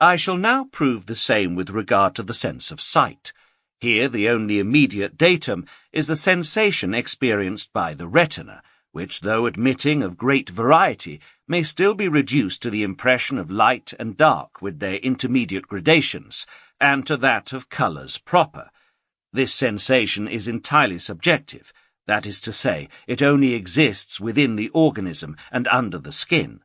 I shall now prove the same with regard to the sense of sight. Here the only immediate datum is the sensation experienced by the retina, which, though admitting of great variety, may still be reduced to the impression of light and dark with their intermediate gradations, and to that of colours proper. This sensation is entirely subjective, that is to say, it only exists within the organism and under the skin.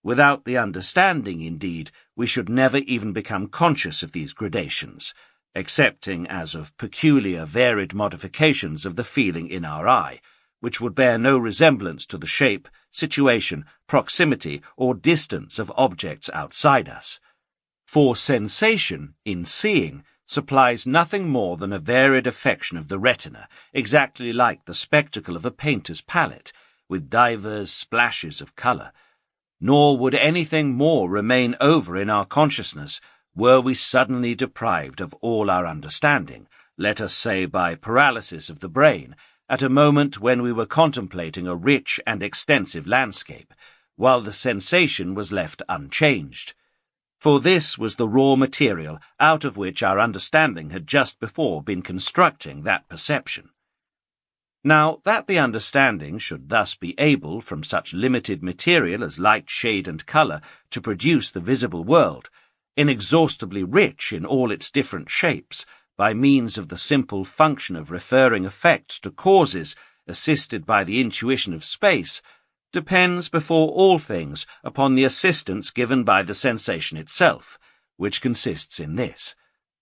Without the understanding, indeed, we should never even become conscious of these gradations, excepting as of peculiar varied modifications of the feeling in our eye, which would bear no resemblance to the shape, situation, proximity, or distance of objects outside us. For sensation, in seeing, supplies nothing more than a varied affection of the retina, exactly like the spectacle of a painter's palette, with divers splashes of colour. Nor would anything more remain over in our consciousness were we suddenly deprived of all our understanding, let us say by paralysis of the brain, at a moment when we were contemplating a rich and extensive landscape, while the sensation was left unchanged. For this was the raw material out of which our understanding had just before been constructing that perception. Now, that the understanding should thus be able, from such limited material as light, shade, and colour, to produce the visible world, inexhaustibly rich in all its different shapes, by means of the simple function of referring effects to causes, assisted by the intuition of space, depends before all things upon the assistance given by the sensation itself, which consists in this.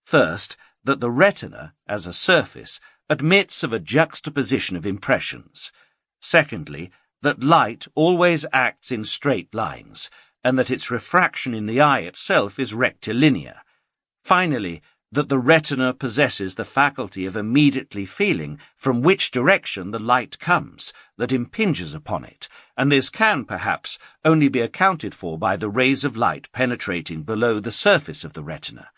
First, that the retina, as a surface, admits of a juxtaposition of impressions. Secondly, that light always acts in straight lines, and that its refraction in the eye itself is rectilinear. Finally, that the retina possesses the faculty of immediately feeling from which direction the light comes that impinges upon it, and this can, perhaps, only be accounted for by the rays of light penetrating below the surface of the retina.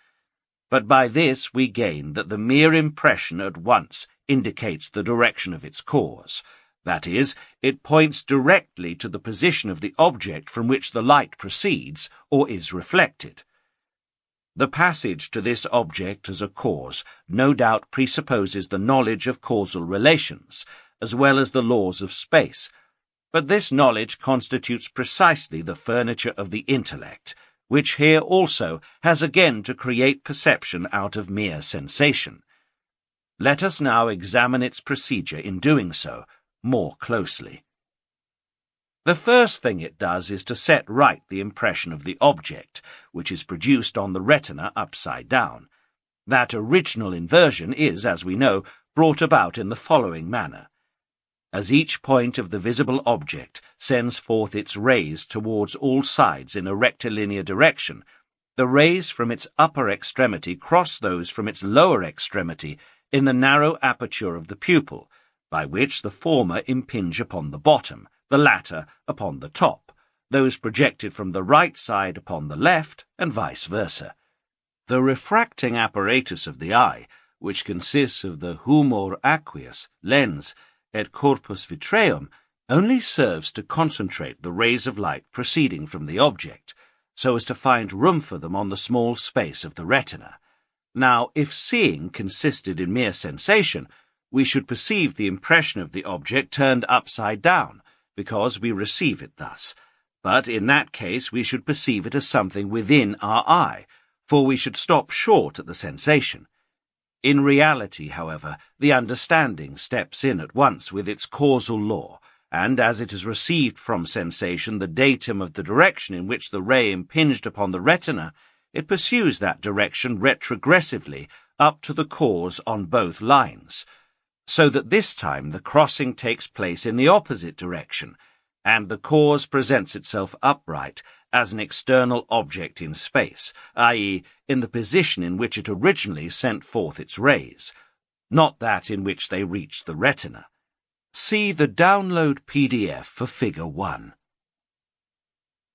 But by this we gain that the mere impression at once indicates the direction of its cause. That is, it points directly to the position of the object from which the light proceeds or is reflected. The passage to this object as a cause no doubt presupposes the knowledge of causal relations, as well as the laws of space, but this knowledge constitutes precisely the furniture of the intellect, which here also has again to create perception out of mere sensation. Let us now examine its procedure in doing so more closely. The first thing it does is to set right the impression of the object, which is produced on the retina upside down. That original inversion is, as we know, brought about in the following manner. As each point of the visible object sends forth its rays towards all sides in a rectilinear direction, the rays from its upper extremity cross those from its lower extremity in the narrow aperture of the pupil, by which the former impinge upon the bottom, the latter upon the top, those projected from the right side upon the left, and vice versa. The refracting apparatus of the eye, which consists of the humor aqueous, lens, et corpus vitreum, only serves to concentrate the rays of light proceeding from the object, so as to find room for them on the small space of the retina. Now, if seeing consisted in mere sensation, we should perceive the impression of the object turned upside down, because we receive it thus. But in that case we should perceive it as something within our eye, for we should stop short at the sensation. In reality, however, the understanding steps in at once with its causal law, and as it has received from sensation the datum of the direction in which the ray impinged upon the retina, it pursues that direction retrogressively up to the cause on both lines, so that this time the crossing takes place in the opposite direction, and the cause presents itself upright as an external object in space, i.e., in the position in which it originally sent forth its rays, not that in which they reached the retina. See the download PDF for Figure 1.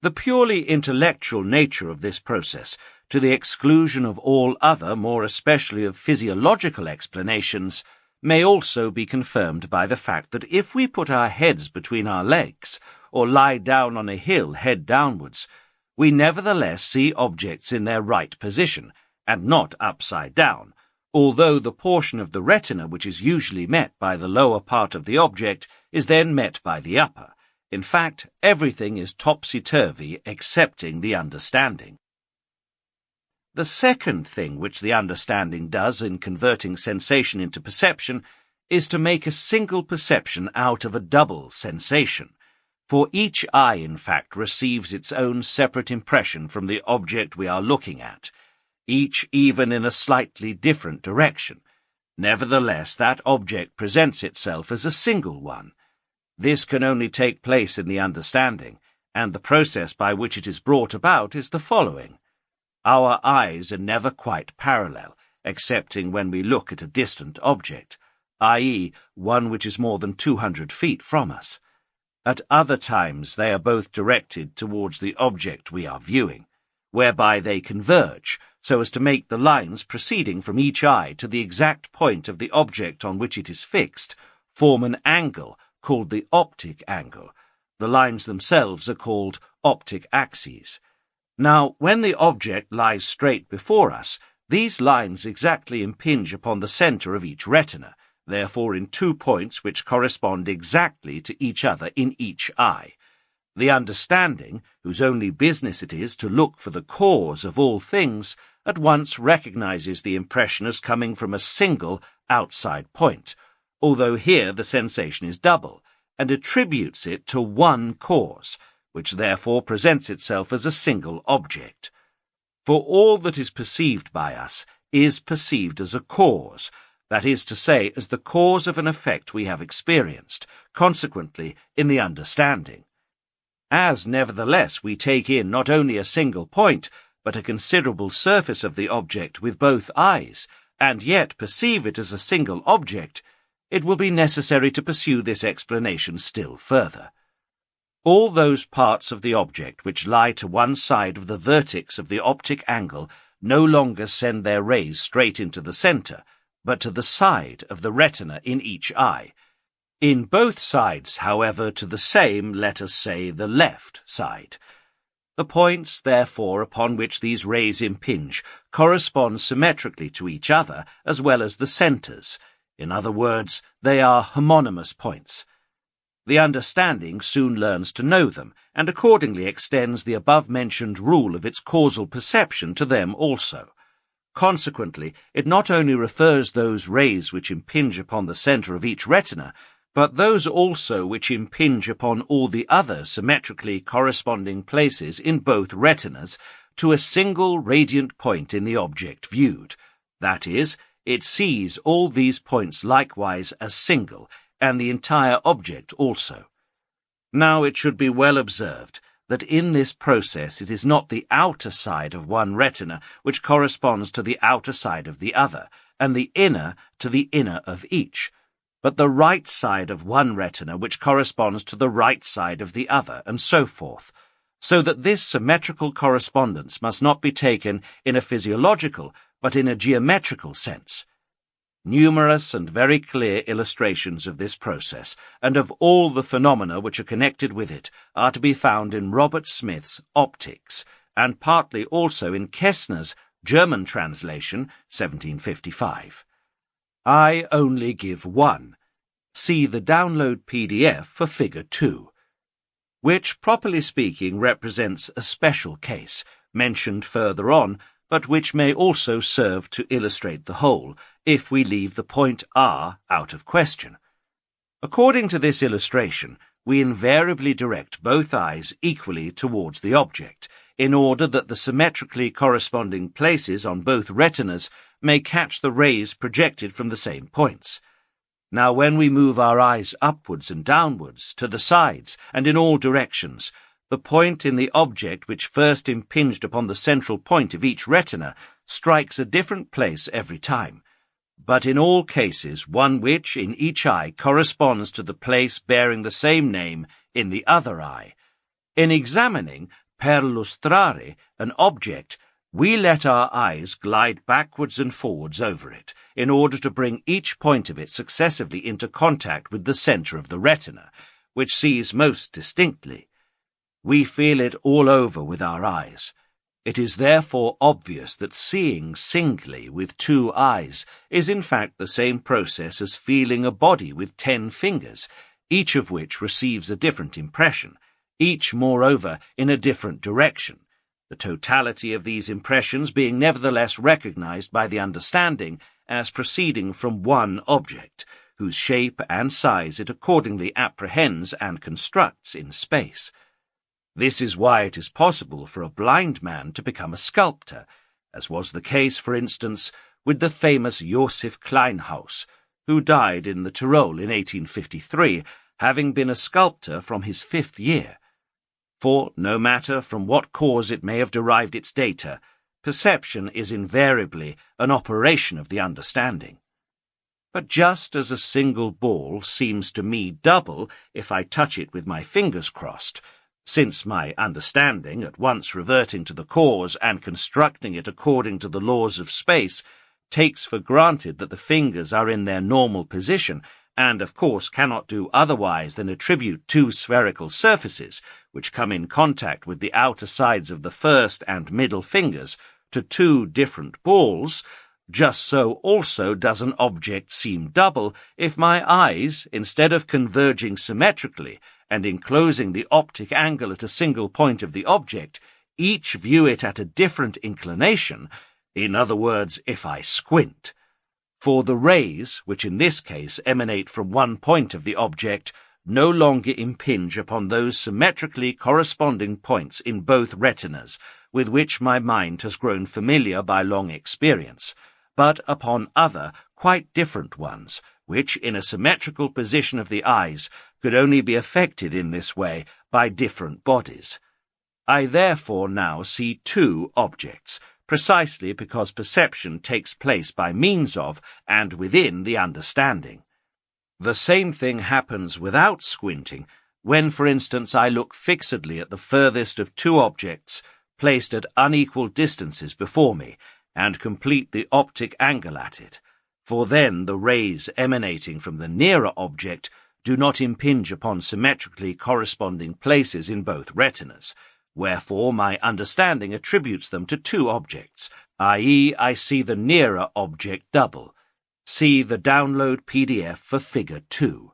The purely intellectual nature of this process, to the exclusion of all other, more especially of physiological explanations, may also be confirmed by the fact that if we put our heads between our legs, or lie down on a hill head downwards, we nevertheless see objects in their right position, and not upside down, although the portion of the retina which is usually met by the lower part of the object is then met by the upper. In fact, everything is topsy-turvy excepting the understanding. The second thing which the understanding does in converting sensation into perception is to make a single perception out of a double sensation, for each eye, in fact, receives its own separate impression from the object we are looking at, each even in a slightly different direction. Nevertheless, that object presents itself as a single one. This can only take place in the understanding, and the process by which it is brought about is the following. Our eyes are never quite parallel, excepting when we look at a distant object, i.e., one which is more than 200 feet from us. At other times they are both directed towards the object we are viewing, whereby they converge, so as to make the lines proceeding from each eye to the exact point of the object on which it is fixed form an angle called the optic angle. The lines themselves are called optic axes. Now, when the object lies straight before us, these lines exactly impinge upon the centre of each retina, therefore in 2 points which correspond exactly to each other in each eye. The understanding, whose only business it is to look for the cause of all things, at once recognizes the impression as coming from a single outside point, although here the sensation is double, and attributes it to one cause, which therefore presents itself as a single object. For all that is perceived by us is perceived as a cause, that is to say, as the cause of an effect we have experienced, consequently in the understanding. As, nevertheless, we take in not only a single point, but a considerable surface of the object with both eyes, and yet perceive it as a single object, it will be necessary to pursue this explanation still further. All those parts of the object which lie to one side of the vertex of the optic angle no longer send their rays straight into the centre, but to the side of the retina in each eye. In both sides, however, to the same, let us say, the left side. The points, therefore, upon which these rays impinge correspond symmetrically to each other as well as the centres. In other words, they are homonymous points. The understanding soon learns to know them, and accordingly extends the above-mentioned rule of its causal perception to them also. Consequently, it not only refers those rays which impinge upon the centre of each retina, but those also which impinge upon all the other symmetrically corresponding places in both retinas to a single radiant point in the object viewed. That is, it sees all these points likewise as single, and the entire object also. Now it should be well observed that in this process it is not the outer side of one retina which corresponds to the outer side of the other, and the inner to the inner of each, but the right side of one retina which corresponds to the right side of the other, and so forth, so that this symmetrical correspondence must not be taken in a physiological, but in a geometrical sense. Numerous and very clear illustrations of this process, and of all the phenomena which are connected with it, are to be found in Robert Smith's Optics, and partly also in Kessner's German translation, 1755. I only give one. See the download PDF for Figure 2, which, properly speaking, represents a special case, mentioned further on, but which may also serve to illustrate the whole, if we leave the point R out of question. According to this illustration, we invariably direct both eyes equally towards the object, in order that the symmetrically corresponding places on both retinas may catch the rays projected from the same points. Now when we move our eyes upwards and downwards, to the sides, and in all directions, the point in the object which first impinged upon the central point of each retina strikes a different place every time, but in all cases one which in each eye corresponds to the place bearing the same name in the other eye. In examining, per lustrare, an object, we let our eyes glide backwards and forwards over it, in order to bring each point of it successively into contact with the centre of the retina, which sees most distinctly. We feel it all over with our eyes. It is therefore obvious that seeing singly with 2 eyes is in fact the same process as feeling a body with 10 fingers, each of which receives a different impression, each moreover in a different direction, the totality of these impressions being nevertheless recognized by the understanding as proceeding from one object, whose shape and size it accordingly apprehends and constructs in space. This is why it is possible for a blind man to become a sculptor, as was the case, for instance, with the famous Joseph Kleinhaus, who died in the Tyrol in 1853, having been a sculptor from his 5th year. For, no matter from what cause it may have derived its data, perception is invariably an operation of the understanding. But just as a single ball seems to me double if I touch it with my fingers crossed, since my understanding, at once reverting to the cause and constructing it according to the laws of space, takes for granted that the fingers are in their normal position, and of course cannot do otherwise than attribute 2 spherical surfaces, which come in contact with the outer sides of the first and middle fingers, to 2 different balls, just so also does an object seem double if my eyes, instead of converging symmetrically and enclosing the optic angle at a single point of the object, each view it at a different inclination, in other words, if I squint. For the rays, which in this case emanate from one point of the object, no longer impinge upon those symmetrically corresponding points in both retinas, with which my mind has grown familiar by long experience, but upon other, quite different ones, which, in a symmetrical position of the eyes, could only be effected in this way by different bodies. I therefore now see 2 objects, precisely because perception takes place by means of and within the understanding. The same thing happens without squinting, when, for instance, I look fixedly at the furthest of 2 objects placed at unequal distances before me, and complete the optic angle at it, for then the rays emanating from the nearer object do not impinge upon symmetrically corresponding places in both retinas, wherefore my understanding attributes them to 2 objects, i.e. I see the nearer object double. See the download PDF for Figure 2.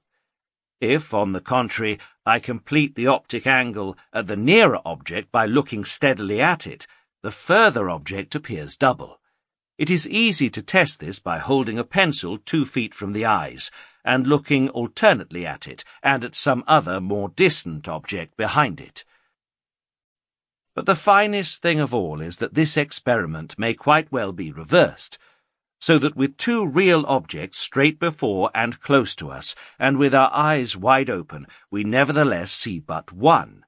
If, on the contrary, I complete the optic angle at the nearer object by looking steadily at it, the further object appears double. It is easy to test this by holding a pencil 2 feet from the eyes and looking alternately at it and at some other more distant object behind it. But the finest thing of all is that this experiment may quite well be reversed, so that with 2 real objects straight before and close to us, and with our eyes wide open, we nevertheless see but one.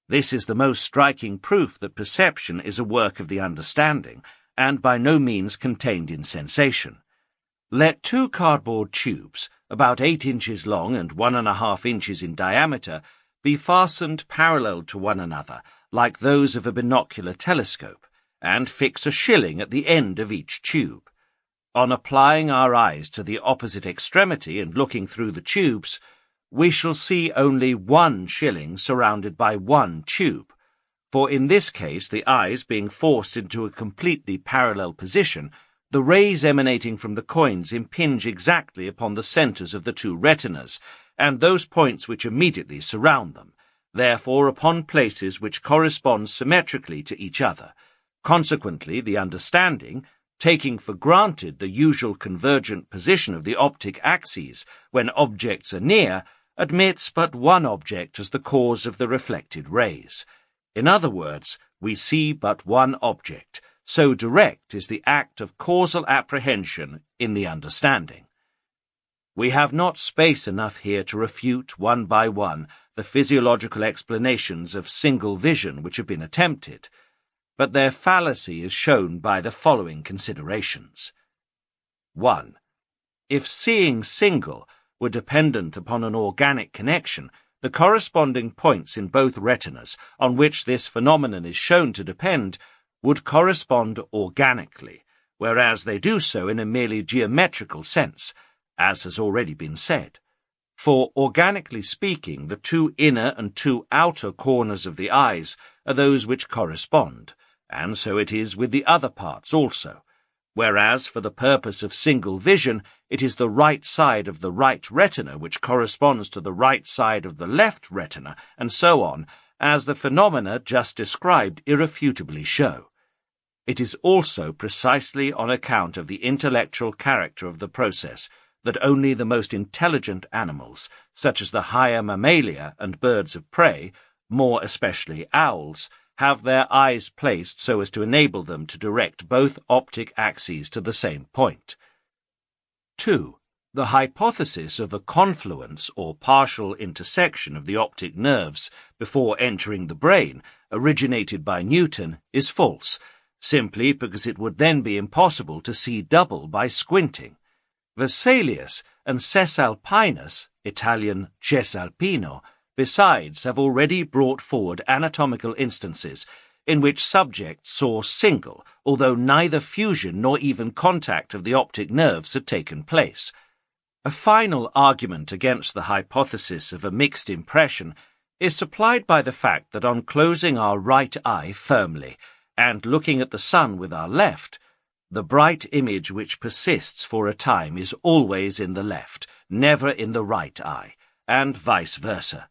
This is the most striking proof that perception is a work of the understanding, and by no means contained in sensation. Let 2 cardboard tubes, about 8 inches long and 1½ inches in diameter, be fastened parallel to one another, like those of a binocular telescope, and fix a shilling at the end of each tube. On applying our eyes to the opposite extremity and looking through the tubes, we shall see only 1 shilling surrounded by 1 tube, for in this case, the eyes being forced into a completely parallel position, the rays emanating from the coins impinge exactly upon the centres of the 2 retinas, and those points which immediately surround them, therefore upon places which correspond symmetrically to each other. Consequently, the understanding, taking for granted the usual convergent position of the optic axes when objects are near, admits but one object as the cause of the reflected rays. In other words, we see but one object, so direct is the act of causal apprehension in the understanding. We have not space enough here to refute one by one the physiological explanations of single vision which have been attempted, but their fallacy is shown by the following considerations. 1. If seeing single were dependent upon an organic connection, the corresponding points in both retinas on which this phenomenon is shown to depend would correspond organically, whereas they do so in a merely geometrical sense, as has already been said. for, organically speaking, the two inner and two outer corners of the eyes are those which correspond, and so it is with the other parts also, whereas for the purpose of single vision it is the right side of the right retina which corresponds to the right side of the left retina, and so on, as the phenomena just described irrefutably show. It is also precisely on account of the intellectual character of the process that only the most intelligent animals, such as the higher mammalia and birds of prey, more especially owls, have their eyes placed so as to enable them to direct both optic axes to the same point. 2. The hypothesis of a confluence or partial intersection of the optic nerves before entering the brain, originated by Newton, is false, simply because it would then be impossible to see double by squinting. Vesalius and Cesalpinus, Italian Cesalpino, besides have already brought forward anatomical instances in which subjects saw single, although neither fusion nor even contact of the optic nerves had taken place. A final argument against the hypothesis of a mixed impression is supplied by the fact that on closing our right eye firmly and looking at the sun with our left, the bright image which persists for a time is always in the left, never in the right eye, and vice versa.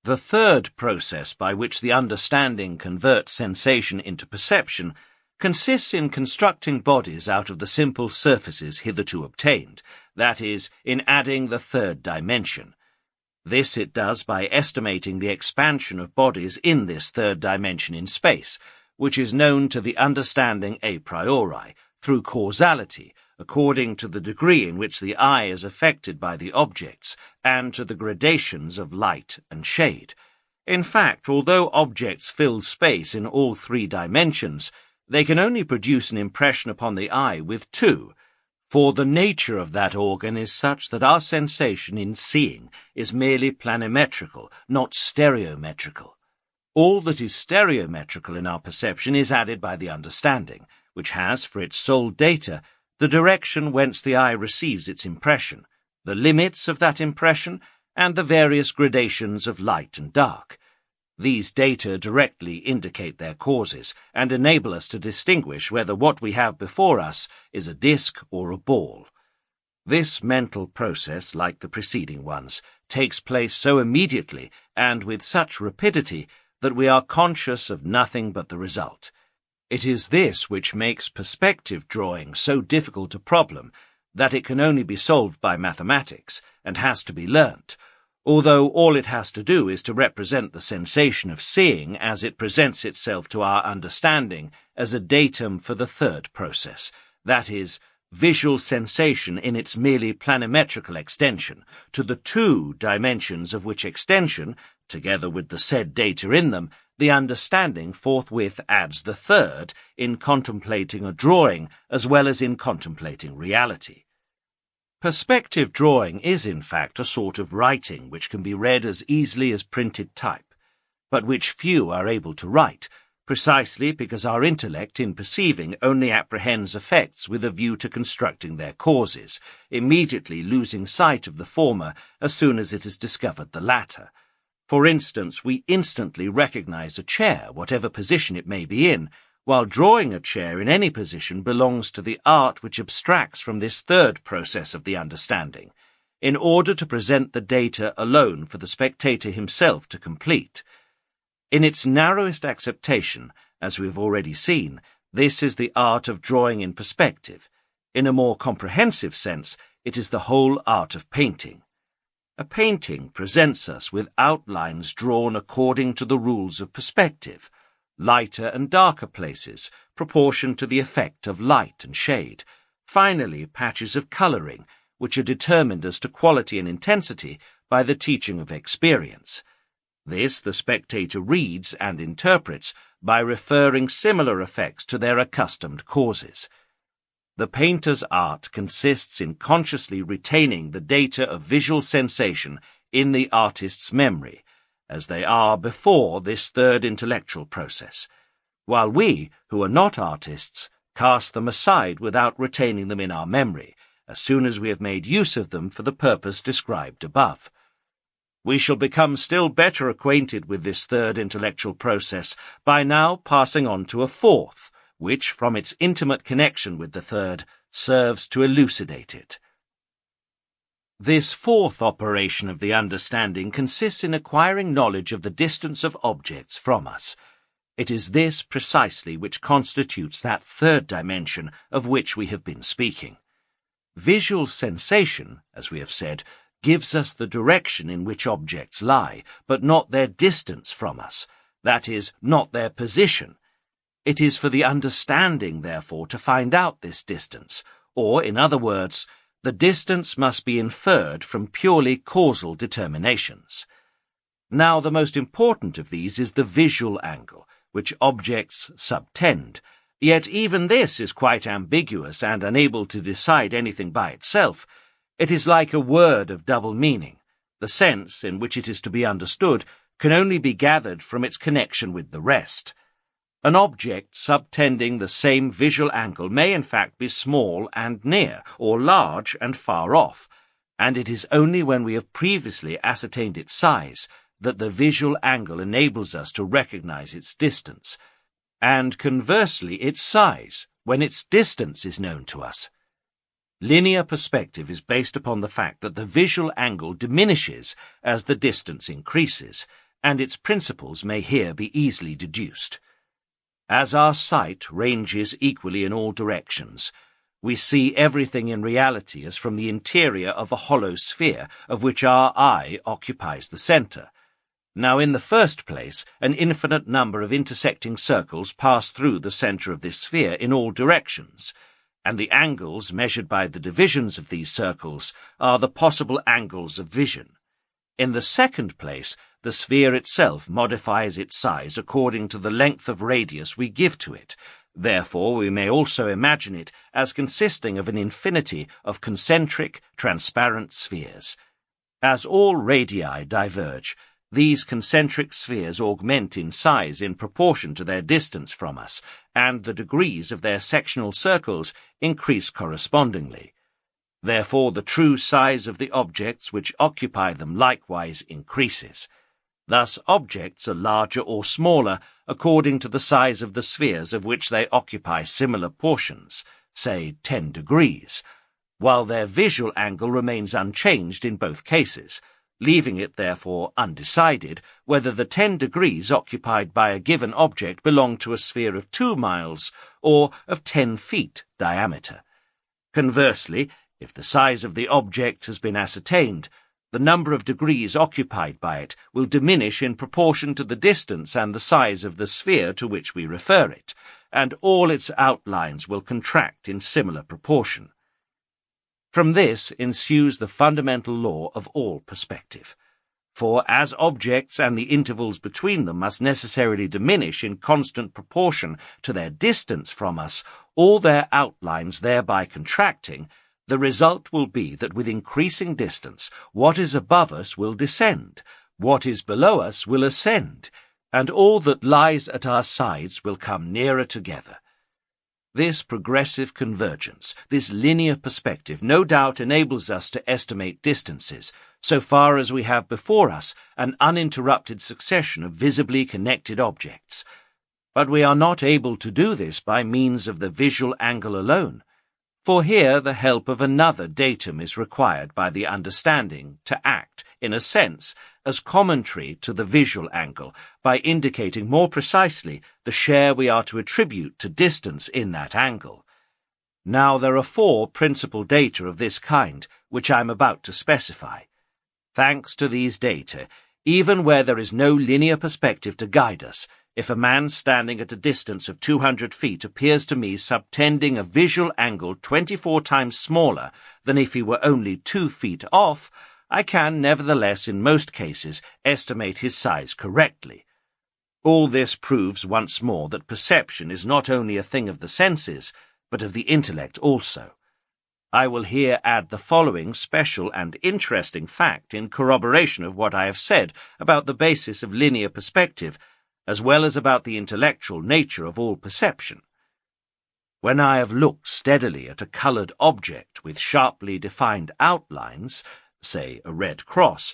The third process by which the understanding converts sensation into perception consists in constructing bodies out of the simple surfaces hitherto obtained, that is, in adding the third dimension. This it does by estimating the expansion of bodies in this third dimension in space, which is known to the understanding a priori, through causality, according to the degree in which the eye is affected by the objects, and to the gradations of light and shade. In fact, although objects fill space in all three dimensions, they can only produce an impression upon the eye with two, for the nature of that organ is such that our sensation in seeing is merely planimetrical, not stereometrical. All that is stereometrical in our perception is added by the understanding, which has for its sole data the direction whence the eye receives its impression, the limits of that impression, and the various gradations of light and dark. These data directly indicate their causes, and enable us to distinguish whether what we have before us is a disc or a ball. This mental process, like the preceding ones, takes place so immediately and with such rapidity that we are conscious of nothing but the result. It is this which makes perspective drawing so difficult a problem that it can only be solved by mathematics, and has to be learnt, although all it has to do is to represent the sensation of seeing as it presents itself to our understanding as a datum for the third process, that is, visual sensation in its merely planimetrical extension, to the two dimensions of which extension, together with the said data in them, the understanding forthwith adds the third in contemplating a drawing as well as in contemplating reality. Perspective drawing is, in fact, a sort of writing which can be read as easily as printed type, but which few are able to write, precisely because our intellect in perceiving only apprehends effects with a view to constructing their causes, immediately losing sight of the former as soon as it has discovered the latter. For instance, we instantly recognize a chair, whatever position it may be in, while drawing a chair in any position belongs to the art which abstracts from this third process of the understanding, in order to present the data alone for the spectator himself to complete. In its narrowest acceptation, as we have already seen, this is the art of drawing in perspective. In a more comprehensive sense, it is the whole art of painting. A painting presents us with outlines drawn according to the rules of perspective, lighter and darker places, proportioned to the effect of light and shade, finally patches of colouring, which are determined as to quality and intensity by the teaching of experience. This the spectator reads and interprets by referring similar effects to their accustomed causes. The painter's art consists in consciously retaining the data of visual sensation in the artist's memory, as they are before this third intellectual process, while we, who are not artists, cast them aside without retaining them in our memory, as soon as we have made use of them for the purpose described above. We shall become still better acquainted with this third intellectual process by now passing on to a fourth, which, from its intimate connection with the third, serves to elucidate it. This fourth operation of the understanding consists in acquiring knowledge of the distance of objects from us. It is this precisely which constitutes that third dimension of which we have been speaking. Visual sensation, as we have said, gives us the direction in which objects lie, but not their distance from us, that is, not their position. It is for the understanding, therefore, to find out this distance, or, in other words, the distance must be inferred from purely causal determinations. Now, the most important of these is the visual angle, which objects subtend, yet even this is quite ambiguous and unable to decide anything by itself. It is like a word of double meaning. The sense in which it is to be understood can only be gathered from its connection with the rest. An object subtending the same visual angle may in fact be small and near, or large and far off, and it is only when we have previously ascertained its size that the visual angle enables us to recognize its distance, and conversely its size when its distance is known to us. Linear perspective is based upon the fact that the visual angle diminishes as the distance increases, and its principles may here be easily deduced. As our sight ranges equally in all directions, we see everything in reality as from the interior of a hollow sphere of which our eye occupies the centre. Now, in the first place, an infinite number of intersecting circles pass through the centre of this sphere in all directions, and the angles measured by the divisions of these circles are the possible angles of vision. In the second place, the sphere itself modifies its size according to the length of radius we give to it. Therefore, we may also imagine it as consisting of an infinity of concentric, transparent spheres. As all radii diverge, these concentric spheres augment in size in proportion to their distance from us, and the degrees of their sectional circles increase correspondingly. Therefore, the true size of the objects which occupy them likewise increases. Thus, objects are larger or smaller according to the size of the spheres of which they occupy similar portions, say 10 degrees, while their visual angle remains unchanged in both cases, leaving it therefore undecided whether the 10 degrees occupied by a given object belong to a sphere of 2 miles or of 10 feet diameter. Conversely, if the size of the object has been ascertained, the number of degrees occupied by it will diminish in proportion to the distance and the size of the sphere to which we refer it, and all its outlines will contract in similar proportion. From this ensues the fundamental law of all perspective. For as objects and the intervals between them must necessarily diminish in constant proportion to their distance from us, all their outlines thereby contracting, the result will be that with increasing distance, what is above us will descend, what is below us will ascend, and all that lies at our sides will come nearer together. This progressive convergence, this linear perspective, no doubt enables us to estimate distances, so far as we have before us an uninterrupted succession of visibly connected objects. But we are not able to do this by means of the visual angle alone, for here the help of another datum is required by the understanding to act, in a sense, as commentary to the visual angle, by indicating more precisely the share we are to attribute to distance in that angle. Now there are 4 principal data of this kind, which I am about to specify. Thanks to these data, even where there is no linear perspective to guide us, if a man standing at a distance of 200 feet appears to me subtending a visual angle 24 times smaller than if he were only 2 feet off, I can, nevertheless, in most cases, estimate his size correctly. All this proves once more that perception is not only a thing of the senses, but of the intellect also. I will here add the following special and interesting fact in corroboration of what I have said about the basis of linear perspective, as well as about the intellectual nature of all perception. When I have looked steadily at a coloured object with sharply defined outlines, say a red cross,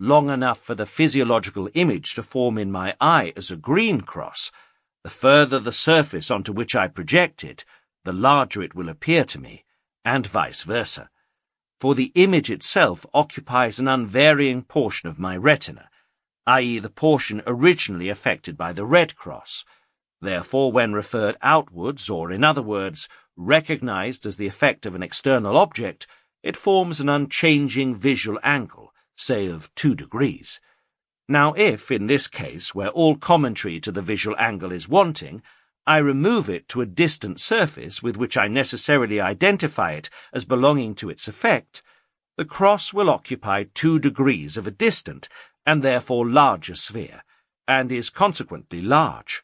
long enough for the physiological image to form in my eye as a green cross, the further the surface onto which I project it, the larger it will appear to me, and vice versa. For the image itself occupies an unvarying portion of my retina, i.e. the portion originally affected by the red cross. Therefore, when referred outwards, or in other words, recognized as the effect of an external object, it forms an unchanging visual angle, say of 2 degrees. Now if, in this case, where all commentary to the visual angle is wanting, I remove it to a distant surface with which I necessarily identify it as belonging to its effect, the cross will occupy 2 degrees of a distant, and therefore larger sphere, and is consequently large.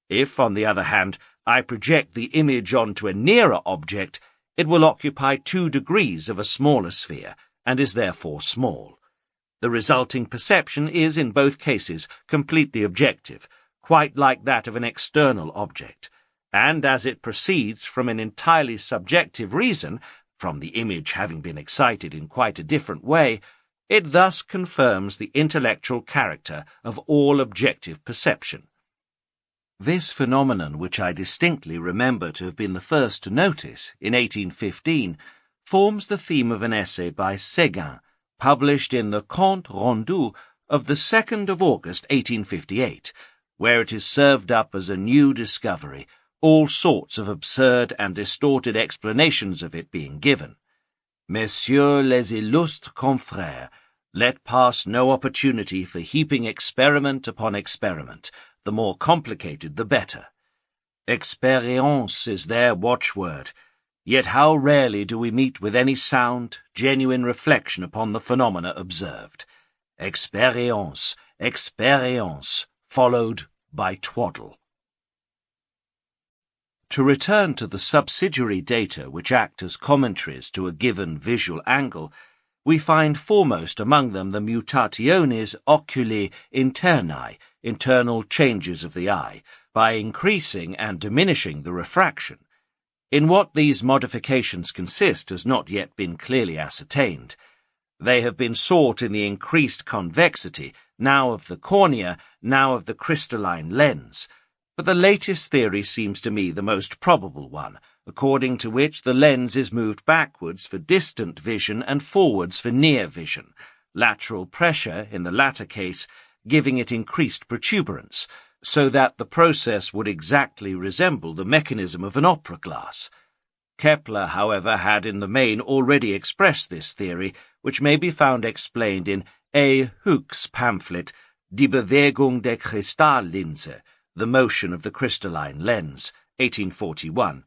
If, on the other hand, I project the image onto a nearer object, it will occupy 2 degrees of a smaller sphere, and is therefore small. The resulting perception is, in both cases, completely objective, quite like that of an external object, and as it proceeds from an entirely subjective reason, from the image having been excited in quite a different way, it thus confirms the intellectual character of all objective perception. This phenomenon, which I distinctly remember to have been the first to notice in 1815, forms the theme of an essay by Séguin, published in the Compte Rendu of the 2nd of August 1858, where it is served up as a new discovery, all sorts of absurd and distorted explanations of it being given. Messieurs les illustres confrères, let pass no opportunity for heaping experiment upon experiment, the more complicated the better. Expérience is their watchword, yet how rarely do we meet with any sound, genuine reflection upon the phenomena observed. Expérience, expérience, followed by twaddle. To return to the subsidiary data which act as commentaries to a given visual angle, we find foremost among them the mutationes oculi internae, internal changes of the eye, by increasing and diminishing the refraction. In what these modifications consist has not yet been clearly ascertained. They have been sought in the increased convexity, now of the cornea, now of the crystalline lens, but the latest theory seems to me the most probable one, according to which the lens is moved backwards for distant vision and forwards for near vision, lateral pressure, in the latter case, giving it increased protuberance, so that the process would exactly resemble the mechanism of an opera glass. Kepler, however, had in the main already expressed this theory, which may be found explained in A. Hooke's pamphlet Die Bewegung der Kristalllinse, The Motion of the Crystalline Lens, 1841.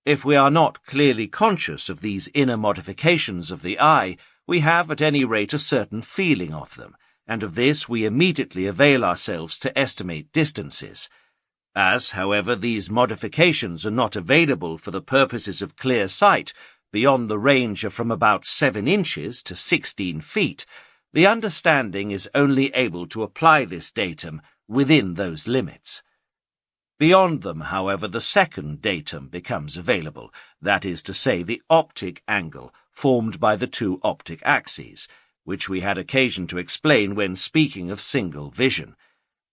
If we are not clearly conscious of these inner modifications of the eye, we have at any rate a certain feeling of them, and of this we immediately avail ourselves to estimate distances. As, however, these modifications are not available for the purposes of clear sight beyond the range of from about 7 inches to 16 feet, the understanding is only able to apply this datum within those limits. Beyond them, however, the second datum becomes available, that is to say, the optic angle formed by the 2 optic axes, which we had occasion to explain when speaking of single vision.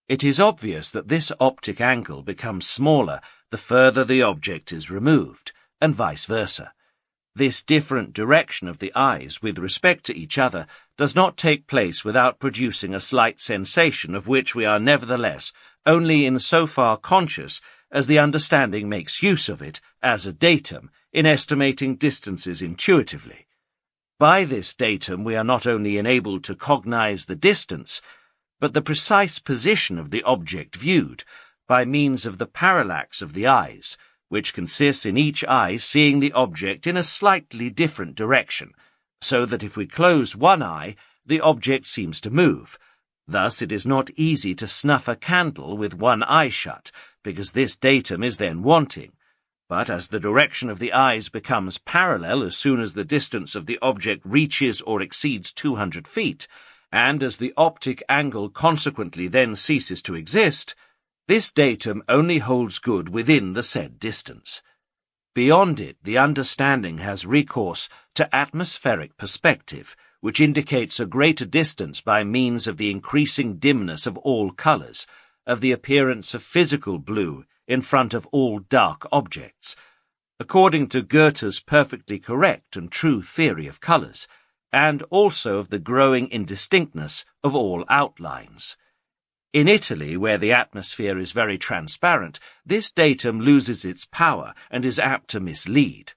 It is obvious that this optic angle becomes smaller the further the object is removed, and vice versa. This different direction of the eyes with respect to each other does not take place without producing a slight sensation of which we are nevertheless only in so far conscious as the understanding makes use of it as a datum in estimating distances intuitively. By this datum we are not only enabled to cognize the distance, but the precise position of the object viewed, by means of the parallax of the eyes, which consists in each eye seeing the object in a slightly different direction, so that if we close one eye, the object seems to move. Thus it is not easy to snuff a candle with one eye shut, because this datum is then wanting. But as the direction of the eyes becomes parallel as soon as the distance of the object reaches or exceeds 200 feet, and as the optic angle consequently then ceases to exist, this datum only holds good within the said distance. Beyond it, the understanding has recourse to atmospheric perspective, which indicates a greater distance by means of the increasing dimness of all colours, of the appearance of physical blue in front of all dark objects, according to Goethe's perfectly correct and true theory of colours, and also of the growing indistinctness of all outlines. In Italy, where the atmosphere is very transparent, this datum loses its power and is apt to mislead.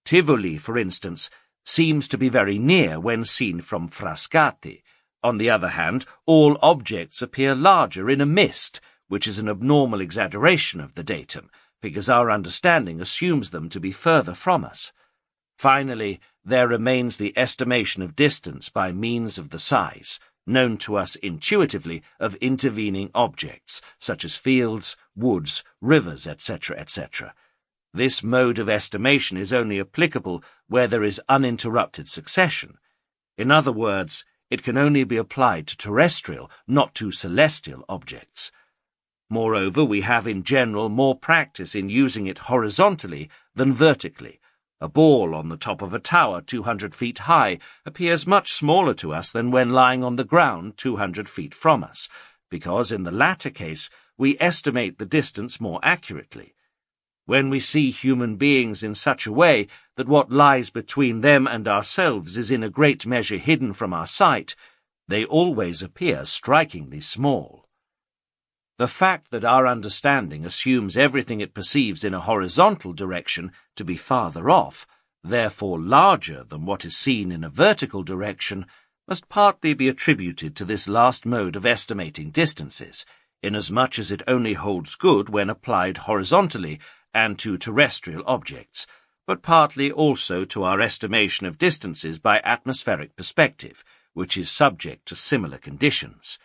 Tivoli, for instance, seems to be very near when seen from Frascati. On the other hand, all objects appear larger in a mist, which is an abnormal exaggeration of the datum, because our understanding assumes them to be further from us. Finally, there remains the estimation of distance by means of the size, known to us intuitively, of intervening objects, such as fields, woods, rivers, etc., etc. This mode of estimation is only applicable where there is uninterrupted succession. In other words, it can only be applied to terrestrial, not to celestial objects. Moreover, we have in general more practice in using it horizontally than vertically. A ball on the top of a tower 200 feet high appears much smaller to us than when lying on the ground 200 feet from us, because in the latter case we estimate the distance more accurately. When we see human beings in such a way that what lies between them and ourselves is in a great measure hidden from our sight, they always appear strikingly small. The fact that our understanding assumes everything it perceives in a horizontal direction to be farther off, therefore larger than what is seen in a vertical direction, must partly be attributed to this last mode of estimating distances, inasmuch as it only holds good when applied horizontally and to terrestrial objects, but partly also to our estimation of distances by atmospheric perspective, which is subject to similar conditions.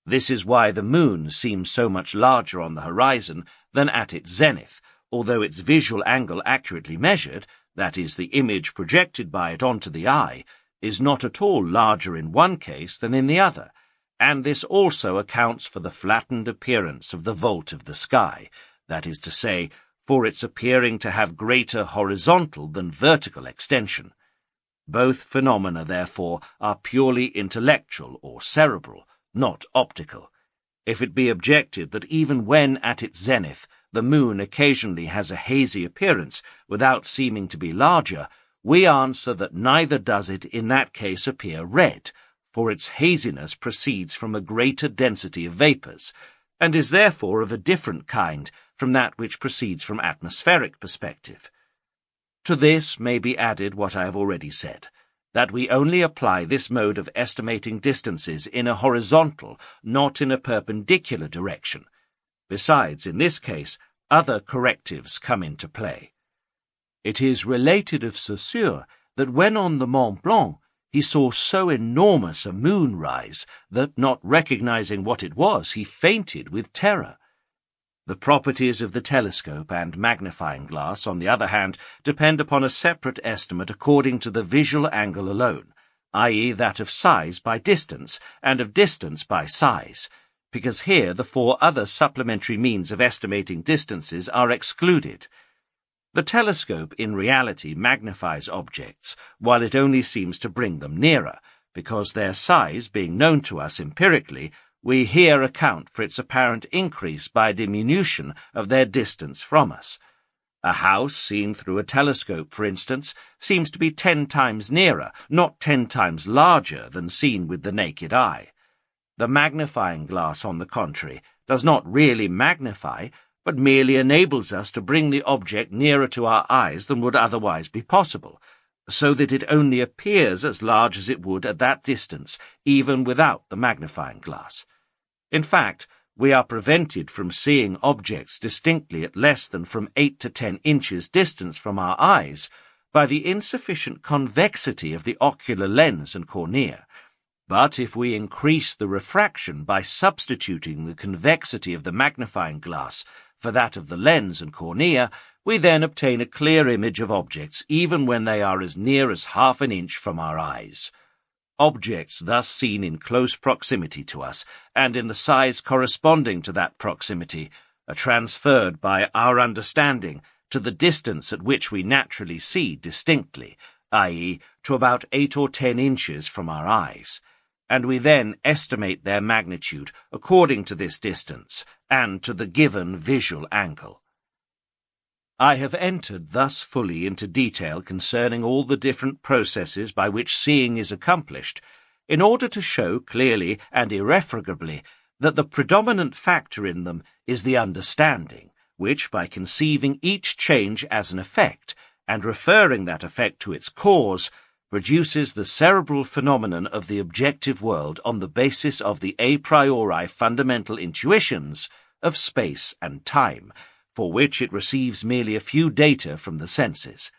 This is why the moon seems so much larger on the horizon than at its zenith, although its visual angle accurately measured, that is, the image projected by it onto the eye, is not at all larger in one case than in the other, and this also accounts for the flattened appearance of the vault of the sky, that is to say, for its appearing to have greater horizontal than vertical extension. Both phenomena, therefore, are purely intellectual or cerebral, not optical. If it be objected that even when at its zenith the moon occasionally has a hazy appearance without seeming to be larger, we answer that neither does it in that case appear red, for its haziness proceeds from a greater density of vapours, and is therefore of a different kind from that which proceeds from atmospheric perspective. To this may be added what I have already said, that we only apply this mode of estimating distances in a horizontal, not in a perpendicular direction. Besides, in this case, other correctives come into play. It is related of Saussure that when on the Mont Blanc he saw so enormous a moon rise that, not recognizing what it was, he fainted with terror. The properties of the telescope and magnifying glass, on the other hand, depend upon a separate estimate according to the visual angle alone, i.e. that of size by distance and of distance by size, because here the four other supplementary means of estimating distances are excluded. The telescope in reality magnifies objects, while it only seems to bring them nearer, because their size being known to us empirically, we here account for its apparent increase by a diminution of their distance from us. A house seen through a telescope, for instance, seems to be 10 times nearer, not 10 times larger than seen with the naked eye. The magnifying glass, on the contrary, does not really magnify, but merely enables us to bring the object nearer to our eyes than would otherwise be possible, so that it only appears as large as it would at that distance, even without the magnifying glass. In fact, we are prevented from seeing objects distinctly at less than from 8 to 10 inches distance from our eyes by the insufficient convexity of the ocular lens and cornea. But if we increase the refraction by substituting the convexity of the magnifying glass for that of the lens and cornea, we then obtain a clear image of objects even when they are as near as half an inch from our eyes. Objects thus seen in close proximity to us, and in the size corresponding to that proximity, are transferred by our understanding to to the distance at which we naturally see distinctly, i.e., to about 8 or 10 inches from our eyes, and we then estimate their magnitude according to this distance and to the given visual angle. I have entered thus fully into detail concerning all the different processes by which seeing is accomplished, in order to show clearly and irrefragably that the predominant factor in them is the understanding, which, by conceiving each change as an effect, and referring that effect to its cause, produces the cerebral phenomenon of the objective world on the basis of the a priori fundamental intuitions of space and time, for which it receives merely a few data from the senses.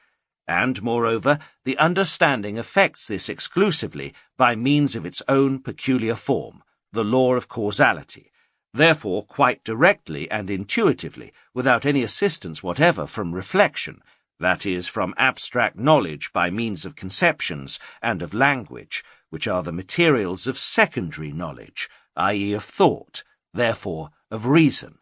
And, moreover, the understanding affects this exclusively by means of its own peculiar form, the law of causality, therefore quite directly and intuitively, without any assistance whatever from reflection, that is, from abstract knowledge by means of conceptions and of language, which are the materials of secondary knowledge, i.e. of thought, therefore of reason.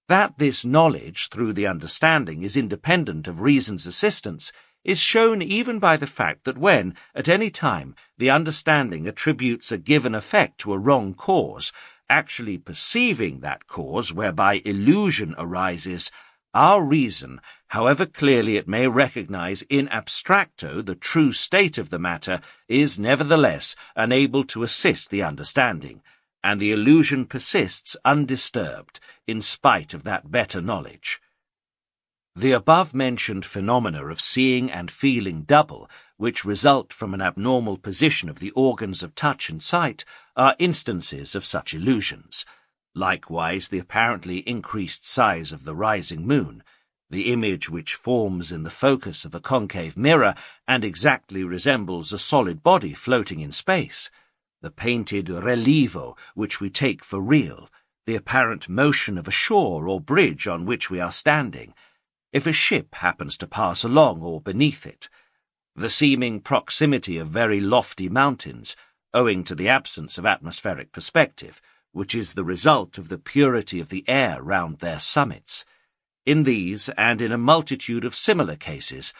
That this knowledge, through the understanding, is independent of reason's assistance, is shown even by the fact that when, at any time, the understanding attributes a given effect to a wrong cause, actually perceiving that cause whereby illusion arises, our reason, however clearly it may recognize in abstracto the true state of the matter, is nevertheless unable to assist the understanding, and the illusion persists undisturbed, in spite of that better knowledge. The above-mentioned phenomena of seeing and feeling double, which result from an abnormal position of the organs of touch and sight, are instances of such illusions. Likewise, the apparently increased size of the rising moon, the image which forms in the focus of a concave mirror and exactly resembles a solid body floating in space, the painted relievo which we take for real, the apparent motion of a shore or bridge on which we are standing, if a ship happens to pass along or beneath it, the seeming proximity of very lofty mountains, owing to the absence of atmospheric perspective, which is the result of the purity of the air round their summits. In these, and in a multitude of similar cases,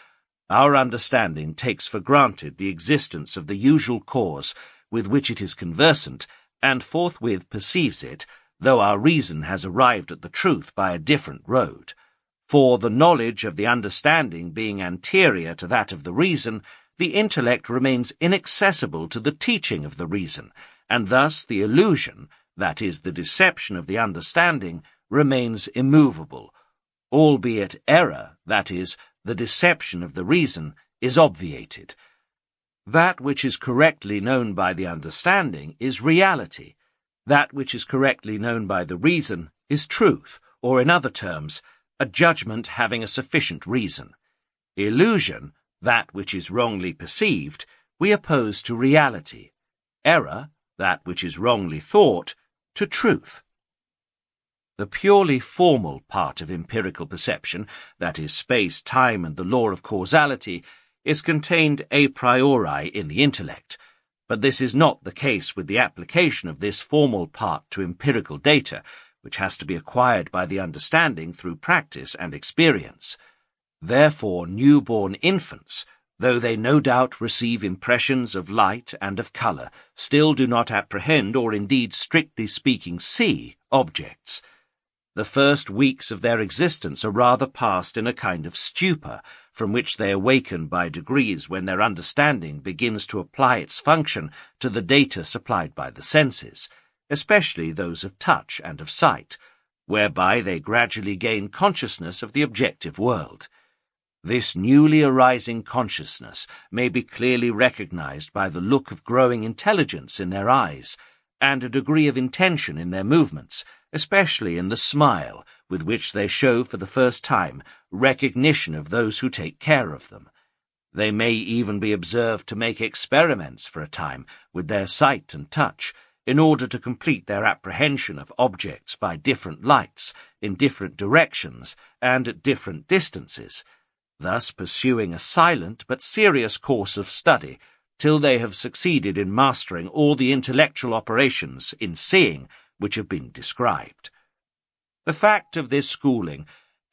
our understanding takes for granted the existence of the usual cause with which it is conversant, and forthwith perceives it, though our reason has arrived at the truth by a different road. For the knowledge of the understanding being anterior to that of the reason, the intellect remains inaccessible to the teaching of the reason, and thus the illusion, that is, the deception of the understanding, remains immovable, albeit error, that is, the deception of the reason, is obviated. That which is correctly known by the understanding is reality. That which is correctly known by the reason is truth, or in other terms, a judgment having a sufficient reason. Illusion, that which is wrongly perceived, we oppose to reality. Error, that which is wrongly thought, to truth. The purely formal part of empirical perception, that is space, time, and the law of causality, is contained a priori in the intellect, but this is not the case with the application of this formal part to empirical data, which has to be acquired by the understanding through practice and experience. Therefore, newborn infants, though they no doubt receive impressions of light and of colour, still do not apprehend, or indeed strictly speaking see, objects. The first weeks of their existence are rather passed in a kind of stupor, from which they awaken by degrees when their understanding begins to apply its function to the data supplied by the senses, especially those of touch and of sight, whereby they gradually gain consciousness of the objective world. This newly arising consciousness may be clearly recognized by the look of growing intelligence in their eyes, and a degree of intention in their movements, especially in the smile with which they show for the first time recognition of those who take care of them. They may even be observed to make experiments for a time with their sight and touch, in order to complete their apprehension of objects by different lights, in different directions, and at different distances, thus pursuing a silent but serious course of study, till they have succeeded in mastering all the intellectual operations in seeing which have been described. The fact of this schooling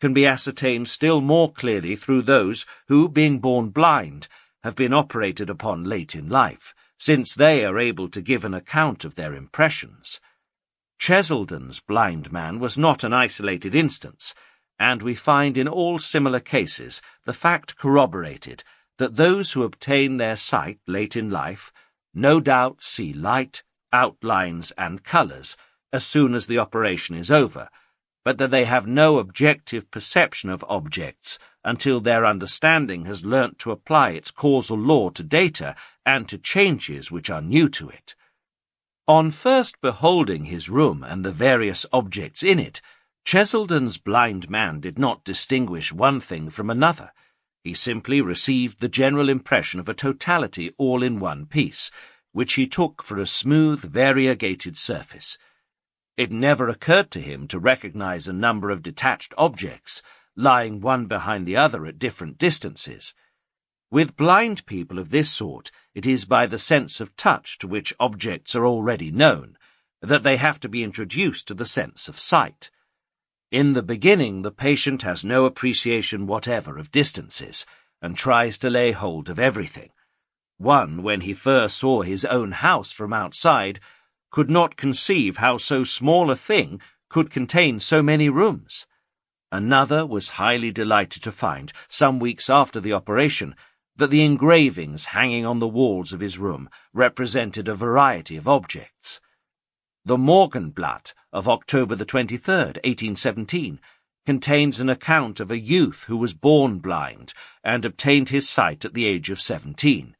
can be ascertained still more clearly through those who, being born blind, have been operated upon late in life, since they are able to give an account of their impressions. Cheselden's blind man was not an isolated instance, and we find in all similar cases the fact corroborated that those who obtain their sight late in life no doubt see light, outlines, and colours as soon as the operation is over, but that they have no objective perception of objects until their understanding has learnt to apply its causal law to data and to changes which are new to it. On first beholding his room and the various objects in it, Cheselden's blind man did not distinguish one thing from another. He simply received the general impression of a totality all in one piece, which he took for a smooth, variegated surface. It never occurred to him to recognize a number of detached objects, lying one behind the other at different distances. With blind people of this sort, it is by the sense of touch to which objects are already known, that they have to be introduced to the sense of sight. In the beginning, the patient has no appreciation whatever of distances, and tries to lay hold of everything. One, when he first saw his own house from outside, could not conceive how so small a thing could contain so many rooms. Another was highly delighted to find, some weeks after the operation, that the engravings hanging on the walls of his room represented a variety of objects. The Morgenblatt of October the 23rd, 1817, contains an account of a youth who was born blind and obtained his sight at the age of 17.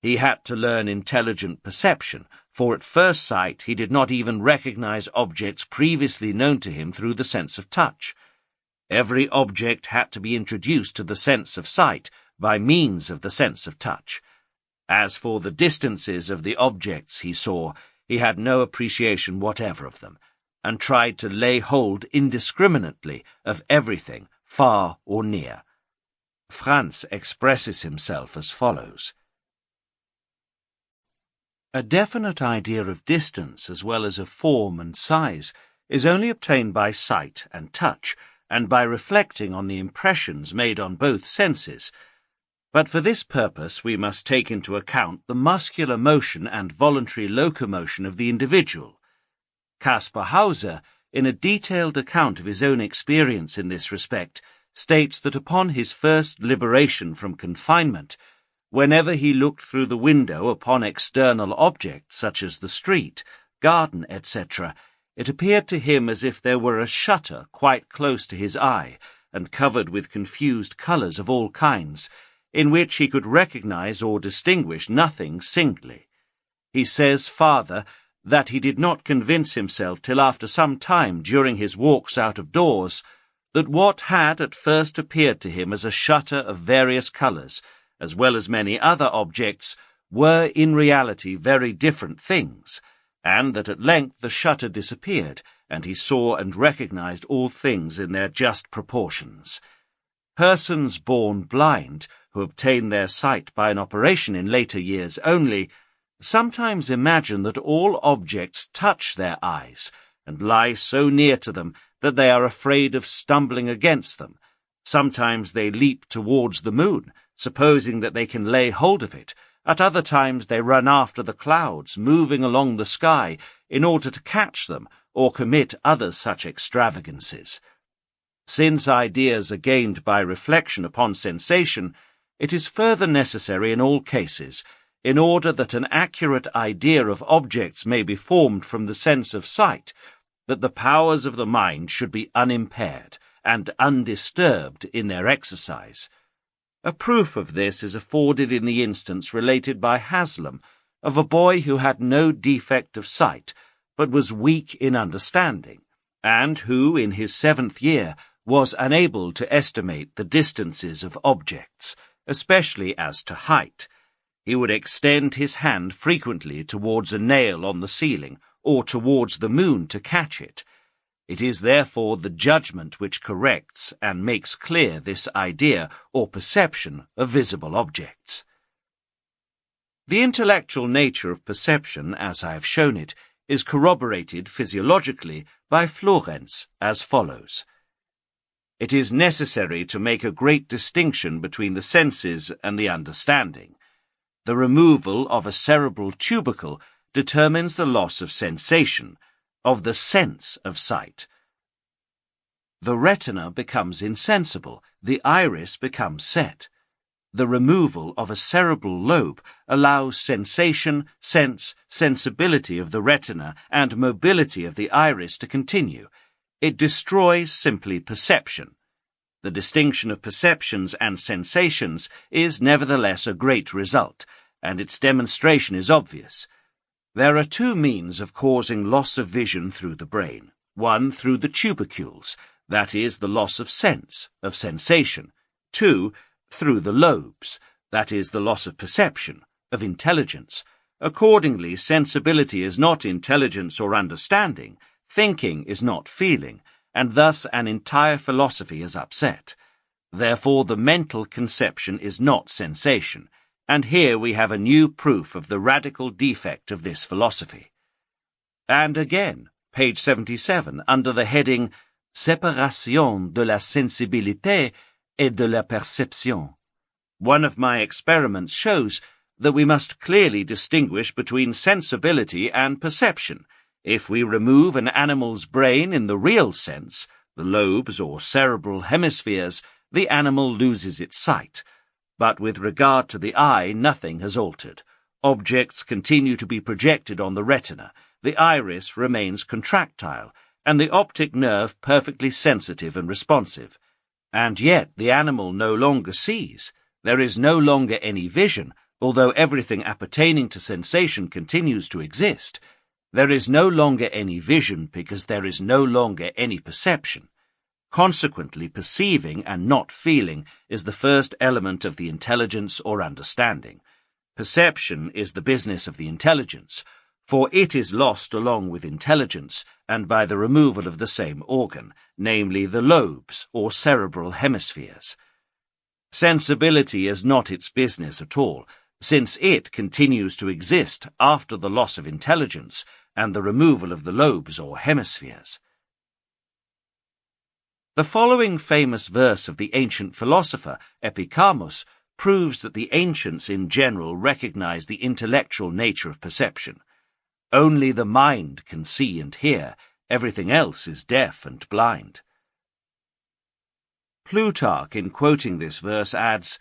He had to learn intelligent perception, for at first sight he did not even recognize objects previously known to him through the sense of touch. Every object had to be introduced to the sense of sight by means of the sense of touch. As for the distances of the objects he saw, he had no appreciation whatever of them, and tried to lay hold indiscriminately of everything, far or near. Franz expresses himself as follows. A definite idea of distance as well as of form and size is only obtained by sight and touch, and by reflecting on the impressions made on both senses. But for this purpose we must take into account the muscular motion and voluntary locomotion of the individual. Caspar Hauser, in a detailed account of his own experience in this respect, states that upon his first liberation from confinement, whenever he looked through the window upon external objects such as the street, garden, etc., it appeared to him as if there were a shutter quite close to his eye, and covered with confused colours of all kinds, in which he could recognize or distinguish nothing singly. He says farther that he did not convince himself till after some time during his walks out of doors that what had at first appeared to him as a shutter of various colours, as well as many other objects, were in reality very different things, and that at length the shutter disappeared, and he saw and recognized all things in their just proportions. Persons born blind, who obtain their sight by an operation in later years only, sometimes imagine that all objects touch their eyes, and lie so near to them that they are afraid of stumbling against them. Sometimes they leap towards the moon, supposing that they can lay hold of it. At other times they run after the clouds, moving along the sky, in order to catch them, or commit other such extravagances. Since ideas are gained by reflection upon sensation, it is further necessary in all cases, in order that an accurate idea of objects may be formed from the sense of sight, that the powers of the mind should be unimpaired and undisturbed in their exercise. A proof of this is afforded in the instance related by Haslam of a boy who had no defect of sight, but was weak in understanding, and who, in his 7th year, was unable to estimate the distances of objects, especially as to height. He would extend his hand frequently towards a nail on the ceiling, or towards the moon to catch it. It is therefore the judgment which corrects and makes clear this idea or perception of visible objects. The intellectual nature of perception, as I have shown it, is corroborated physiologically by Florenz as follows. It is necessary to make a great distinction between the senses and the understanding. The removal of a cerebral tubercle determines the loss of sensation, of the sense of sight. The retina becomes insensible, the iris becomes set. The removal of a cerebral lobe allows sensation, sensibility of the retina and mobility of the iris to continue. It destroys simply perception. The distinction of perceptions and sensations is nevertheless a great result, and its demonstration is obvious. There are two means of causing loss of vision through the brain. One through the tubercules, that is, the loss of sense, of sensation. Two, through the lobes, that is, the loss of perception, of intelligence. Accordingly, sensibility is not intelligence or understanding, thinking is not feeling, and thus an entire philosophy is upset. Therefore, the mental conception is not sensation, and here we have a new proof of the radical defect of this philosophy. And again, page 77, under the heading Séparation de la sensibilité et de la perception. One of my experiments shows that we must clearly distinguish between sensibility and perception. If we remove an animal's brain in the real sense, the lobes or cerebral hemispheres, the animal loses its sight. But with regard to the eye, nothing has altered. Objects continue to be projected on the retina, the iris remains contractile, and the optic nerve perfectly sensitive and responsive. And yet the animal no longer sees. There is no longer any vision, although everything appertaining to sensation continues to exist. There is no longer any vision because there is no longer any perception. Consequently, perceiving and not feeling is the first element of the intelligence or understanding. Perception is the business of the intelligence, for it is lost along with intelligence and by the removal of the same organ, namely the lobes or cerebral hemispheres. Sensibility is not its business at all, since it continues to exist after the loss of intelligence and the removal of the lobes or hemispheres. The following famous verse of the ancient philosopher Epicharmus proves that the ancients in general recognized the intellectual nature of perception. Only the mind can see and hear, everything else is deaf and blind. Plutarch, in quoting this verse, adds,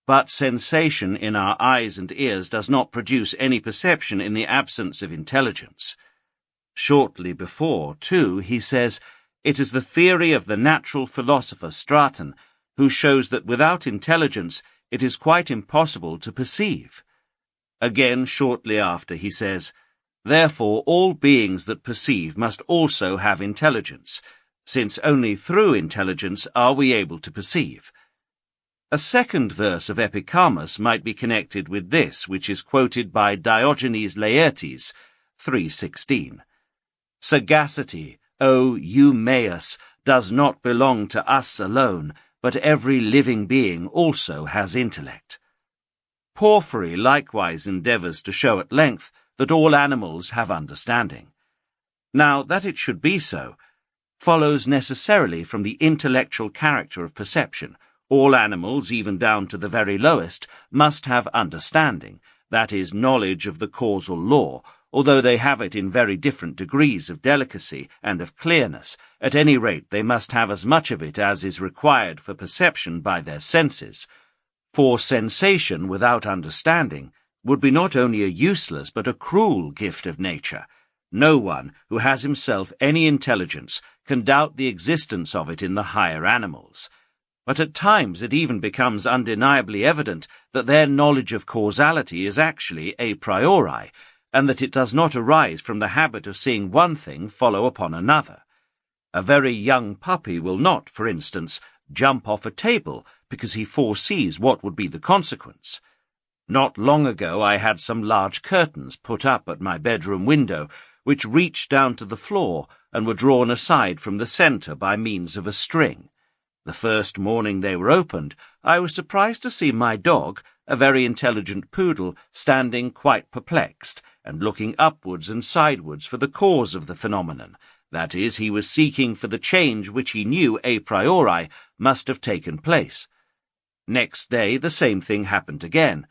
"But sensation in our eyes and ears does not produce any perception in the absence of intelligence." Shortly before, too, he says, "It is the theory of the natural philosopher Straton, who shows that without intelligence it is quite impossible to perceive." Again, shortly after, he says, "Therefore all beings that perceive must also have intelligence, since only through intelligence are we able to perceive." A second verse of Epicharmus might be connected with this, which is quoted by Diogenes Laertes, 3:16. "Sagacity, O Eumaeus, does not belong to us alone, but every living being also has intellect." Porphyry likewise endeavours to show at length that all animals have understanding. Now, that it should be so follows necessarily from the intellectual character of perception. All animals, even down to the very lowest, must have understanding, that is, knowledge of the causal law, although they have it in very different degrees of delicacy and of clearness. At any rate, they must have as much of it as is required for perception by their senses. For sensation without understanding would be not only a useless but a cruel gift of nature. No one who has himself any intelligence can doubt the existence of it in the higher animals. But at times it even becomes undeniably evident that their knowledge of causality is actually a priori, and that it does not arise from the habit of seeing one thing follow upon another. A very young puppy will not, for instance, jump off a table because he foresees what would be the consequence. Not long ago I had some large curtains put up at my bedroom window, which reached down to the floor and were drawn aside from the centre by means of a string. The first morning they were opened, I was surprised to see my dog, a very intelligent poodle, standing quite perplexed, and looking upwards and sidewards for the cause of the phenomenon, That is, he was seeking for the change which he knew a priori must have taken place. Next day the same thing happened again.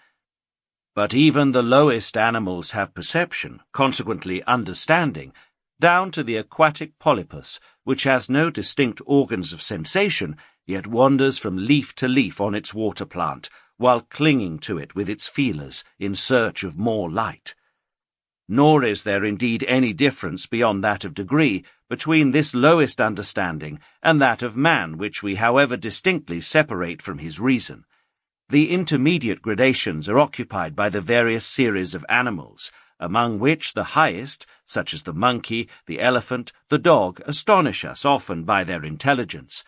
But even the lowest animals have perception, consequently understanding, down to the aquatic polypus, which has no distinct organs of sensation, yet wanders from leaf to leaf on its water plant, while clinging to it with its feelers in search of more light. Nor is there indeed any difference beyond that of degree between this lowest understanding and that of man, which we however distinctly separate from his reason. The intermediate gradations are occupied by the various series of animals, among which the highest, such as the monkey, the elephant, the dog, astonish us often by their intelligence.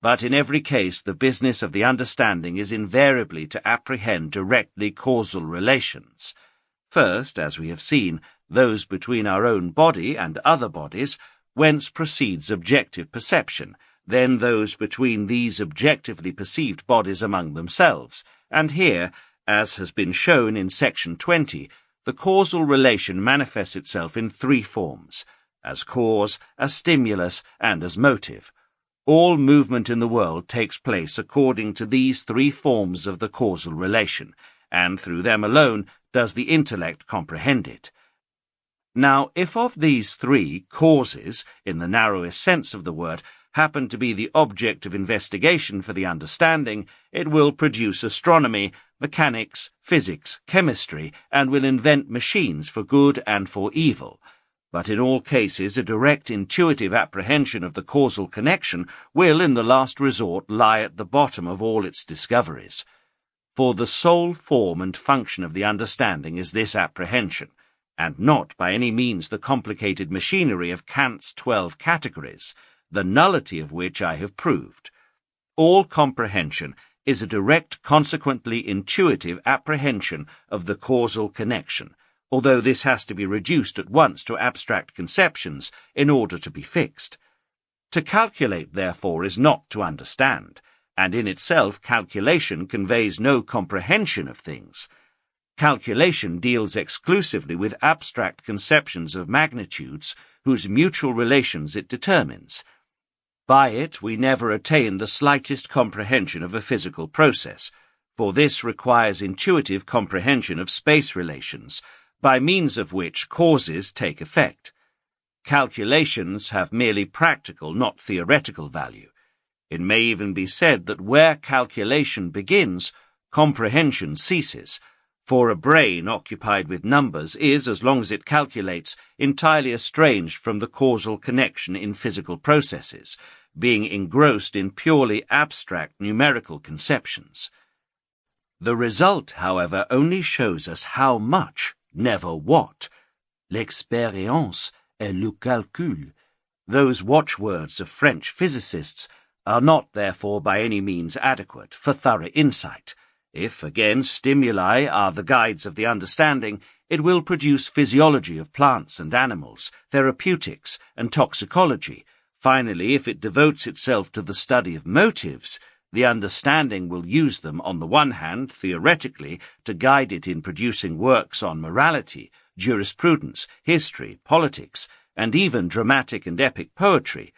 But in every case the business of the understanding is invariably to apprehend directly causal relations. First, as we have seen, those between our own body and other bodies, whence proceeds objective perception, then those between these objectively perceived bodies among themselves, and here, as has been shown in section 20, the causal relation manifests itself in three forms: as cause, as stimulus, and as motive. All movement in the world takes place according to these three forms of the causal relation, and through them alone does the intellect comprehend it. Now, if of these three causes, in the narrowest sense of the word, happen to be the object of investigation for the understanding, it will produce astronomy, mechanics, physics, chemistry, and will invent machines for good and for evil. But in all cases a direct intuitive apprehension of the causal connection will in the last resort lie at the bottom of all its discoveries. For the sole form and function of the understanding is this apprehension, and not by any means the complicated machinery of Kant's 12 categories, the nullity of which I have proved. All comprehension is a direct, consequently intuitive apprehension of the causal connection, although this has to be reduced at once to abstract conceptions in order to be fixed. To calculate, therefore, is not to understand, and in itself calculation conveys no comprehension of things. Calculation deals exclusively with abstract conceptions of magnitudes whose mutual relations it determines. By it we never attain the slightest comprehension of a physical process, for this requires intuitive comprehension of space relations, by means of which causes take effect. Calculations have merely practical, not theoretical value. It may even be said that where calculation begins, comprehension ceases, for a brain occupied with numbers is, as long as it calculates, entirely estranged from the causal connection in physical processes, being engrossed in purely abstract numerical conceptions. The result, however, only shows us how much, never what. L'expérience et le calcul, those watchwords of French physicists, are not therefore by any means adequate for thorough insight. If, again, stimuli are the guides of the understanding, it will produce physiology of plants and animals, therapeutics and toxicology. Finally, if it devotes itself to the study of motives, the understanding will use them, on the one hand, theoretically, to guide it in producing works on morality, jurisprudence, history, politics, and even dramatic and epic poetry.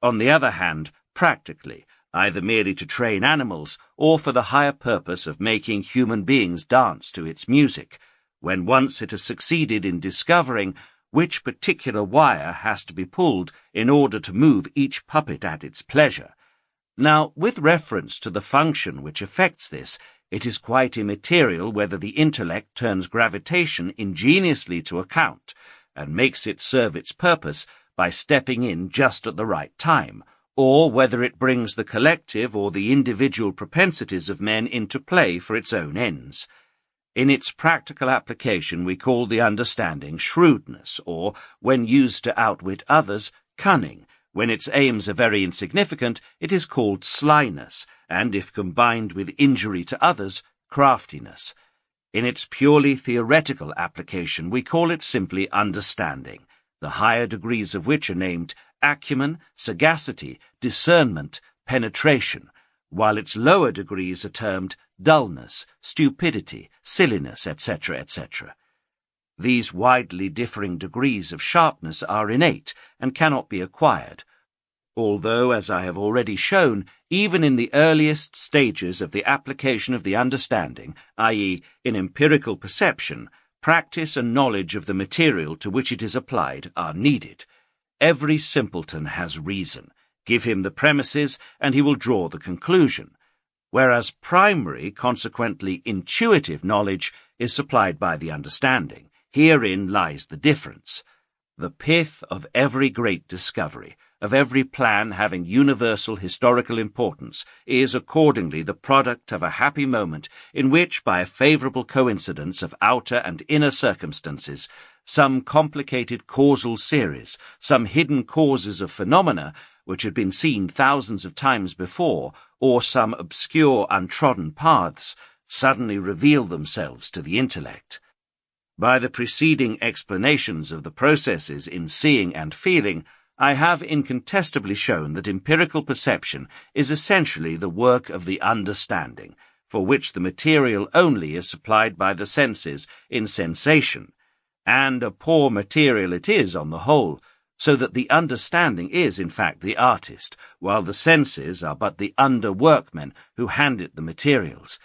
On the other hand, practically, either merely to train animals or for the higher purpose of making human beings dance to its music, when once it has succeeded in discovering which particular wire has to be pulled in order to move each puppet at its pleasure. Now, with reference to the function which effects this, it is quite immaterial whether the intellect turns gravitation ingeniously to account, and makes it serve its purpose by stepping in just at the right time, or whether it brings the collective or the individual propensities of men into play for its own ends. In its practical application we call the understanding shrewdness, or, when used to outwit others, cunning. When its aims are very insignificant, it is called slyness, and if combined with injury to others, craftiness. In its purely theoretical application we call it simply understanding, the higher degrees of which are named acumen, sagacity, discernment, penetration, while its lower degrees are termed dullness, stupidity, silliness, etc., etc. These widely differing degrees of sharpness are innate and cannot be acquired, although, as I have already shown, even in the earliest stages of the application of the understanding, i.e., in empirical perception, practice and knowledge of the material to which it is applied are needed. Every simpleton has reason. Give him the premises, and he will draw the conclusion, whereas primary, consequently intuitive knowledge is supplied by the understanding. Herein lies the difference. The pith of every great discovery, of every plan having universal historical importance, is accordingly the product of a happy moment in which, by a favourable coincidence of outer and inner circumstances, some complicated causal series, some hidden causes of phenomena which had been seen thousands of times before, or some obscure untrodden paths, suddenly reveal themselves to the intellect. By the preceding explanations of the processes in seeing and feeling, I have incontestably shown that empirical perception is essentially the work of the understanding, for which the material only is supplied by the senses in sensation, and a poor material it is on the whole, so that the understanding is in fact the artist, while the senses are but the under-workmen who hand it the materials.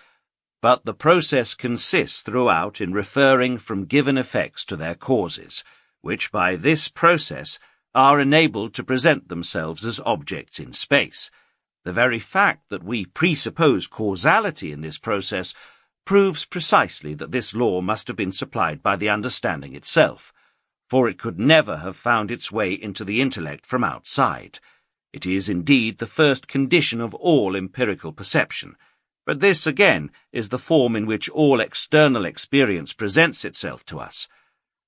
But the process consists throughout in referring from given effects to their causes, which by this process are enabled to present themselves as objects in space. The very fact that we presuppose causality in this process proves precisely that this law must have been supplied by the understanding itself, for it could never have found its way into the intellect from outside. It is indeed the first condition of all empirical perception. But this, again, is the form in which all external experience presents itself to us.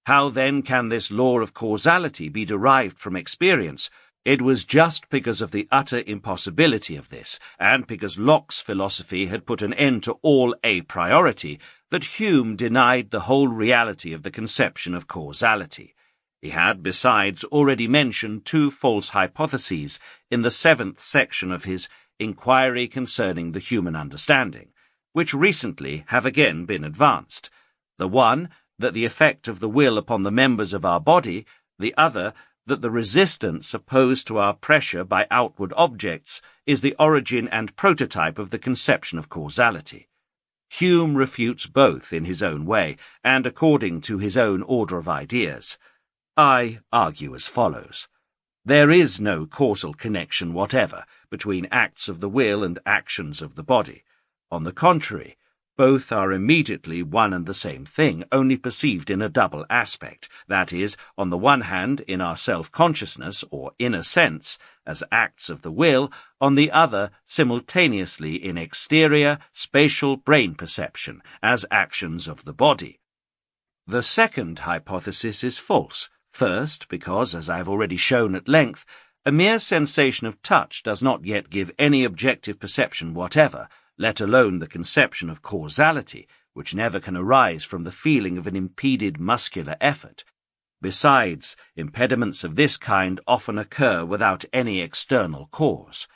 How, then, can this law of causality be derived from experience? It was just because of the utter impossibility of this, and because Locke's philosophy had put an end to all a priority, that Hume denied the whole reality of the conception of causality. He had, besides, already mentioned two false hypotheses in the 7th section of his Inquiry Concerning the Human Understanding, which recently have again been advanced. The one, that the effect of the will upon the members of our body; the other, that the resistance opposed to our pressure by outward objects is the origin and prototype of the conception of causality. Hume refutes both in his own way, and according to his own order of ideas. I argue as follows. There is no causal connection whatever between acts of the will and actions of the body. On the contrary, both are immediately one and the same thing, only perceived in a double aspect, that is, on the one hand in our self-consciousness, or inner sense, as acts of the will, on the other simultaneously in exterior, spatial brain perception, as actions of the body. The second hypothesis is false. First, because, as I have already shown at length, a mere sensation of touch does not yet give any objective perception whatever, let alone the conception of causality, which never can arise from the feeling of an impeded muscular effort. Besides, impediments of this kind often occur without any external cause.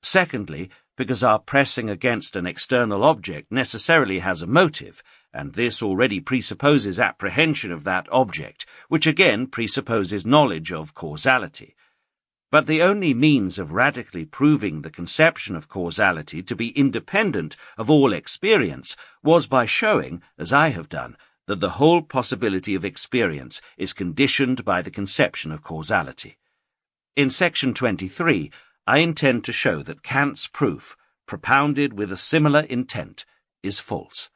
Secondly, because our pressing against an external object necessarily has a motive, and this already presupposes apprehension of that object, which again presupposes knowledge of causality. But the only means of radically proving the conception of causality to be independent of all experience was by showing, as I have done, that the whole possibility of experience is conditioned by the conception of causality. In section 23, I intend to show that Kant's proof, propounded with a similar intent, is false.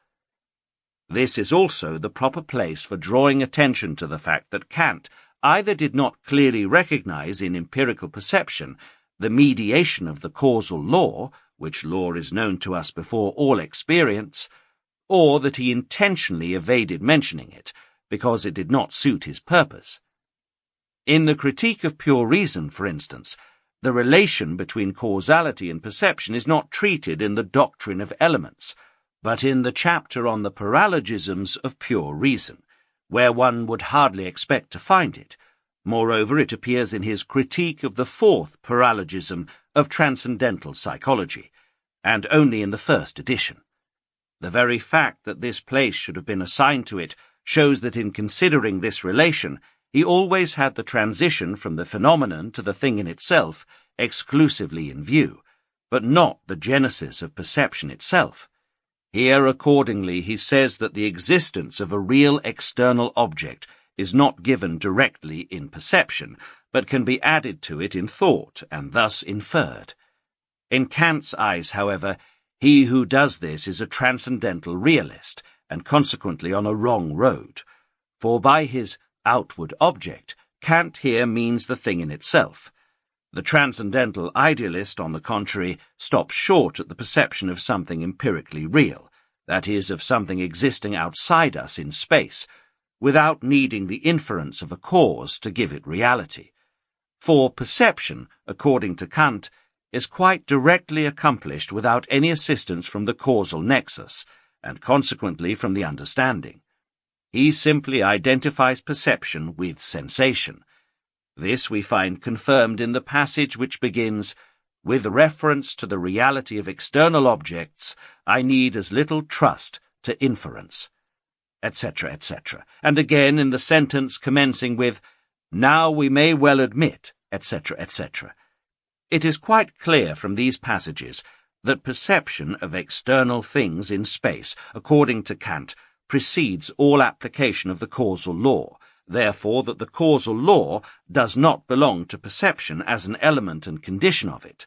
This is also the proper place for drawing attention to the fact that Kant either did not clearly recognize in empirical perception the mediation of the causal law, which law is known to us before all experience, or that he intentionally evaded mentioning it, because it did not suit his purpose. In the Critique of Pure Reason, for instance, the relation between causality and perception is not treated in the Doctrine of Elements, but in the chapter on the paralogisms of pure reason, where one would hardly expect to find it. Moreover, it appears in his critique of the 4th paralogism of transcendental psychology, and only in the 1st edition. The very fact that this place should have been assigned to it shows that in considering this relation, he always had the transition from the phenomenon to the thing in itself exclusively in view, but not the genesis of perception itself. Here, accordingly, he says that the existence of a real external object is not given directly in perception, but can be added to it in thought, and thus inferred. In Kant's eyes, however, he who does this is a transcendental realist, and consequently on a wrong road, for by his outward object, Kant here means the thing in itself. The transcendental idealist, on the contrary, stops short at the perception of something empirically real, that is, of something existing outside us in space, without needing the inference of a cause to give it reality. For perception, according to Kant, is quite directly accomplished without any assistance from the causal nexus, and consequently from the understanding. He simply identifies perception with sensation. This we find confirmed in the passage which begins, "With reference to the reality of external objects, I need as little trust to inference," etc., etc., and again in the sentence commencing with, "Now we may well admit," etc., etc. It is quite clear from these passages that perception of external things in space, according to Kant, precedes all application of the causal law, therefore that the causal law does not belong to perception as an element and condition of it.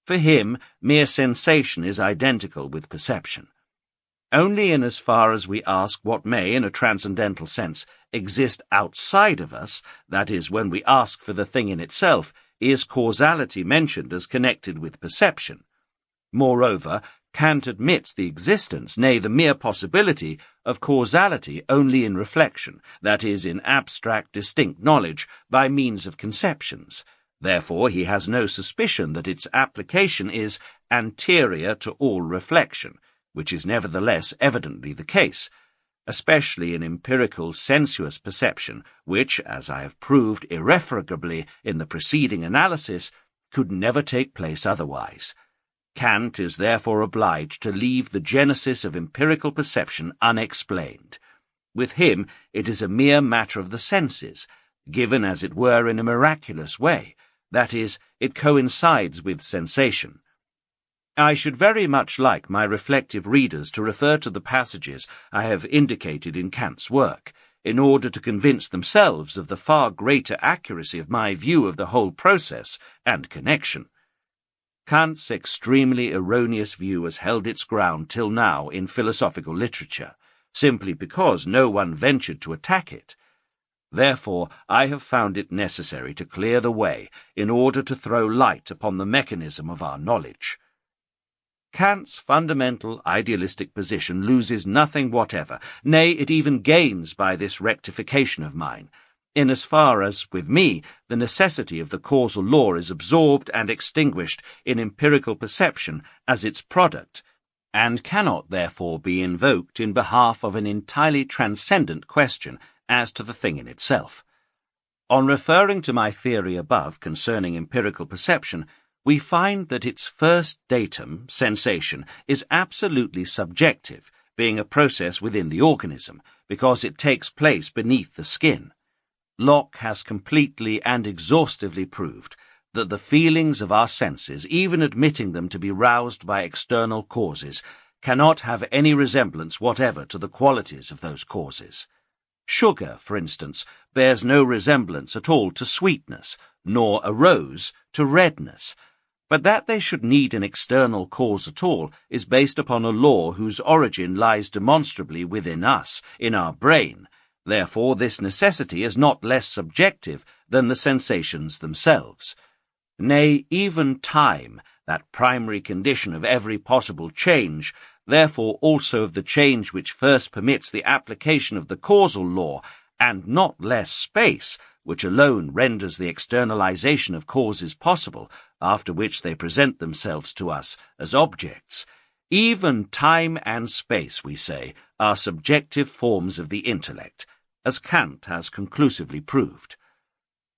For him, mere sensation is identical with perception. Only in as far as we ask what may, in a transcendental sense, exist outside of us, that is, when we ask for the thing in itself, is causality mentioned as connected with perception. Moreover, Kant admits the existence, nay, the mere possibility, of causality only in reflection, that is, in abstract, distinct knowledge, by means of conceptions. Therefore, he has no suspicion that its application is anterior to all reflection, which is nevertheless evidently the case, especially in empirical sensuous perception, which, as I have proved irrefragably in the preceding analysis, could never take place otherwise. Kant is therefore obliged to leave the genesis of empirical perception unexplained. With him it is a mere matter of the senses, given as it were in a miraculous way, that is, it coincides with sensation. I should very much like my reflective readers to refer to the passages I have indicated in Kant's work, in order to convince themselves of the far greater accuracy of my view of the whole process and connection. Kant's extremely erroneous view has held its ground till now in philosophical literature, simply because no one ventured to attack it. Therefore, I have found it necessary to clear the way in order to throw light upon the mechanism of our knowledge. Kant's fundamental idealistic position loses nothing whatever, nay, it even gains by this rectification of mine, in as far as, with me, the necessity of the causal law is absorbed and extinguished in empirical perception as its product, and cannot therefore be invoked in behalf of an entirely transcendent question as to the thing in itself. On referring to my theory above concerning empirical perception, we find that its first datum, sensation, is absolutely subjective, being a process within the organism, because it takes place beneath the skin. Locke has completely and exhaustively proved that the feelings of our senses, even admitting them to be roused by external causes, cannot have any resemblance whatever to the qualities of those causes. Sugar, for instance, bears no resemblance at all to sweetness, nor a rose to redness, but that they should need an external cause at all is based upon a law whose origin lies demonstrably within us, in our brain. Therefore, this necessity is not less subjective than the sensations themselves. Nay, even time, that primary condition of every possible change, therefore also of the change which first permits the application of the causal law, and not less space, which alone renders the externalization of causes possible, after which they present themselves to us as objects. Even time and space, we say, are subjective forms of the intellect, as Kant has conclusively proved.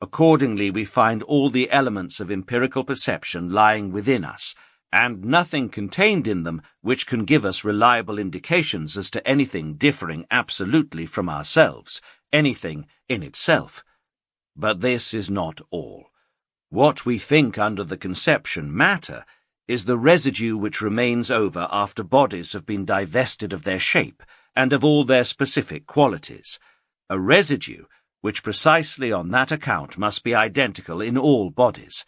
Accordingly, we find all the elements of empirical perception lying within us, and nothing contained in them which can give us reliable indications as to anything differing absolutely from ourselves, anything in itself. But this is not all. What we think under the conception matter is the residue which remains over after bodies have been divested of their shape and of all their specific qualities, a residue which precisely on that account must be identical in all bodies.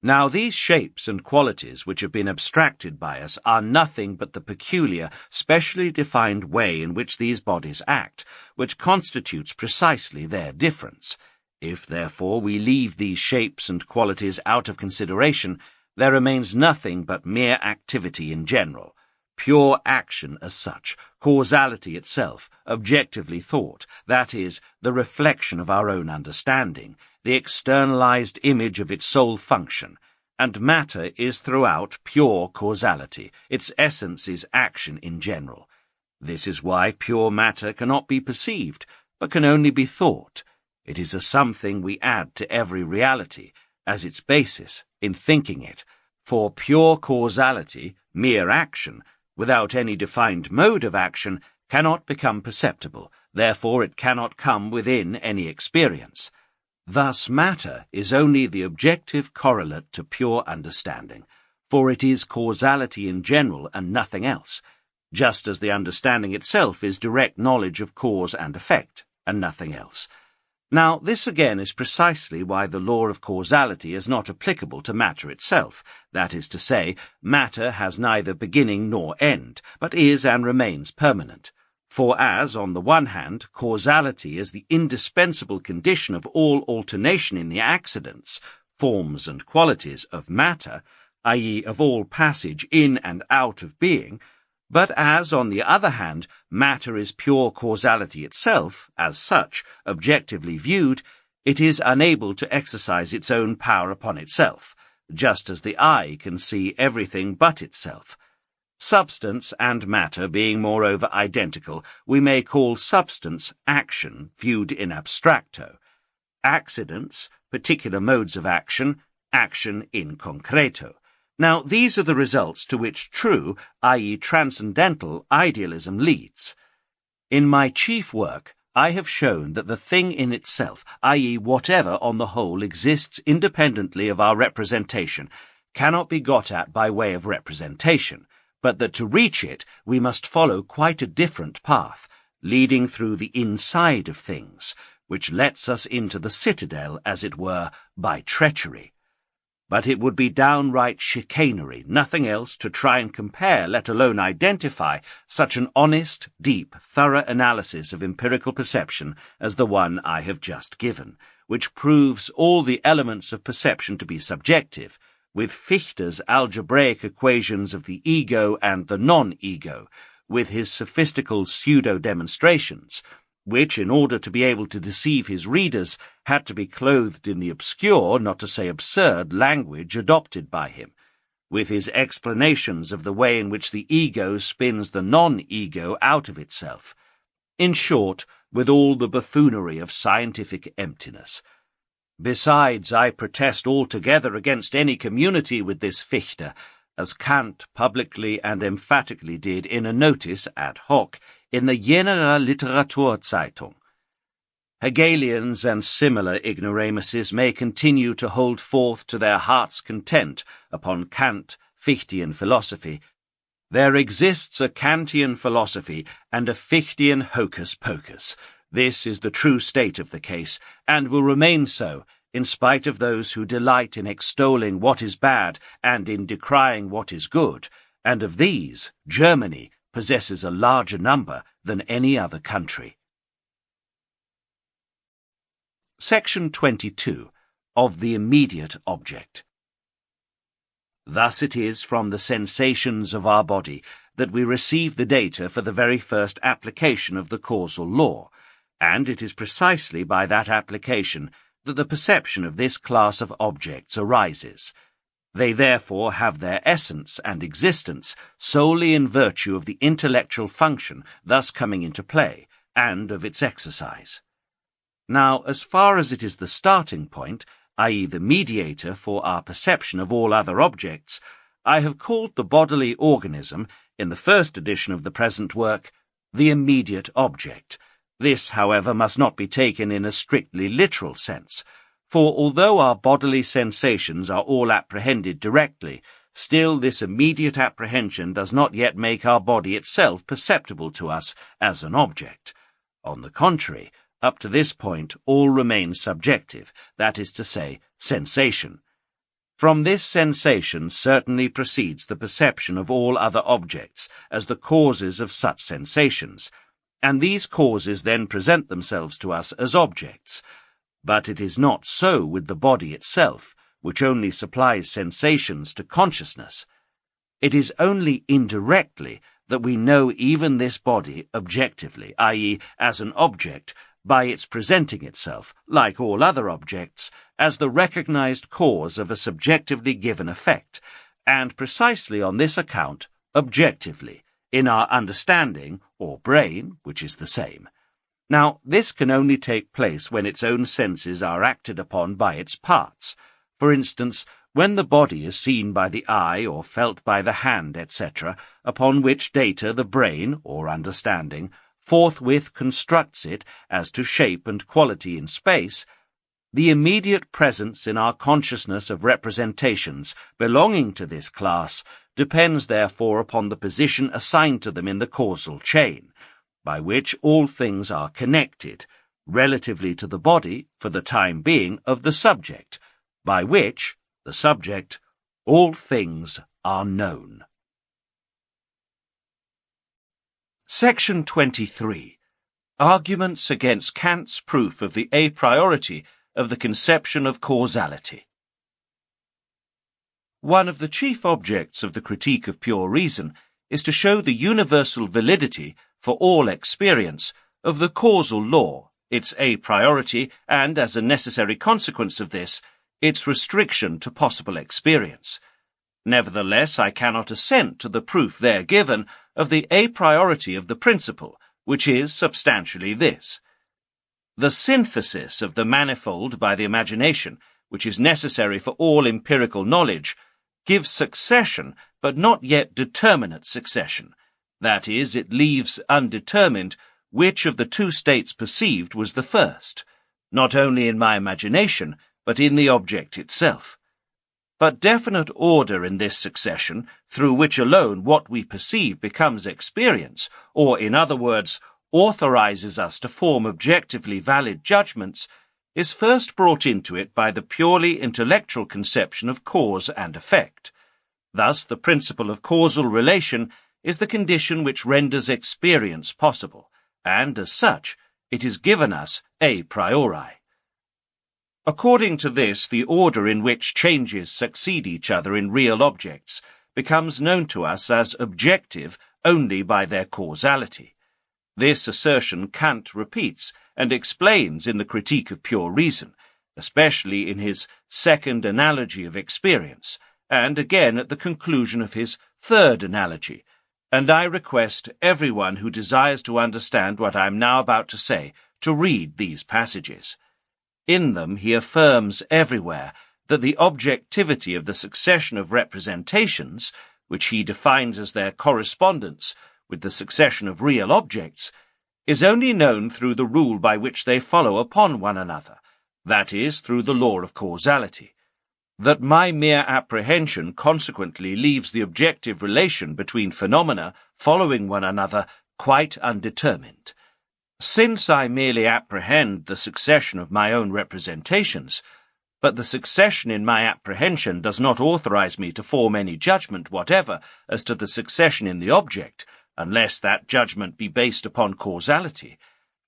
Now these shapes and qualities which have been abstracted by us are nothing but the peculiar, specially defined way in which these bodies act, which constitutes precisely their difference. If, therefore, we leave these shapes and qualities out of consideration, there remains nothing but mere activity in general, pure action as such, causality itself, objectively thought, that is, the reflection of our own understanding, the externalized image of its sole function, and matter is throughout pure causality, its essence is action in general. This is why pure matter cannot be perceived, but can only be thought. It is a something we add to every reality, as its basis, in thinking it, for pure causality, mere action, without any defined mode of action, cannot become perceptible, therefore it cannot come within any experience. Thus matter is only the objective correlate to pure understanding, for it is causality in general and nothing else, just as the understanding itself is direct knowledge of cause and effect, and nothing else. Now, this again is precisely why the law of causality is not applicable to matter itself, that is to say, matter has neither beginning nor end, but is and remains permanent. For as, on the one hand, causality is the indispensable condition of all alternation in the accidents, forms and qualities of matter, i.e. of all passage in and out of being, but as, on the other hand, matter is pure causality itself, as such, objectively viewed, it is unable to exercise its own power upon itself, just as the eye can see everything but itself. Substance and matter being moreover identical, we may call substance action viewed in abstracto, accidents, particular modes of action, action in concreto. Now, these are the results to which true, i.e. transcendental, idealism leads. In my chief work, I have shown that the thing in itself, i.e. whatever on the whole exists independently of our representation, cannot be got at by way of representation, but that to reach it we must follow quite a different path, leading through the inside of things, which lets us into the citadel, as it were, by treachery. But it would be downright chicanery, nothing else, to try and compare, let alone identify, such an honest, deep, thorough analysis of empirical perception as the one I have just given, which proves all the elements of perception to be subjective, with Fichte's algebraic equations of the ego and the non-ego, with his sophistical pseudo-demonstrations, which, in order to be able to deceive his readers, had to be clothed in the obscure, not to say absurd, language adopted by him, with his explanations of the way in which the ego spins the non-ego out of itself. In short, with all the buffoonery of scientific emptiness. Besides, I protest altogether against any community with this Fichte, as Kant publicly and emphatically did in a notice ad hoc in the Jenaer Literaturzeitung. Hegelians and similar ignoramuses may continue to hold forth to their heart's content upon Kant, Fichtean philosophy. There exists a Kantian philosophy and a Fichtean hocus-pocus. This is the true state of the case, and will remain so, in spite of those who delight in extolling what is bad and in decrying what is good, and of these, Germany possesses a larger number than any other country. Section 22. Of the immediate object. Thus it is from the sensations of our body that we receive the data for the very first application of the causal law, and it is precisely by that application that the perception of this class of objects arises. They therefore have their essence and existence solely in virtue of the intellectual function thus coming into play, and of its exercise. Now, as far as it is the starting point, i.e. the mediator for our perception of all other objects, I have called the bodily organism, in the first edition of the present work, the immediate object. This, however, must not be taken in a strictly literal sense, for although our bodily sensations are all apprehended directly, still this immediate apprehension does not yet make our body itself perceptible to us as an object. On the contrary, up to this point all remains subjective, that is to say, sensation. From this sensation certainly proceeds the perception of all other objects as the causes of such sensations, and these causes then present themselves to us as objects. But it is not so with the body itself, which only supplies sensations to consciousness. It is only indirectly that we know even this body objectively, i.e., as an object, by its presenting itself, like all other objects, as the recognized cause of a subjectively given effect, and precisely on this account, objectively, in our understanding, or brain, which is the same. Now, this can only take place when its own senses are acted upon by its parts. For instance, when the body is seen by the eye or felt by the hand, etc., upon which data the brain, or understanding, forthwith constructs it as to shape and quality in space, the immediate presence in our consciousness of representations belonging to this class depends therefore upon the position assigned to them in the causal chain, by which all things are connected, relatively to the body, for the time being, of the subject, by which, the subject, all things are known. Section 23. Arguments against Kant's proof of the a priority of the conception of causality. One of the chief objects of the critique of pure reason is to show the universal validity for all experience of the causal law, its a priority, and, as a necessary consequence of this, its restriction to possible experience. Nevertheless, I cannot assent to the proof there given of the a priority of the principle, which is substantially this. The synthesis of the manifold by the imagination, which is necessary for all empirical knowledge, gives succession, but not yet determinate succession. That is, it leaves undetermined which of the two states perceived was the first, not only in my imagination, but in the object itself. But definite order in this succession, through which alone what we perceive becomes experience, or, in other words, authorizes us to form objectively valid judgments, is first brought into it by the purely intellectual conception of cause and effect. Thus, the principle of causal relation is the condition which renders experience possible, and, as such, it is given us a priori. According to this, the order in which changes succeed each other in real objects becomes known to us as objective only by their causality. This assertion Kant repeats and explains in the Critique of Pure Reason, especially in his second analogy of experience, and again at the conclusion of his third analogy, and I request everyone who desires to understand what I am now about to say to read these passages. In them he affirms everywhere that the objectivity of the succession of representations, which he defines as their correspondence with the succession of real objects, is only known through the rule by which they follow upon one another, that is, through the law of causality. That my mere apprehension consequently leaves the objective relation between phenomena following one another quite undetermined. Since I merely apprehend the succession of my own representations, but the succession in my apprehension does not authorize me to form any judgment whatever as to the succession in the object, unless that judgment be based upon causality,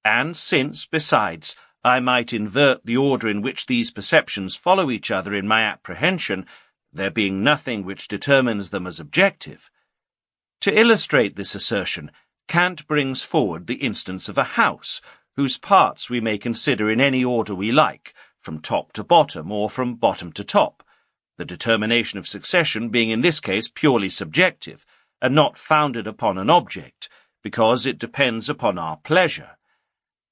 and since, besides, I might invert the order in which these perceptions follow each other in my apprehension, there being nothing which determines them as objective. To illustrate this assertion, Kant brings forward the instance of a house, whose parts we may consider in any order we like, from top to bottom or from bottom to top, the determination of succession being in this case purely subjective, and not founded upon an object, because it depends upon our pleasure.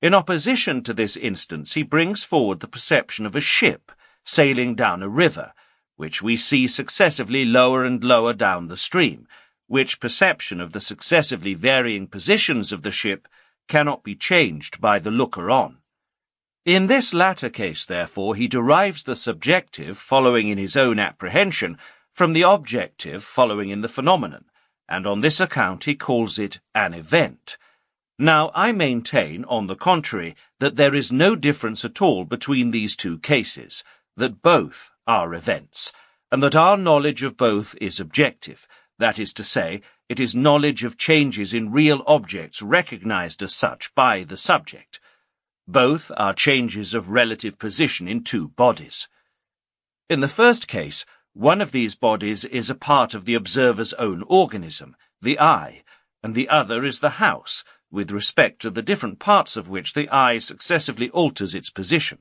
In opposition to this instance he brings forward the perception of a ship sailing down a river, which we see successively lower and lower down the stream, which perception of the successively varying positions of the ship cannot be changed by the looker-on. In this latter case, therefore, he derives the subjective following in his own apprehension from the objective following in the phenomenon, and on this account he calls it an event. Now, I maintain, on the contrary, that there is no difference at all between these two cases, that both are events, and that our knowledge of both is objective, that is to say, it is knowledge of changes in real objects recognized as such by the subject. Both are changes of relative position in two bodies. In the first case, one of these bodies is a part of the observer's own organism, the eye, and the other is the house, with respect to the different parts of which the eye successively alters its position.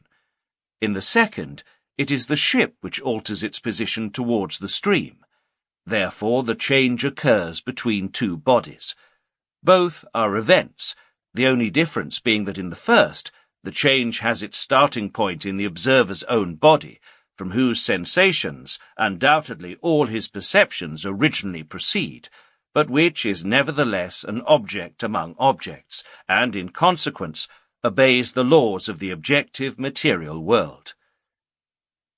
In the second, it is the ship which alters its position towards the stream. Therefore, the change occurs between two bodies. Both are events, the only difference being that in the first, the change has its starting point in the observer's own body, from whose sensations undoubtedly all his perceptions originally proceed, but which is nevertheless an object among objects, and in consequence obeys the laws of the objective material world.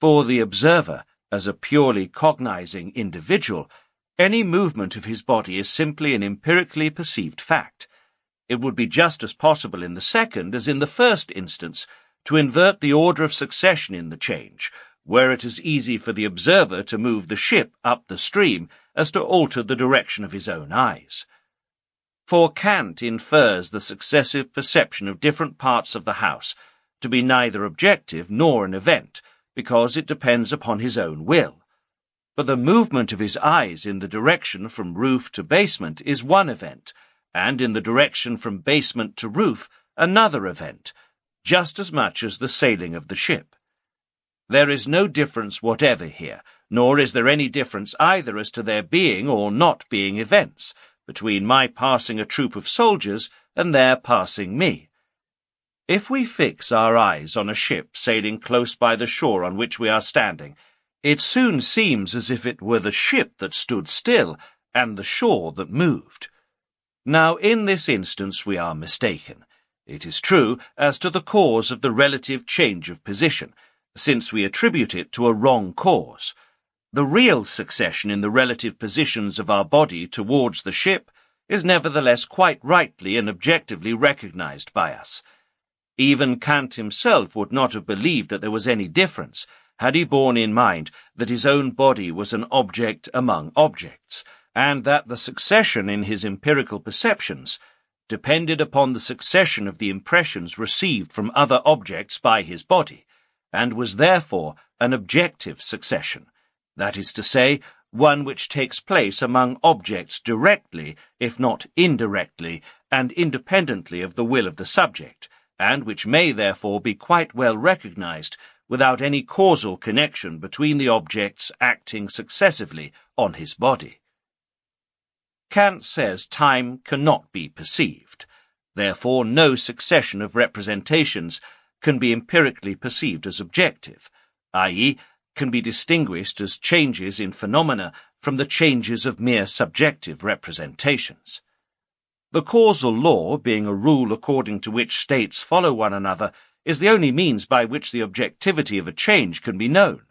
For the observer, as a purely cognizing individual, any movement of his body is simply an empirically perceived fact. It would be just as possible in the second as in the first instance to invert the order of succession in the change, were it as easy for the observer to move the ship up the stream as to alter the direction of his own eyes. For Kant infers the successive perception of different parts of the house to be neither objective nor an event, because it depends upon his own will. But the movement of his eyes in the direction from roof to basement is one event, and in the direction from basement to roof another event, just as much as the sailing of the ship. There is no difference whatever here, nor is there any difference either as to their being or not being events, between my passing a troop of soldiers and their passing me. If we fix our eyes on a ship sailing close by the shore on which we are standing, it soon seems as if it were the ship that stood still and the shore that moved. Now, in this instance we are mistaken. It is true as to the cause of the relative change of position, since we attribute it to a wrong cause. The real succession in the relative positions of our body towards the ship is nevertheless quite rightly and objectively recognized by us. Even Kant himself would not have believed that there was any difference, had he borne in mind that his own body was an object among objects, and that the succession in his empirical perceptions depended upon the succession of the impressions received from other objects by his body, and was therefore an objective succession, that is to say, one which takes place among objects directly, if not indirectly, and independently of the will of the subject, and which may therefore be quite well recognized without any causal connection between the objects acting successively on his body. Kant says time cannot be perceived. Therefore, no succession of representations can be empirically perceived as objective, i.e., can be distinguished as changes in phenomena from the changes of mere subjective representations. The causal law, being a rule according to which states follow one another, is the only means by which the objectivity of a change can be known.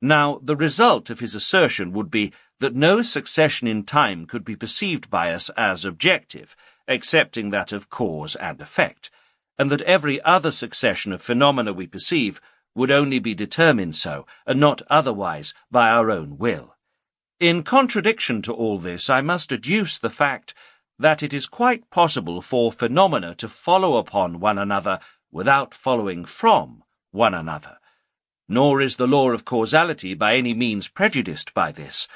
Now, the result of his assertion would be that no succession in time could be perceived by us as objective, excepting that of cause and effect, and that every other succession of phenomena we perceive would only be determined so, and not otherwise by our own will. In contradiction to all this, I must adduce the fact that it is quite possible for phenomena to follow upon one another without following from one another. Nor is the law of causality by any means prejudiced by this,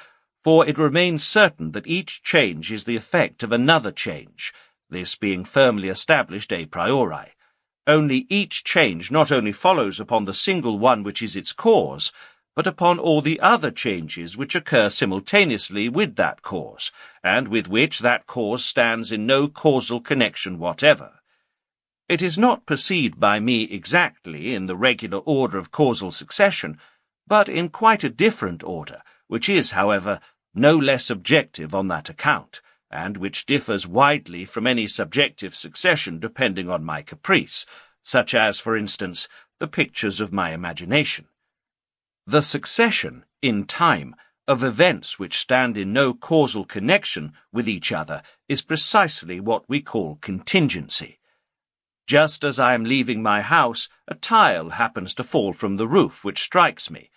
for it remains certain that each change is the effect of another change, this being firmly established a priori. Only each change not only follows upon the single one which is its cause, but upon all the other changes which occur simultaneously with that cause, and with which that cause stands in no causal connection whatever. It is not perceived by me exactly in the regular order of causal succession, but in quite a different order, which is, however, no less objective on that account, and which differs widely from any subjective succession depending on my caprice, such as, for instance, the pictures of my imagination. The succession, in time, of events which stand in no causal connection with each other is precisely what we call contingency. Just as I am leaving my house, a tile happens to fall from the roof, which strikes me.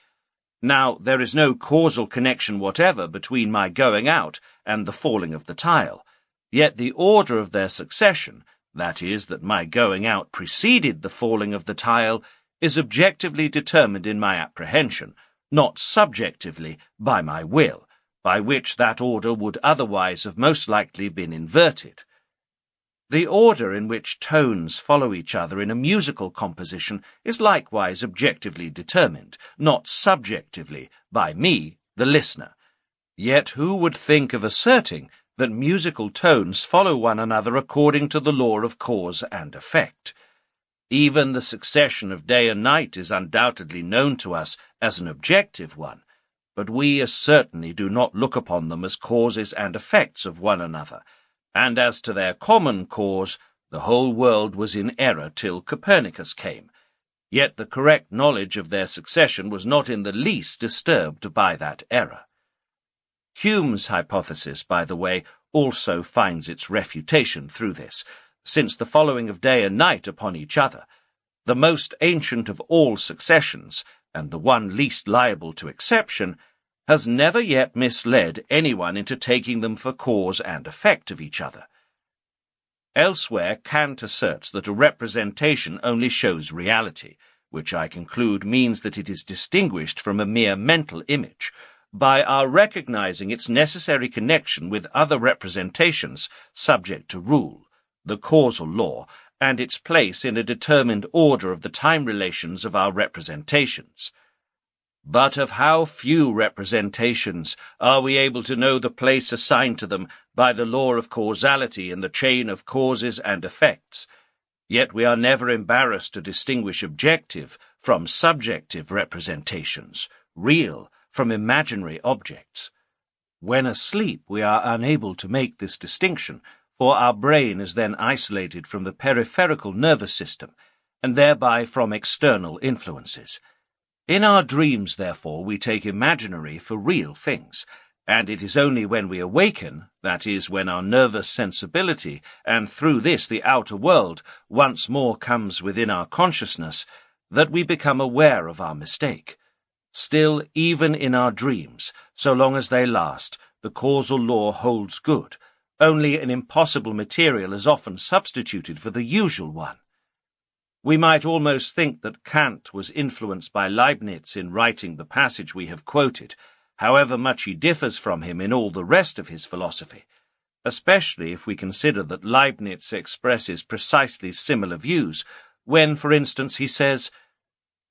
Now, there is no causal connection whatever between my going out and the falling of the tile, yet the order of their succession, that is, that my going out preceded the falling of the tile, is objectively determined in my apprehension, not subjectively by my will, by which that order would otherwise have most likely been inverted. The order in which tones follow each other in a musical composition is likewise objectively determined, not subjectively, by me, the listener. Yet who would think of asserting that musical tones follow one another according to the law of cause and effect? Even the succession of day and night is undoubtedly known to us as an objective one, but we as certainly do not look upon them as causes and effects of one another, and as to their common cause, the whole world was in error till Copernicus came. Yet the correct knowledge of their succession was not in the least disturbed by that error. Hume's hypothesis, by the way, also finds its refutation through this, since the following of day and night upon each other, the most ancient of all successions, and the one least liable to exception, has never yet misled anyone into taking them for cause and effect of each other. Elsewhere, Kant asserts that a representation only shows reality, which I conclude means that it is distinguished from a mere mental image, by our recognizing its necessary connection with other representations subject to rule, the causal law, and its place in a determined order of the time relations of our representations. But of how few representations are we able to know the place assigned to them by the law of causality in the chain of causes and effects, yet we are never embarrassed to distinguish objective from subjective representations, real from imaginary objects. When asleep we are unable to make this distinction, for our brain is then isolated from the peripheral nervous system, and thereby from external influences. In our dreams, therefore, we take imaginary for real things, and it is only when we awaken, that is, when our nervous sensibility, and through this the outer world, once more comes within our consciousness, that we become aware of our mistake. Still, even in our dreams, so long as they last, the causal law holds good. Only an impossible material is often substituted for the usual one. We might almost think that Kant was influenced by Leibniz in writing the passage we have quoted, however much he differs from him in all the rest of his philosophy, especially if we consider that Leibniz expresses precisely similar views, when, for instance, he says,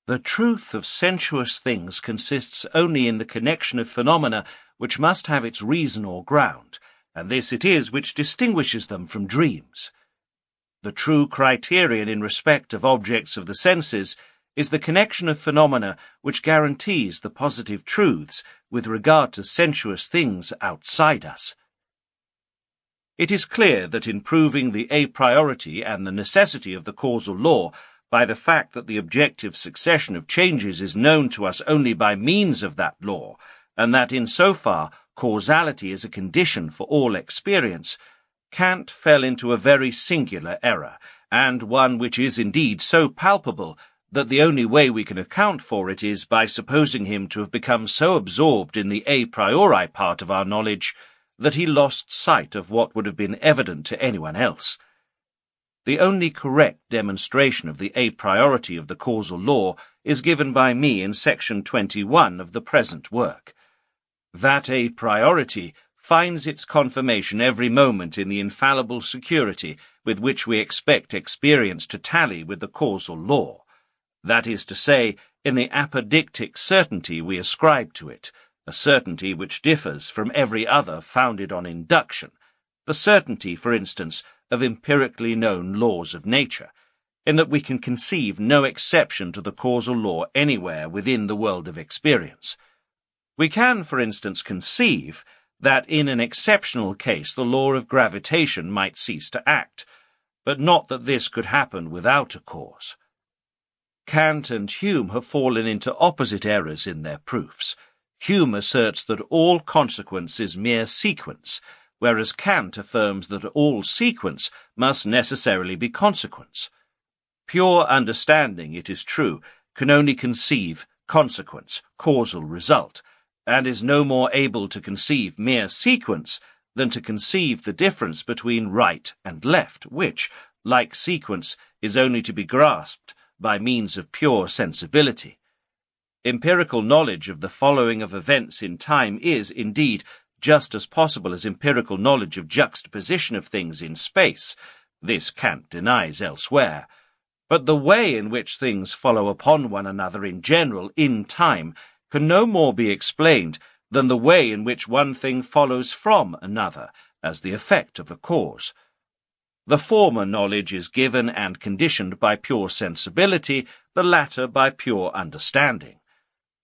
"The truth of sensuous things consists only in the connection of phenomena which must have its reason or ground, and this it is which distinguishes them from dreams. The true criterion in respect of objects of the senses is the connection of phenomena which guarantees the positive truths with regard to sensuous things outside us." It is clear that in proving the a priority and the necessity of the causal law by the fact that the objective succession of changes is known to us only by means of that law, and that in so far causality is a condition for all experience, Kant fell into a very singular error, and one which is indeed so palpable that the only way we can account for it is by supposing him to have become so absorbed in the a priori part of our knowledge that he lost sight of what would have been evident to anyone else. The only correct demonstration of the a priority of the causal law is given by me in section 21 of the present work. That a priority finds its confirmation every moment in the infallible security with which we expect experience to tally with the causal law, that is to say, in the apodictic certainty we ascribe to it, a certainty which differs from every other founded on induction, the certainty, for instance, of empirically known laws of nature, in that we can conceive no exception to the causal law anywhere within the world of experience. We can, for instance, conceive that in an exceptional case the law of gravitation might cease to act, but not that this could happen without a cause. Kant and Hume have fallen into opposite errors in their proofs. Hume asserts that all consequence is mere sequence, whereas Kant affirms that all sequence must necessarily be consequence. Pure understanding, it is true, can only conceive consequence, causal result, and is no more able to conceive mere sequence than to conceive the difference between right and left, which, like sequence, is only to be grasped by means of pure sensibility. Empirical knowledge of the following of events in time is, indeed, just as possible as empirical knowledge of juxtaposition of things in space. This Kant denies elsewhere. But the way in which things follow upon one another in general, in time, can no more be explained than the way in which one thing follows from another, as the effect of a cause. The former knowledge is given and conditioned by pure sensibility, the latter by pure understanding.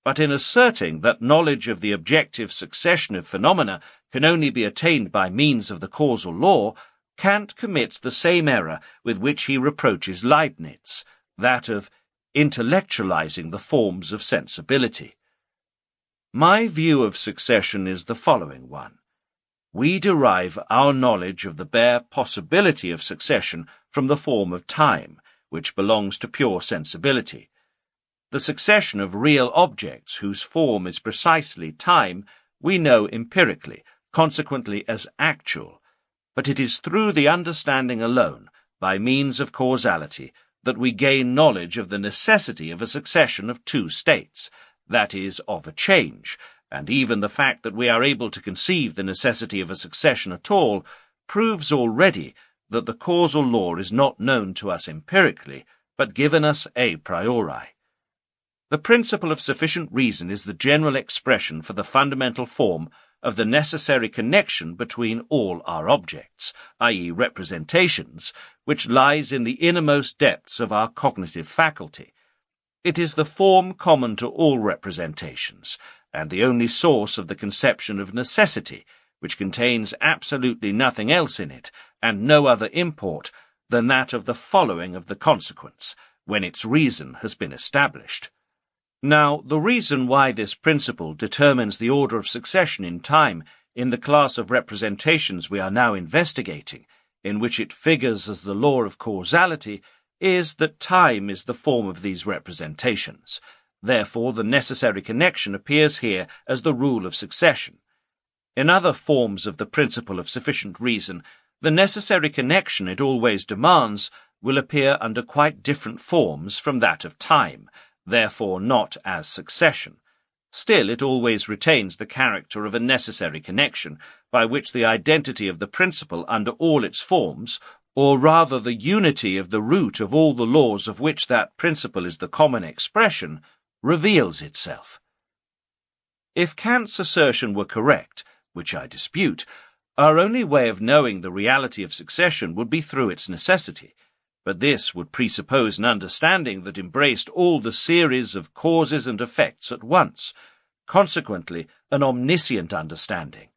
But in asserting that knowledge of the objective succession of phenomena can only be attained by means of the causal law, Kant commits the same error with which he reproaches Leibniz, that of intellectualizing the forms of sensibility. My view of succession is the following one. We derive our knowledge of the bare possibility of succession from the form of time, which belongs to pure sensibility. The succession of real objects whose form is precisely time we know empirically, consequently as actual, but it is through the understanding alone, by means of causality, that we gain knowledge of the necessity of a succession of two states, that is, of a change, and even the fact that we are able to conceive the necessity of a succession at all proves already that the causal law is not known to us empirically, but given us a priori. The principle of sufficient reason is the general expression for the fundamental form of the necessary connection between all our objects, i.e. representations, which lies in the innermost depths of our cognitive faculty. It is the form common to all representations, and the only source of the conception of necessity, which contains absolutely nothing else in it, and no other import than that of the following of the consequence, when its reason has been established. Now, the reason why this principle determines the order of succession in time in the class of representations we are now investigating, in which it figures as the law of causality, is that time is the form of these representations. Therefore, the necessary connection appears here as the rule of succession. In other forms of the principle of sufficient reason, the necessary connection it always demands will appear under quite different forms from that of time, therefore not as succession. Still, it always retains the character of a necessary connection, by which the identity of the principle under all its forms, or rather the unity of the root of all the laws of which that principle is the common expression, reveals itself. If Kant's assertion were correct, which I dispute, our only way of knowing the reality of succession would be through its necessity, but this would presuppose an understanding that embraced all the series of causes and effects at once, consequently an omniscient understanding.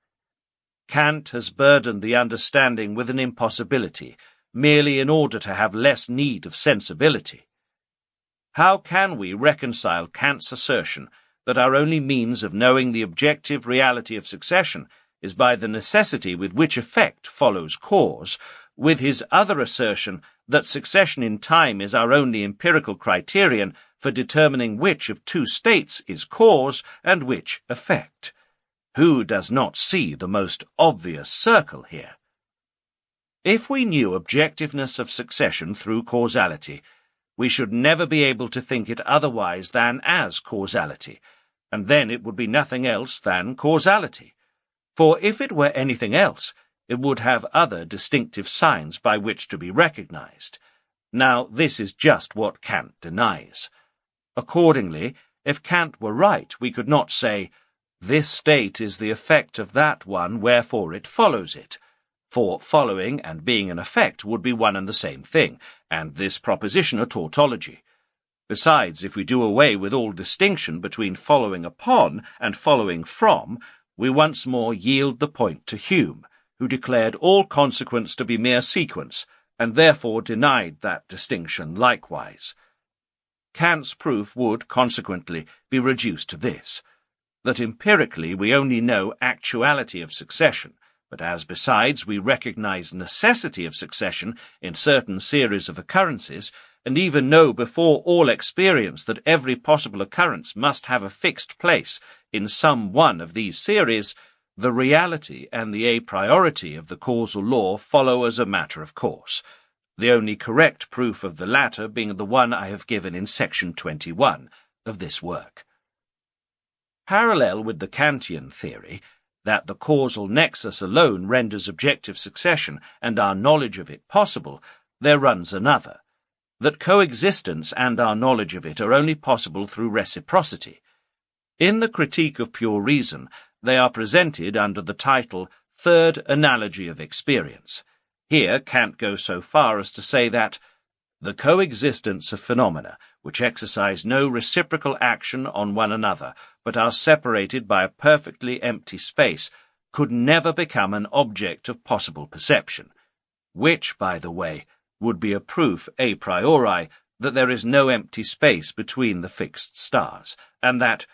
Kant has burdened the understanding with an impossibility, merely in order to have less need of sensibility. How can we reconcile Kant's assertion that our only means of knowing the objective reality of succession is by the necessity with which effect follows cause, with his other assertion that succession in time is our only empirical criterion for determining which of two states is cause and which effect? Who does not see the most obvious circle here? If we knew objectiveness of succession through causality, we should never be able to think it otherwise than as causality, and then it would be nothing else than causality. For if it were anything else, it would have other distinctive signs by which to be recognized. Now, this is just what Kant denies. Accordingly, if Kant were right, we could not say, "This state is the effect of that one, wherefore it follows it," for following and being an effect would be one and the same thing, and this proposition a tautology. Besides, if we do away with all distinction between following upon and following from, we once more yield the point to Hume, who declared all consequence to be mere sequence, and therefore denied that distinction likewise. Kant's proof would, consequently, be reduced to this, that empirically we only know actuality of succession, but as besides we recognize necessity of succession in certain series of occurrences, and even know before all experience that every possible occurrence must have a fixed place in some one of these series, the reality and the a priority of the causal law follow as a matter of course, the only correct proof of the latter being the one I have given in section 21 of this work. Parallel with the Kantian theory, that the causal nexus alone renders objective succession and our knowledge of it possible, there runs another, that coexistence and our knowledge of it are only possible through reciprocity. In the Critique of Pure Reason, they are presented under the title Third Analogy of Experience. Here Kant goes so far as to say that the coexistence of phenomena, which exercise no reciprocal action on one another, but are separated by a perfectly empty space, could never become an object of possible perception, which, by the way, would be a proof a priori that there is no empty space between the fixed stars, and that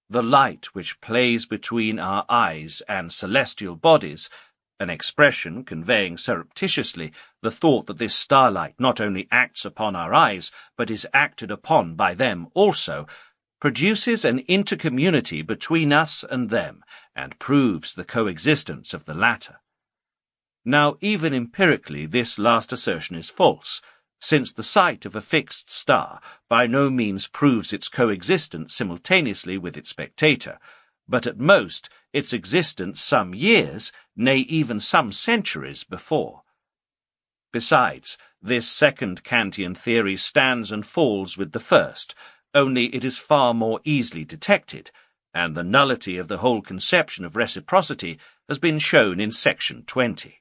the light which plays between our eyes and celestial bodies, an expression conveying surreptitiously the thought that this starlight not only acts upon our eyes, but is acted upon by them also, produces an intercommunity between us and them, and proves the coexistence of the latter. Now, even empirically, this last assertion is false, since the sight of a fixed star by no means proves its coexistence simultaneously with its spectator, but at most its existence some years, nay, even some centuries before. Besides, this second Kantian theory stands and falls with the first, only it is far more easily detected, and the nullity of the whole conception of reciprocity has been shown in section 20.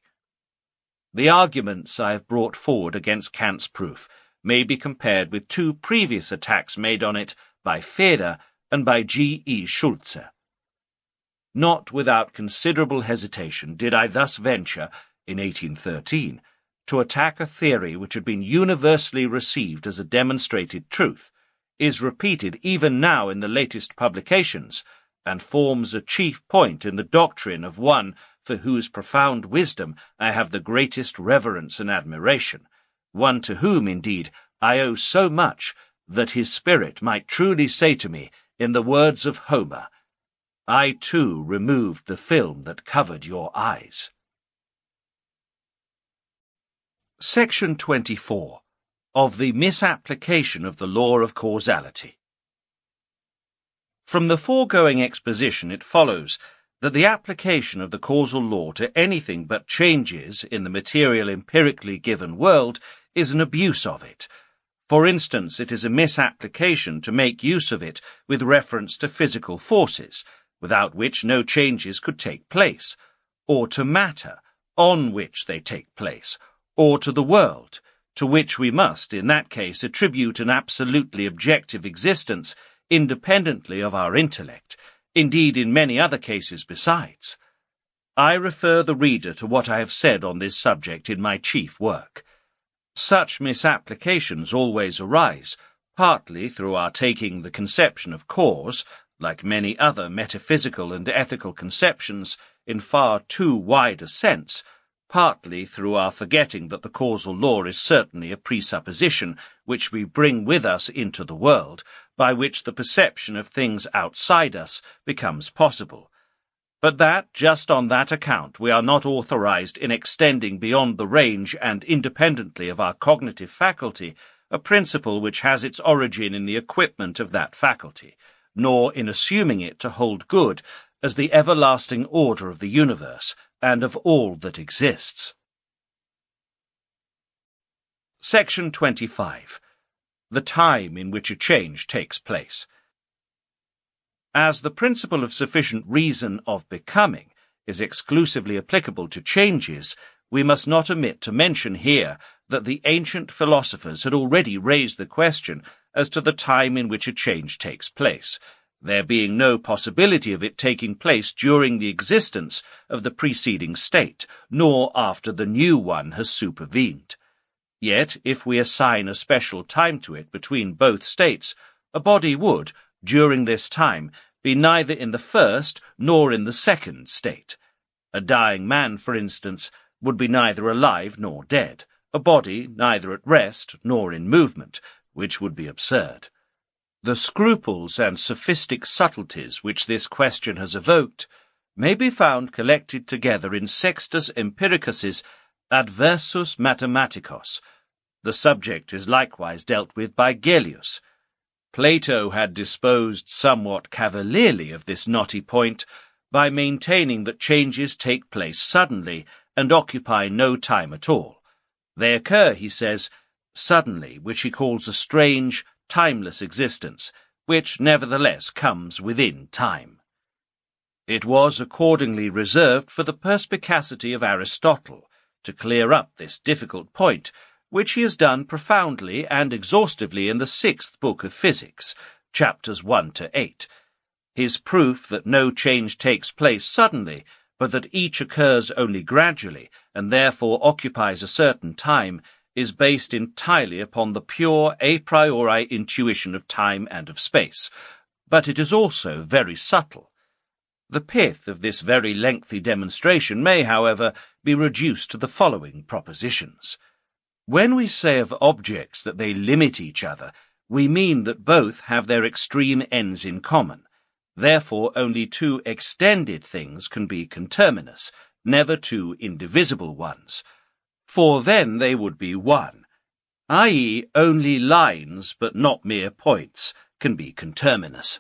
The arguments I have brought forward against Kant's proof may be compared with two previous attacks made on it by Feder and by G. E. Schulze. Not without considerable hesitation did I thus venture, in 1813, to attack a theory which had been universally received as a demonstrated truth, is repeated even now in the latest publications, and forms a chief point in the doctrine of one for whose profound wisdom I have the greatest reverence and admiration, one to whom, indeed, I owe so much that his spirit might truly say to me, in the words of Homer, "I too removed the film that covered your eyes." Section 24. Of the Misapplication of the Law of Causality. From the foregoing exposition it follows that the application of the causal law to anything but changes in the material empirically given world is an abuse of it. For instance, it is a misapplication to make use of it with reference to physical forces, without which no changes could take place, or to matter, on which they take place, or to the world, to which we must, in that case, attribute an absolutely objective existence independently of our intellect, indeed in many other cases besides. I refer the reader to what I have said on this subject in my chief work. Such misapplications always arise, partly through our taking the conception of cause, like many other metaphysical and ethical conceptions, in far too wide a sense, partly through our forgetting that the causal law is certainly a presupposition which we bring with us into the world, by which the perception of things outside us becomes possible, but that, just on that account, we are not authorized in extending beyond the range and independently of our cognitive faculty a principle which has its origin in the equipment of that faculty, nor in assuming it to hold good as the everlasting order of the universe and of all that exists. Section 25. The time in which a change takes place. As the principle of sufficient reason of becoming is exclusively applicable to changes, we must not omit to mention here that the ancient philosophers had already raised the question as to the time in which a change takes place, there being no possibility of it taking place during the existence of the preceding state, nor after the new one has supervened. Yet, if we assign a special time to it between both states, a body would, during this time, be neither in the first nor in the second state. A dying man, for instance, would be neither alive nor dead, a body neither at rest nor in movement, which would be absurd. The scruples and sophistic subtleties which this question has evoked may be found collected together in Sextus Empiricus's Adversus Mathematicos. The subject is likewise dealt with by Gellius. Plato had disposed somewhat cavalierly of this knotty point by maintaining that changes take place suddenly and occupy no time at all. They occur, he says, suddenly, which he calls a strange, timeless existence, which nevertheless comes within time. It was accordingly reserved for the perspicacity of Aristotle to clear up this difficult point, which he has done profoundly and exhaustively in the 6th book of Physics, chapters 1 to 8. His proof that no change takes place suddenly, but that each occurs only gradually, and therefore occupies a certain time, is based entirely upon the pure a priori intuition of time and of space, but it is also very subtle. The pith of this very lengthy demonstration may, however, be reduced to the following propositions. When we say of objects that they limit each other, we mean that both have their extreme ends in common. Therefore, only two extended things can be conterminous, never two indivisible ones. For then they would be one, i.e., only lines, but not mere points, can be conterminous.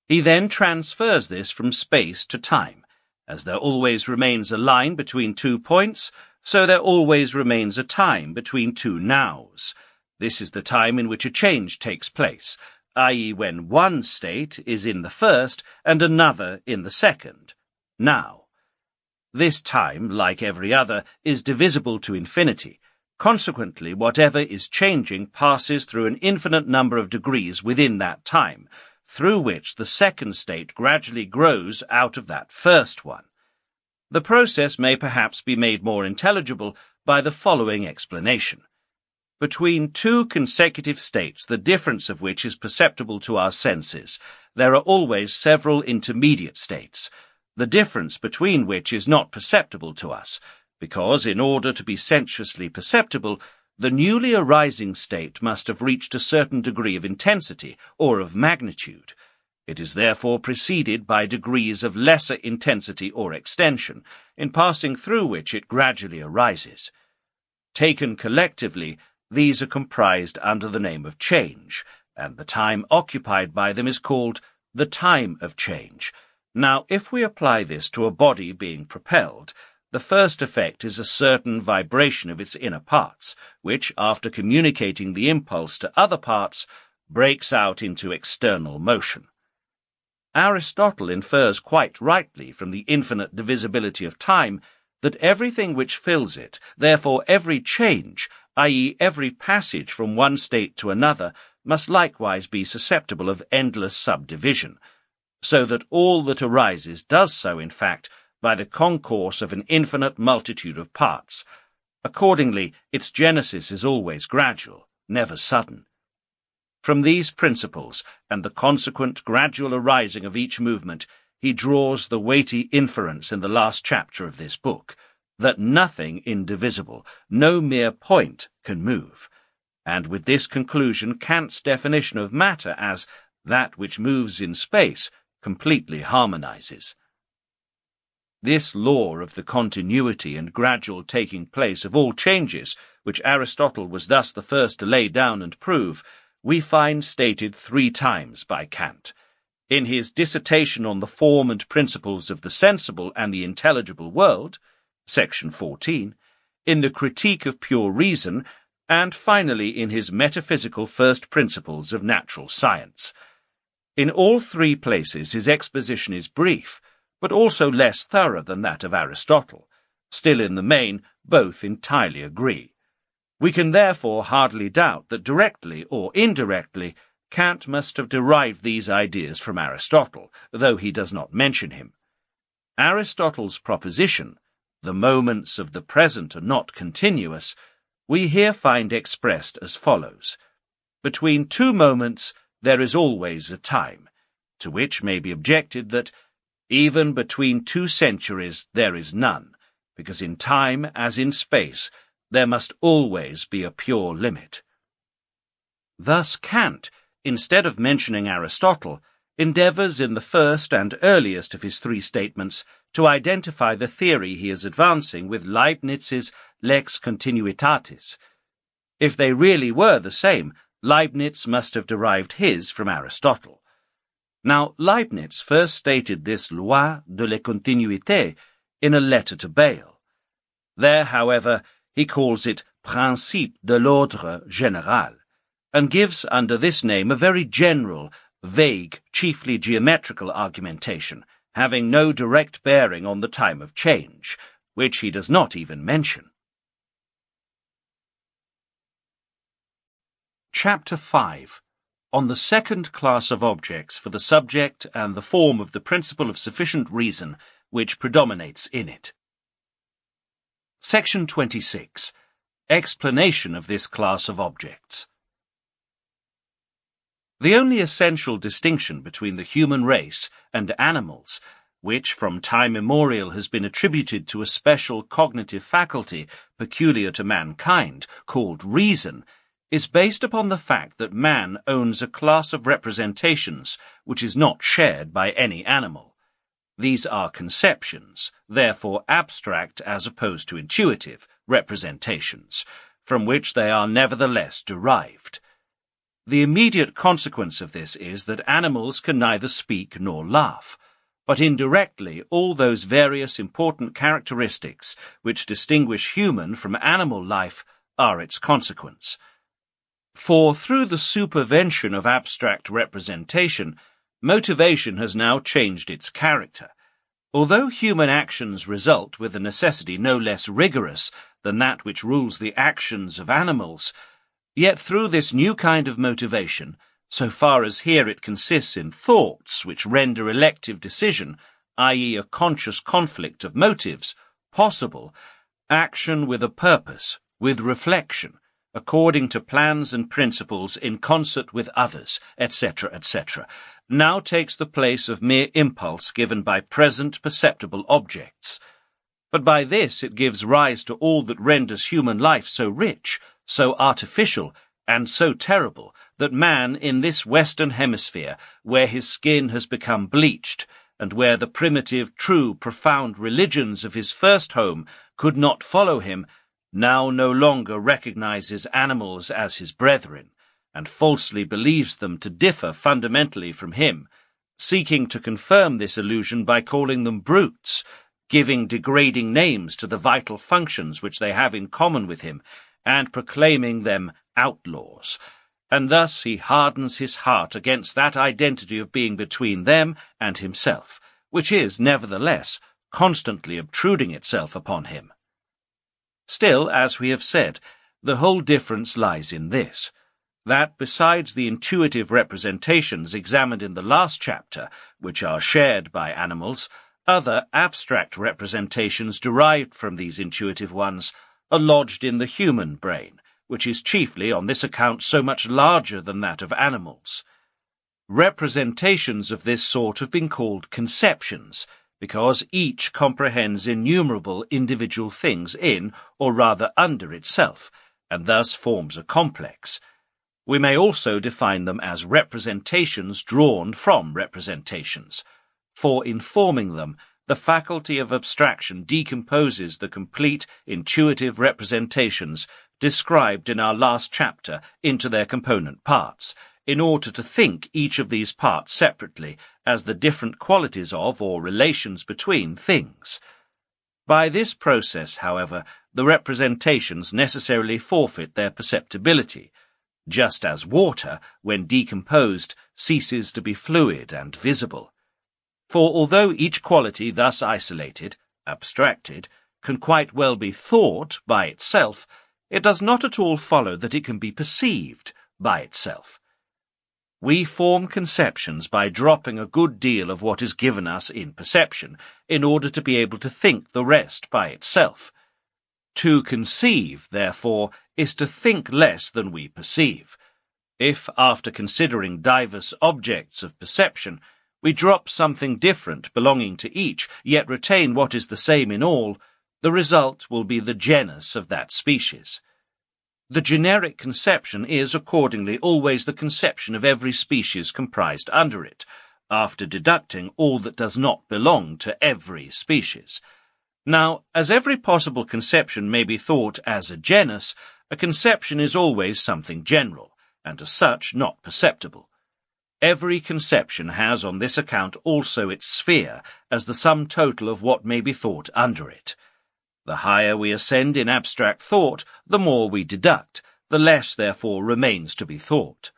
He then transfers this from space to time. As there always remains a line between 2 points, so there always remains a time between 2 nows. This is the time in which a change takes place, i.e. when one state is in the first and another in the second, now. This time, like every other, is divisible to infinity. Consequently, whatever is changing passes through an infinite number of degrees within that time, through which the second state gradually grows out of that first one. The process may perhaps be made more intelligible by the following explanation. Between two consecutive states, the difference of which is perceptible to our senses, there are always several intermediate states, the difference between which is not perceptible to us, because, in order to be sensuously perceptible, the newly arising state must have reached a certain degree of intensity or of magnitude. It is therefore preceded by degrees of lesser intensity or extension, in passing through which it gradually arises. Taken collectively, these are comprised under the name of change, and the time occupied by them is called the time of change. Now, if we apply this to a body being propelled, the first effect is a certain vibration of its inner parts, which, after communicating the impulse to other parts, breaks out into external motion. Aristotle infers quite rightly from the infinite divisibility of time that everything which fills it, therefore every change, i.e. every passage from one state to another, must likewise be susceptible of endless subdivision, so that all that arises does so, in fact, by the concourse of an infinite multitude of parts. Accordingly, its genesis is always gradual, never sudden. From these principles, and the consequent gradual arising of each movement, he draws the weighty inference in the last chapter of this book, that nothing indivisible, no mere point, can move. And with this conclusion, Kant's definition of matter as that which moves in space completely harmonizes. This law of the continuity and gradual taking place of all changes, which Aristotle was thus the first to lay down and prove, we find stated 3 times by Kant. In his dissertation on the form and principles of the sensible and the intelligible world, section 14, in the Critique of Pure Reason, and finally in his metaphysical first principles of natural science. In all 3 places his exposition is brief, but also less thorough than that of Aristotle. Still, in the main, both entirely agree. We can therefore hardly doubt that directly or indirectly Kant must have derived these ideas from Aristotle, though he does not mention him. Aristotle's proposition, "the moments of the present are not continuous," we here find expressed as follows. Between two moments there is always a time, to which may be objected that even between 2 centuries there is none, because in time, as in space, there must always be a pure limit. Thus Kant, instead of mentioning Aristotle, endeavours in the first and earliest of his 3 statements to identify the theory he is advancing with Leibniz's lex continuitatis. If they really were the same, Leibniz must have derived his from Aristotle. Now, Leibniz first stated this loi de la continuité in a letter to Bayle. There, however, he calls it principe de l'ordre général, and gives under this name a very general, vague, chiefly geometrical argumentation, having no direct bearing on the time of change, which he does not even mention. Chapter 5. On the second class of objects for the subject and the form of the principle of sufficient reason which predominates in it. Section 26. Explanation of this class of objects. The only essential distinction between the human race and animals, which from time immemorial has been attributed to a special cognitive faculty peculiar to mankind, called reason, is based upon the fact that man owns a class of representations which is not shared by any animal. These are conceptions, therefore abstract as opposed to intuitive, representations, from which they are nevertheless derived. The immediate consequence of this is that animals can neither speak nor laugh, but indirectly all those various important characteristics which distinguish human from animal life are its consequence. For through the supervention of abstract representation, motivation has now changed its character. Although human actions result with a necessity no less rigorous than that which rules the actions of animals, yet through this new kind of motivation, so far as here it consists in thoughts which render elective decision, i.e. a conscious conflict of motives, possible, action with a purpose, with reflection, according to plans and principles in concert with others, etc., etc., now takes the place of mere impulse given by present perceptible objects. But by this it gives rise to all that renders human life so rich, so artificial, and so terrible, that man in this Western Hemisphere, where his skin has become bleached, and where the primitive, true, profound religions of his first home could not follow him, now no longer recognizes animals as his brethren, and falsely believes them to differ fundamentally from him, seeking to confirm this illusion by calling them brutes, giving degrading names to the vital functions which they have in common with him, and proclaiming them outlaws. And thus he hardens his heart against that identity of being between them and himself, which is, nevertheless, constantly obtruding itself upon him. Still, as we have said, the whole difference lies in this, that besides the intuitive representations examined in the last chapter, which are shared by animals, other abstract representations derived from these intuitive ones are lodged in the human brain, which is chiefly on this account so much larger than that of animals. Representations of this sort have been called conceptions, because each comprehends innumerable individual things in, or rather under itself, and thus forms a complex. We may also define them as representations drawn from representations, for in forming them, the faculty of abstraction decomposes the complete intuitive representations described in our last chapter into their component parts, in order to think each of these parts separately as the different qualities of or relations between things. By this process, however, the representations necessarily forfeit their perceptibility, just as water, when decomposed, ceases to be fluid and visible. For although each quality thus isolated, abstracted, can quite well be thought by itself, it does not at all follow that it can be perceived by itself. We form conceptions by dropping a good deal of what is given us in perception, in order to be able to think the rest by itself. To conceive, therefore, is to think less than we perceive. If, after considering diverse objects of perception, we drop something different belonging to each, yet retain what is the same in all, the result will be the genus of that species. The generic conception is, accordingly, always the conception of every species comprised under it, after deducting all that does not belong to every species. Now, as every possible conception may be thought as a genus, a conception is always something general, and as such not perceptible. Every conception has on this account also its sphere, as the sum total of what may be thought under it. The higher we ascend in abstract thought, the more we deduct, the less therefore remains to be thought.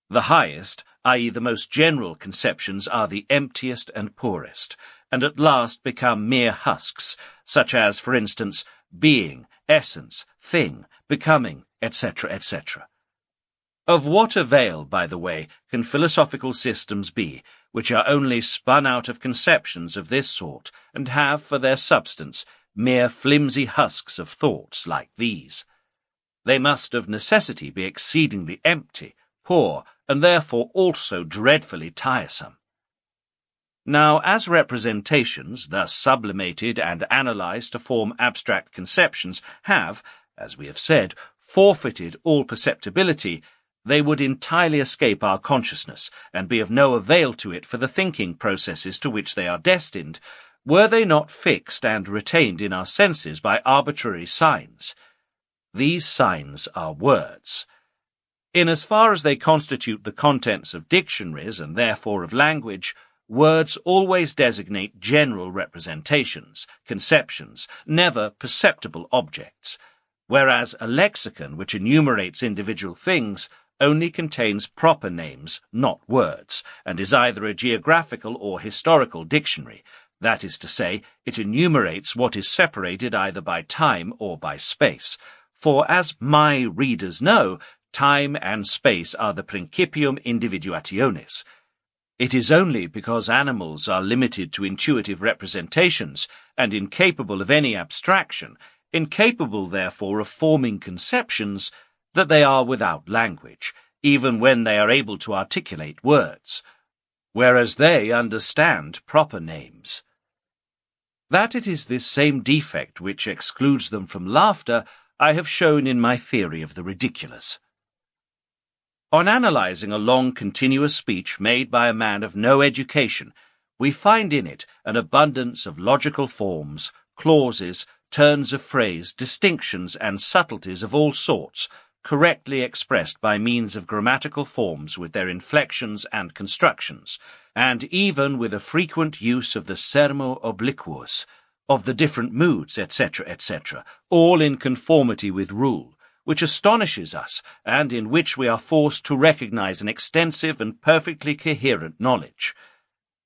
The highest, i.e. the most general conceptions, are the emptiest and poorest, and at last become mere husks, such as, for instance, being, essence, thing, becoming, etc., etc. Of what avail, by the way, can philosophical systems be, which are only spun out of conceptions of this sort, and have for their substance mere flimsy husks of thoughts like these? They must of necessity be exceedingly empty, poor, and therefore also dreadfully tiresome. Now, as representations, thus sublimated and analysed to form abstract conceptions, have, as we have said, forfeited all perceptibility, they would entirely escape our consciousness, and be of no avail to it for the thinking processes to which they are destined, were they not fixed and retained in our senses by arbitrary signs. These signs are words. In as far as they constitute the contents of dictionaries, and therefore of language, words always designate general representations, conceptions, never perceptible objects, whereas a lexicon which enumerates individual things only contains proper names, not words, and is either a geographical or historical dictionary. That is to say, it enumerates what is separated either by time or by space, for, as my readers know, time and space are the principium individuationis. It is only because animals are limited to intuitive representations, and incapable of any abstraction, incapable therefore of forming conceptions, that they are without language, even when they are able to articulate words, whereas they understand proper names. That it is this same defect which excludes them from laughter, I have shown in my theory of the ridiculous. On analysing a long continuous speech made by a man of no education, we find in it an abundance of logical forms, clauses, turns of phrase, distinctions, and subtleties of all sorts, correctly expressed by means of grammatical forms with their inflections and constructions, and even with a frequent use of the sermo obliquus, of the different moods, etc., etc., all in conformity with rule, which astonishes us, and in which we are forced to recognize an extensive and perfectly coherent knowledge.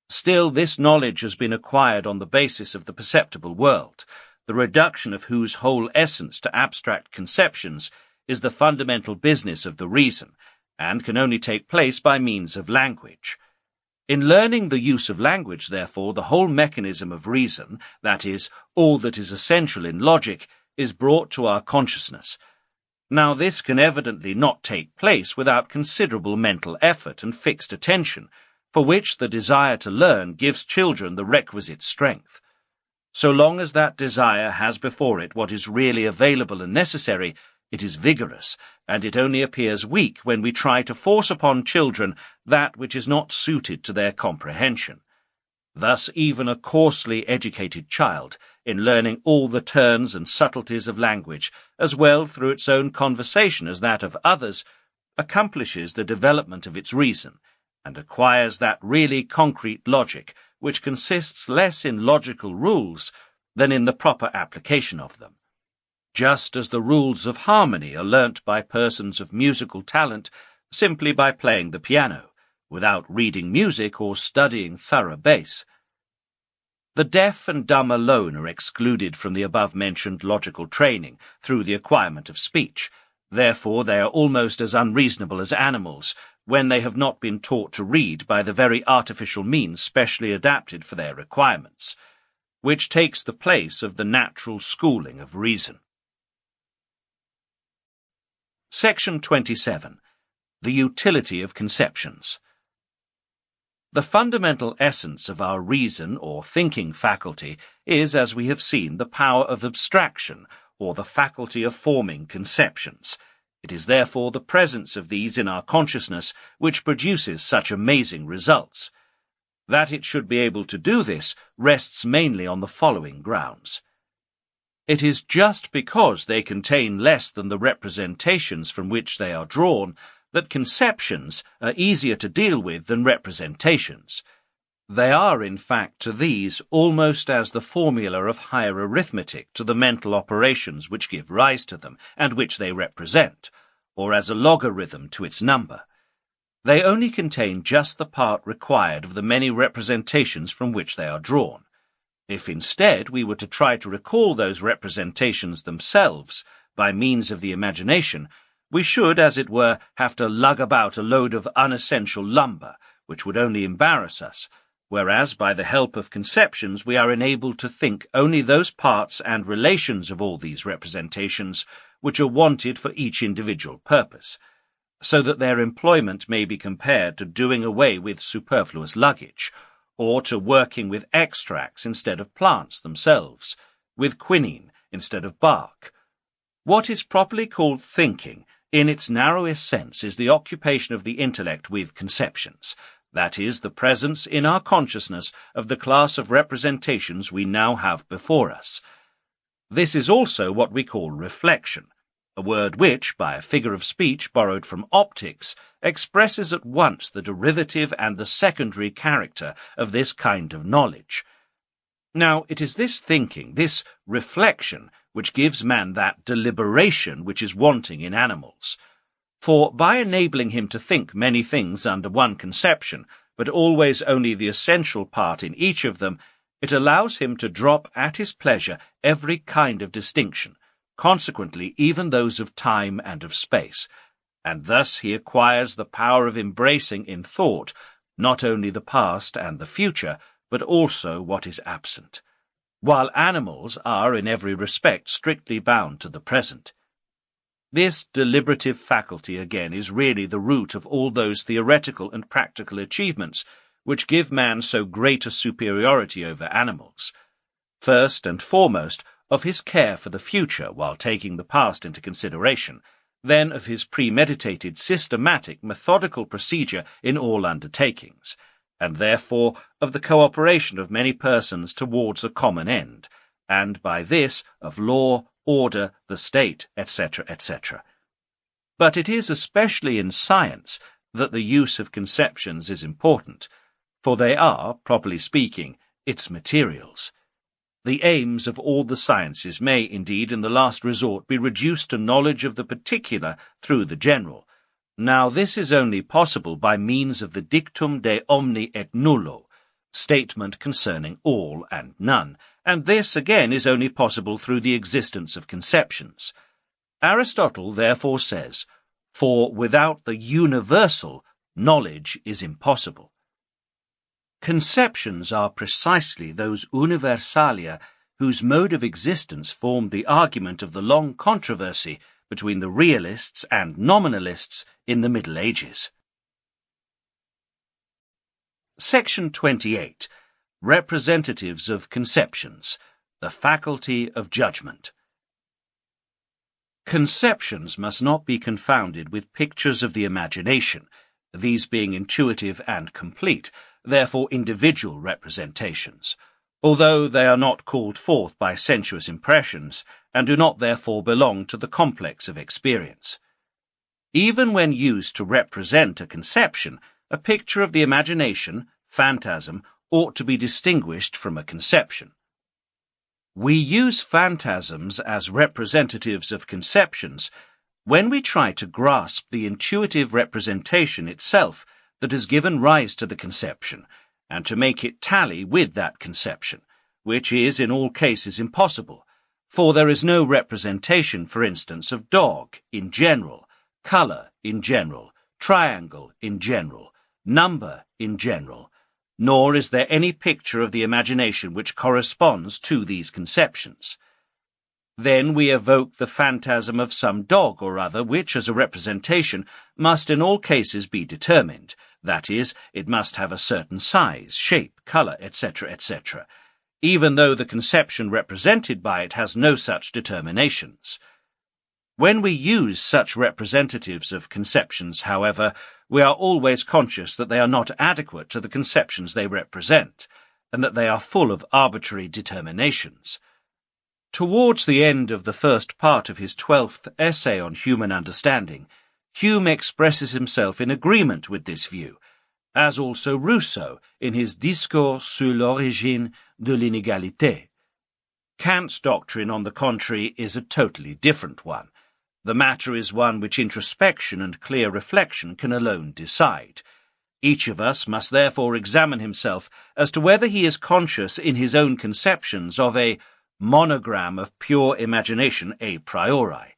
Still, this knowledge has been acquired on the basis of the perceptible world, the reduction of whose whole essence to abstract conceptions is the fundamental business of the reason, and can only take place by means of language. In learning the use of language, therefore, the whole mechanism of reason, that is, all that is essential in logic, is brought to our consciousness. Now, this can evidently not take place without considerable mental effort and fixed attention, for which the desire to learn gives children the requisite strength. So long as that desire has before it what is really available and necessary, it is vigorous, and it only appears weak when we try to force upon children that which is not suited to their comprehension. Thus even a coarsely educated child, in learning all the turns and subtleties of language, as well through its own conversation as that of others, accomplishes the development of its reason, and acquires that really concrete logic which consists less in logical rules than in the proper application of them. Just as the rules of harmony are learnt by persons of musical talent simply by playing the piano, without reading music or studying thorough bass. The deaf and dumb alone are excluded from the above-mentioned logical training through the acquirement of speech. Therefore, they are almost as unreasonable as animals, when they have not been taught to read by the very artificial means specially adapted for their requirements, which takes the place of the natural schooling of reason. Section 27. The utility of conceptions. The fundamental essence of our reason or thinking faculty is, as we have seen, the power of abstraction, or the faculty of forming conceptions. It is therefore the presence of these in our consciousness which produces such amazing results. That it should be able to do this rests mainly on the following grounds. It is just because they contain less than the representations from which they are drawn that conceptions are easier to deal with than representations. They are, in fact, to these almost as the formula of higher arithmetic to the mental operations which give rise to them, and which they represent, or as a logarithm to its number. They only contain just the part required of the many representations from which they are drawn. If instead we were to try to recall those representations themselves by means of the imagination, we should, as it were, have to lug about a load of unessential lumber, which would only embarrass us, whereas by the help of conceptions we are enabled to think only those parts and relations of all these representations which are wanted for each individual purpose, so that their employment may be compared to doing away with superfluous luggage, or to working with extracts instead of plants themselves, with quinine instead of bark. What is properly called thinking, in its narrowest sense, is the occupation of the intellect with conceptions, that is, the presence in our consciousness of the class of representations we now have before us. This is also what we call reflection, a word which, by a figure of speech borrowed from optics, expresses at once the derivative and the secondary character of this kind of knowledge. Now, it is this thinking, this reflection, which gives man that deliberation which is wanting in animals. For by enabling him to think many things under one conception, but always only the essential part in each of them, it allows him to drop at his pleasure every kind of distinction, consequently even those of time and of space, and thus he acquires the power of embracing in thought not only the past and the future, but also what is absent, while animals are in every respect strictly bound to the present. This deliberative faculty, again, is really the root of all those theoretical and practical achievements which give man so great a superiority over animals. First and foremost, of his care for the future while taking the past into consideration, then of his premeditated, systematic, methodical procedure in all undertakings, and therefore of the cooperation of many persons towards a common end, and by this of law, order, the state, etc., etc. But it is especially in science that the use of conceptions is important, for they are, properly speaking, its materials. The aims of all the sciences may, indeed, in the last resort, be reduced to knowledge of the particular through the general. Now this is only possible by means of the dictum de omni et nullo, statement concerning all and none, and this again is only possible through the existence of conceptions. Aristotle therefore says, "For without the universal, knowledge is impossible." Conceptions are precisely those universalia whose mode of existence formed the argument of the long controversy between the realists and nominalists in the Middle Ages. Section 28. Representatives of conceptions, the faculty of judgment. Conceptions must not be confounded with pictures of the imagination, these being intuitive and complete, therefore individual representations, although they are not called forth by sensuous impressions, and do not therefore belong to the complex of experience. Even when used to represent a conception, a picture of the imagination, phantasm, ought to be distinguished from a conception. We use phantasms as representatives of conceptions when we try to grasp the intuitive representation itself that has given rise to the conception, and to make it tally with that conception, which is in all cases impossible, for there is no representation, for instance, of dog in general, colour in general, triangle in general, number in general, nor is there any picture of the imagination which corresponds to these conceptions. Then we evoke the phantasm of some dog or other which, as a representation, must in all cases be determined, that is, it must have a certain size, shape, colour, etc., etc., even though the conception represented by it has no such determinations. When we use such representatives of conceptions, however, we are always conscious that they are not adequate to the conceptions they represent, and that they are full of arbitrary determinations. Towards the end of the first part of his 12th essay on human understanding, Hume expresses himself in agreement with this view, as also Rousseau in his Discours sur l'origine de l'inégalité. Kant's doctrine, on the contrary, is a totally different one. The matter is one which introspection and clear reflection can alone decide. Each of us must therefore examine himself as to whether he is conscious in his own conceptions of a monogram of pure imagination a priori,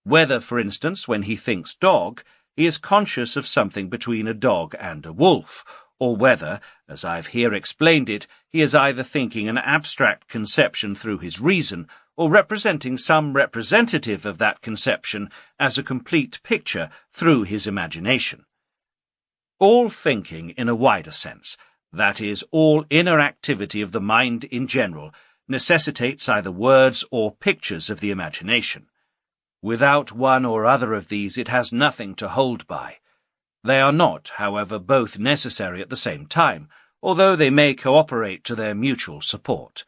whether, for instance, when he thinks dog, he is conscious of something between a dog and a wolf, or whether, as I have here explained it, he is either thinking an abstract conception through his reason, or representing some representative of that conception as a complete picture through his imagination. All thinking in a wider sense, that is, all inner activity of the mind in general, necessitates either words or pictures of the imagination. Without one or other of these it has nothing to hold by. They are not, however, both necessary at the same time, although they may cooperate to their mutual support.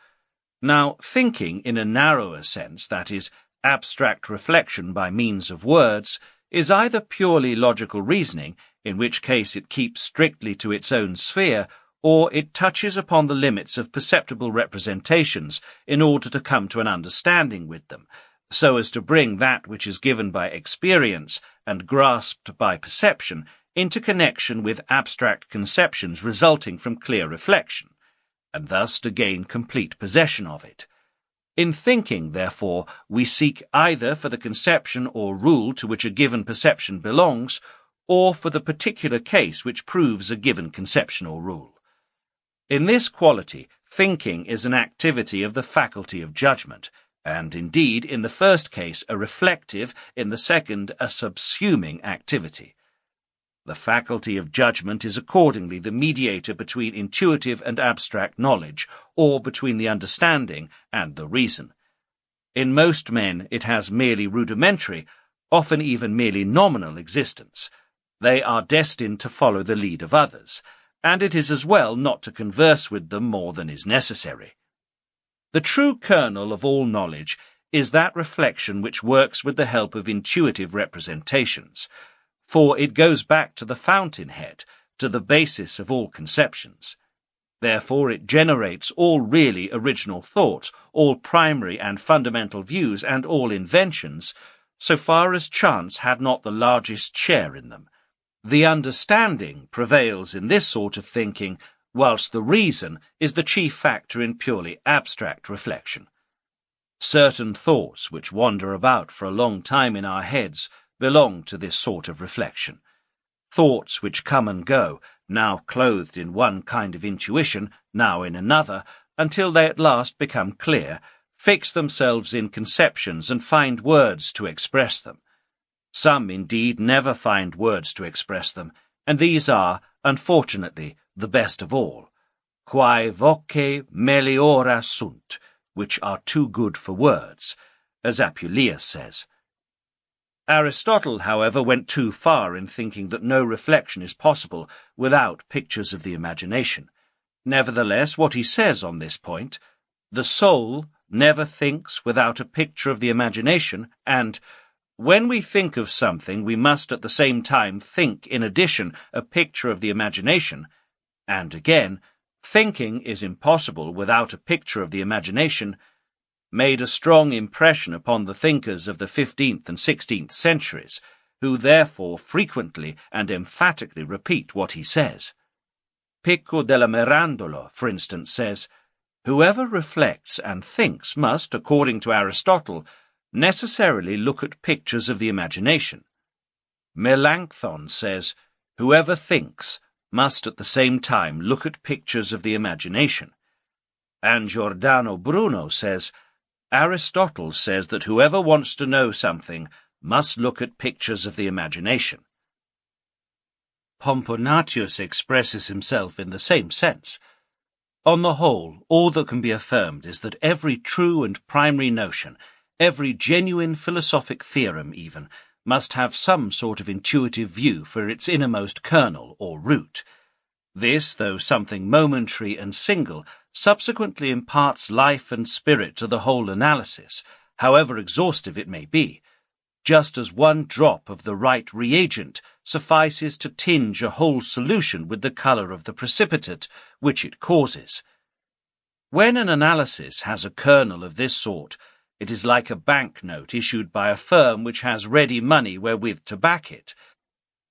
Now, thinking in a narrower sense, that is, abstract reflection by means of words, is either purely logical reasoning, in which case it keeps strictly to its own sphere, or it touches upon the limits of perceptible representations in order to come to an understanding with them, so as to bring that which is given by experience and grasped by perception into connection with abstract conceptions resulting from clear reflection, and thus to gain complete possession of it. In thinking, therefore, we seek either for the conception or rule to which a given perception belongs, or for the particular case which proves a given conception or rule. In this quality, thinking is an activity of the faculty of judgment, and indeed, in the first case, a reflective, in the second, a subsuming activity. The faculty of judgment is accordingly the mediator between intuitive and abstract knowledge, or between the understanding and the reason. In most men it has merely rudimentary, often even merely nominal existence. They are destined to follow the lead of others, and it is as well not to converse with them more than is necessary. The true kernel of all knowledge is that reflection which works with the help of intuitive representations, for it goes back to the fountainhead, to the basis of all conceptions. Therefore it generates all really original thoughts, all primary and fundamental views, and all inventions, so far as chance had not the largest share in them. The understanding prevails in this sort of thinking, whilst the reason is the chief factor in purely abstract reflection. Certain thoughts which wander about for a long time in our heads belong to this sort of reflection. Thoughts which come and go, now clothed in one kind of intuition, now in another, until they at last become clear, fix themselves in conceptions and find words to express them. Some, indeed, never find words to express them, and these are, unfortunately, the best of all, quae voce meliora sunt, which are too good for words, as Apuleius says. Aristotle, however, went too far in thinking that no reflection is possible without pictures of the imagination. Nevertheless, what he says on this point, the soul never thinks without a picture of the imagination, and when we think of something, we must at the same time think, in addition, a picture of the imagination, and again, thinking is impossible without a picture of the imagination, made a strong impression upon the thinkers of the 15th and 16th centuries, who therefore frequently and emphatically repeat what he says. Pico della Mirandolo, for instance, says, Whoever reflects and thinks must, according to Aristotle, necessarily look at pictures of the imagination. Melanchthon says, whoever thinks must at the same time look at pictures of the imagination. And Giordano Bruno says, Aristotle says that whoever wants to know something must look at pictures of the imagination. Pomponatius expresses himself in the same sense. On the whole, all that can be affirmed is that every true and primary notion, every genuine philosophic theorem even, must have some sort of intuitive view for its innermost kernel or root. This, though something momentary and single, subsequently imparts life and spirit to the whole analysis, however exhaustive it may be, just as one drop of the right reagent suffices to tinge a whole solution with the colour of the precipitate which it causes. When an analysis has a kernel of this sort, it is like a banknote issued by a firm which has ready money wherewith to back it,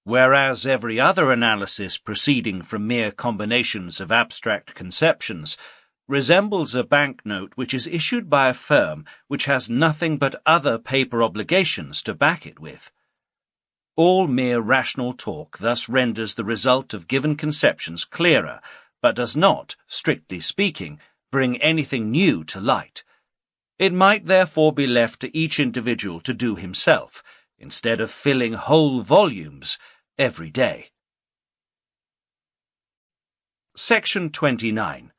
whereas every other analysis proceeding from mere combinations of abstract conceptions resembles a banknote which is issued by a firm which has nothing but other paper obligations to back it with. All mere rational talk thus renders the result of given conceptions clearer, but does not, strictly speaking, bring anything new to light. It might therefore be left to each individual to do himself, instead of filling whole volumes every day. Section 29.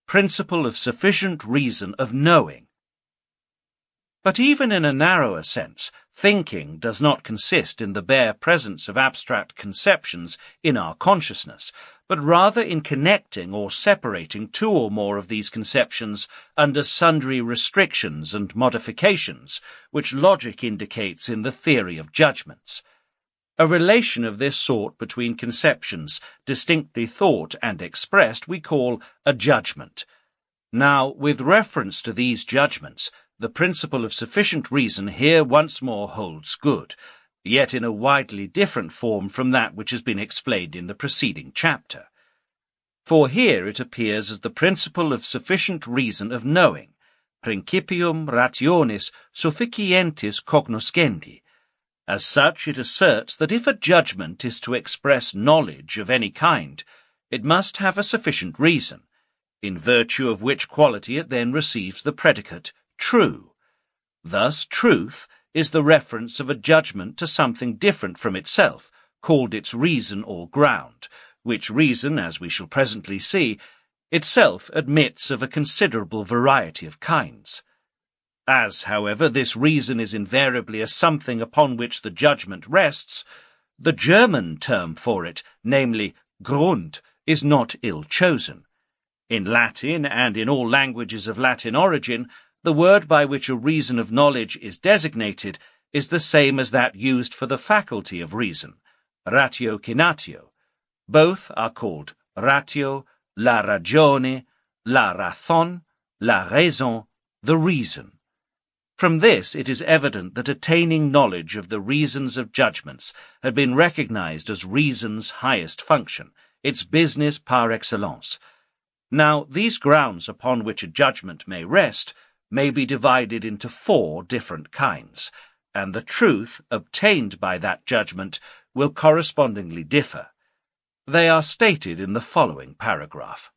Principle of sufficient reason of knowing. But even in a narrower sense, thinking does not consist in the bare presence of abstract conceptions in our consciousness, but rather in connecting or separating two or more of these conceptions under sundry restrictions and modifications, which logic indicates in the theory of judgments. A relation of this sort between conceptions distinctly thought and expressed we call a judgment. Now, with reference to these judgments, the principle of sufficient reason here once more holds good, yet in a widely different form from that which has been explained in the preceding chapter. For here it appears as the principle of sufficient reason of knowing, principium rationis sufficientis cognoscendi. As such, it asserts that if a judgment is to express knowledge of any kind, it must have a sufficient reason, in virtue of which quality it then receives the predicate true. Thus, truth is the reference of a judgment to something different from itself, called its reason or ground, which reason, as we shall presently see, itself admits of a considerable variety of kinds. As, however, this reason is invariably a something upon which the judgment rests, the German term for it, namely Grund, is not ill chosen. In Latin, and in all languages of Latin origin, the word by which a reason of knowledge is designated is the same as that used for the faculty of reason, ratiocinatio. Both are called ratio, la ragione, la razón, la raison, the reason. From this it is evident that attaining knowledge of the reasons of judgments had been recognized as reason's highest function, its business par excellence. Now, these grounds upon which a judgment may rest may be divided into 4 different kinds, and the truth obtained by that judgment will correspondingly differ. They are stated in the following paragraph.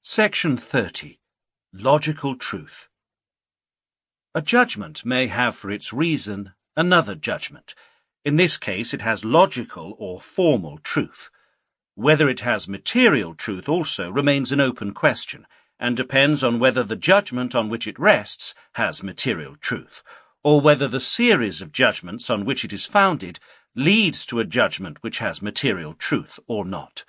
Section 30. Logical truth. A judgment may have for its reason another judgment. In this case it has logical or formal truth. Whether it has material truth also remains an open question, and depends on whether the judgment on which it rests has material truth, or whether the series of judgments on which it is founded leads to a judgment which has material truth or not.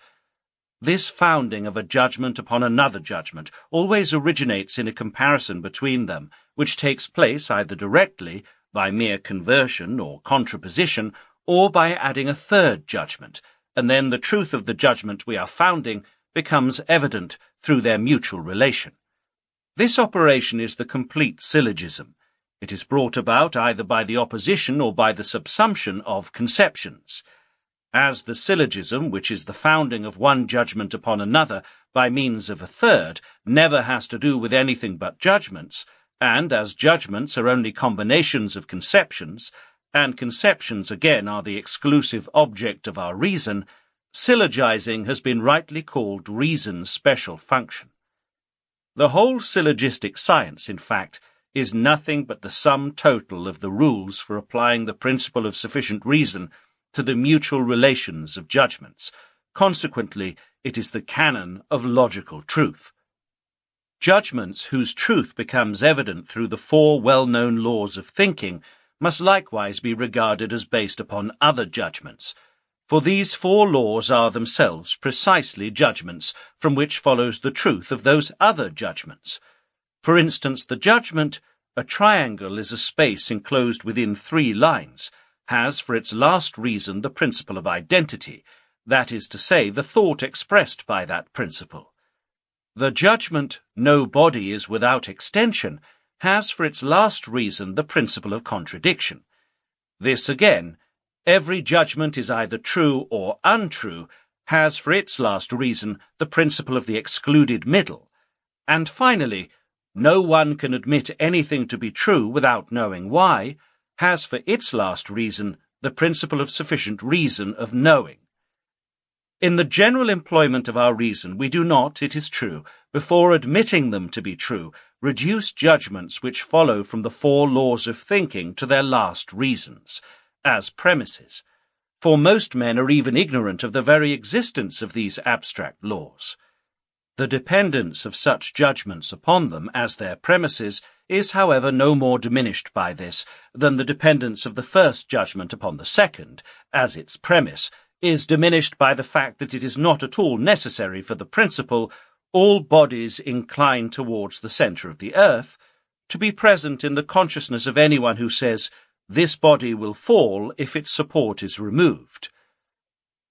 This founding of a judgment upon another judgment always originates in a comparison between them, which takes place either directly, by mere conversion or contraposition, or by adding a third judgment, and then the truth of the judgment we are founding becomes evident through their mutual relation. This operation is the complete syllogism. It is brought about either by the opposition or by the subsumption of conceptions. As the syllogism, which is the founding of one judgment upon another by means of a third, never has to do with anything but judgments, and as judgments are only combinations of conceptions, and conceptions again are the exclusive object of our reason, syllogizing has been rightly called reason's special function. The whole syllogistic science, in fact, is nothing but the sum total of the rules for applying the principle of sufficient reason to the mutual relations of judgments. Consequently, it is the canon of logical truth. Judgments whose truth becomes evident through the four well-known laws of thinking must likewise be regarded as based upon other judgments, for these four laws are themselves precisely judgments from which follows the truth of those other judgments. For instance, the judgment, "A triangle is a space enclosed within 3 lines," has for its last reason the principle of identity, that is to say, the thought expressed by that principle. The judgment, "No body is without extension," has for its last reason the principle of contradiction. This again, "Every judgment is either true or untrue," has for its last reason the principle of the excluded middle. And finally, "No one can admit anything to be true without knowing why," has for its last reason the principle of sufficient reason of knowing. In the general employment of our reason, we do not, it is true, before admitting them to be true, reduce judgments which follow from the four laws of thinking to their last reasons, as premises, for most men are even ignorant of the very existence of these abstract laws. The dependence of such judgments upon them as their premises is, however, no more diminished by this than the dependence of the first judgment upon the second, as its premise, is diminished by the fact that it is not at all necessary for the principle, "All bodies incline towards the centre of the earth," to be present in the consciousness of anyone who says, "This body will fall if its support is removed."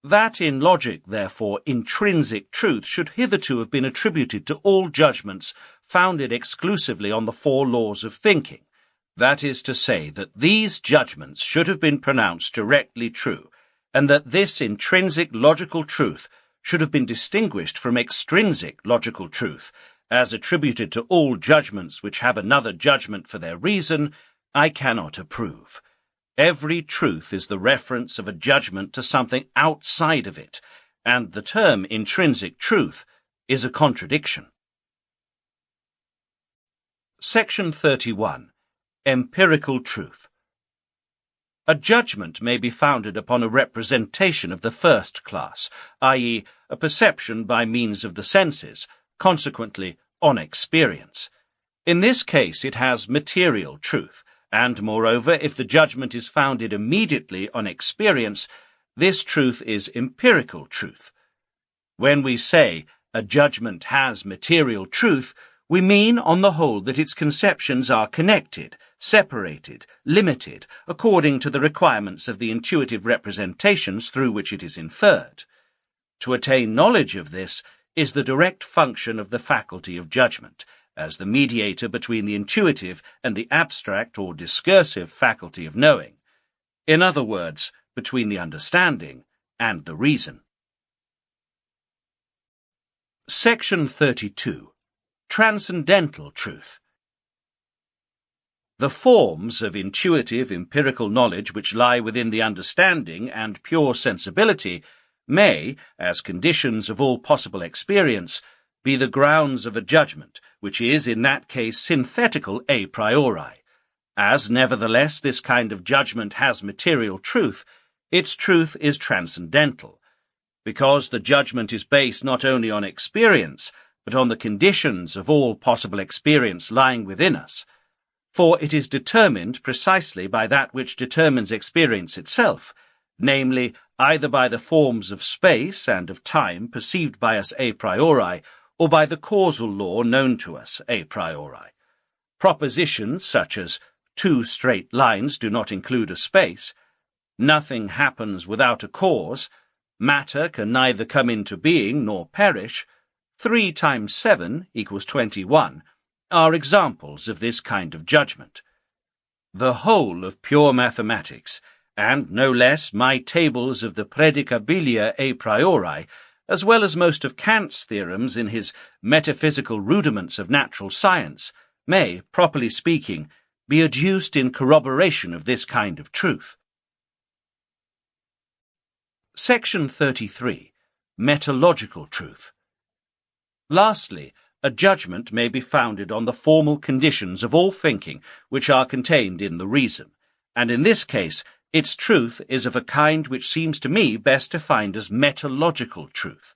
That in logic, therefore, intrinsic truth should hitherto have been attributed to all judgments founded exclusively on the four laws of thinking. That is to say, that these judgments should have been pronounced directly true, and that this intrinsic logical truth should have been distinguished from extrinsic logical truth, as attributed to all judgments which have another judgment for their reason, I cannot approve. Every truth is the reference of a judgment to something outside of it, and the term intrinsic truth is a contradiction. Section 31. Empirical truth. A judgment may be founded upon a representation of the first class, i.e., a perception by means of the senses, consequently on experience. In this case it has material truth, and, moreover, if the judgment is founded immediately on experience, this truth is empirical truth. When we say a judgment has material truth, we mean, on the whole, that its conceptions are connected, separated, limited, according to the requirements of the intuitive representations through which it is inferred. To attain knowledge of this is the direct function of the faculty of judgment, as the mediator between the intuitive and the abstract or discursive faculty of knowing. In other words, between the understanding and the reason. Section 32. Transcendental truth. The forms of intuitive empirical knowledge which lie within the understanding and pure sensibility may, as conditions of all possible experience, be the grounds of a judgment, which is in that case synthetical a priori. As, nevertheless, this kind of judgment has material truth, its truth is transcendental, because the judgment is based not only on experience, but on the conditions of all possible experience lying within us, for it is determined precisely by that which determines experience itself, namely, either by the forms of space and of time perceived by us a priori, or by the causal law known to us a priori. Propositions such as 2 straight lines do not include a space, nothing happens without a cause, matter can neither come into being nor perish, 3 times 7 equals 21, are examples of this kind of judgment. The whole of pure mathematics, and no less my tables of the predicabilia a priori, as well as most of Kant's theorems in his Metaphysical Rudiments of Natural Science, may, properly speaking, be adduced in corroboration of this kind of truth. Section 33. Metalogical truth. Lastly, a judgment may be founded on the formal conditions of all thinking which are contained in the reason, and in this case its truth is of a kind which seems to me best defined as metalogical truth.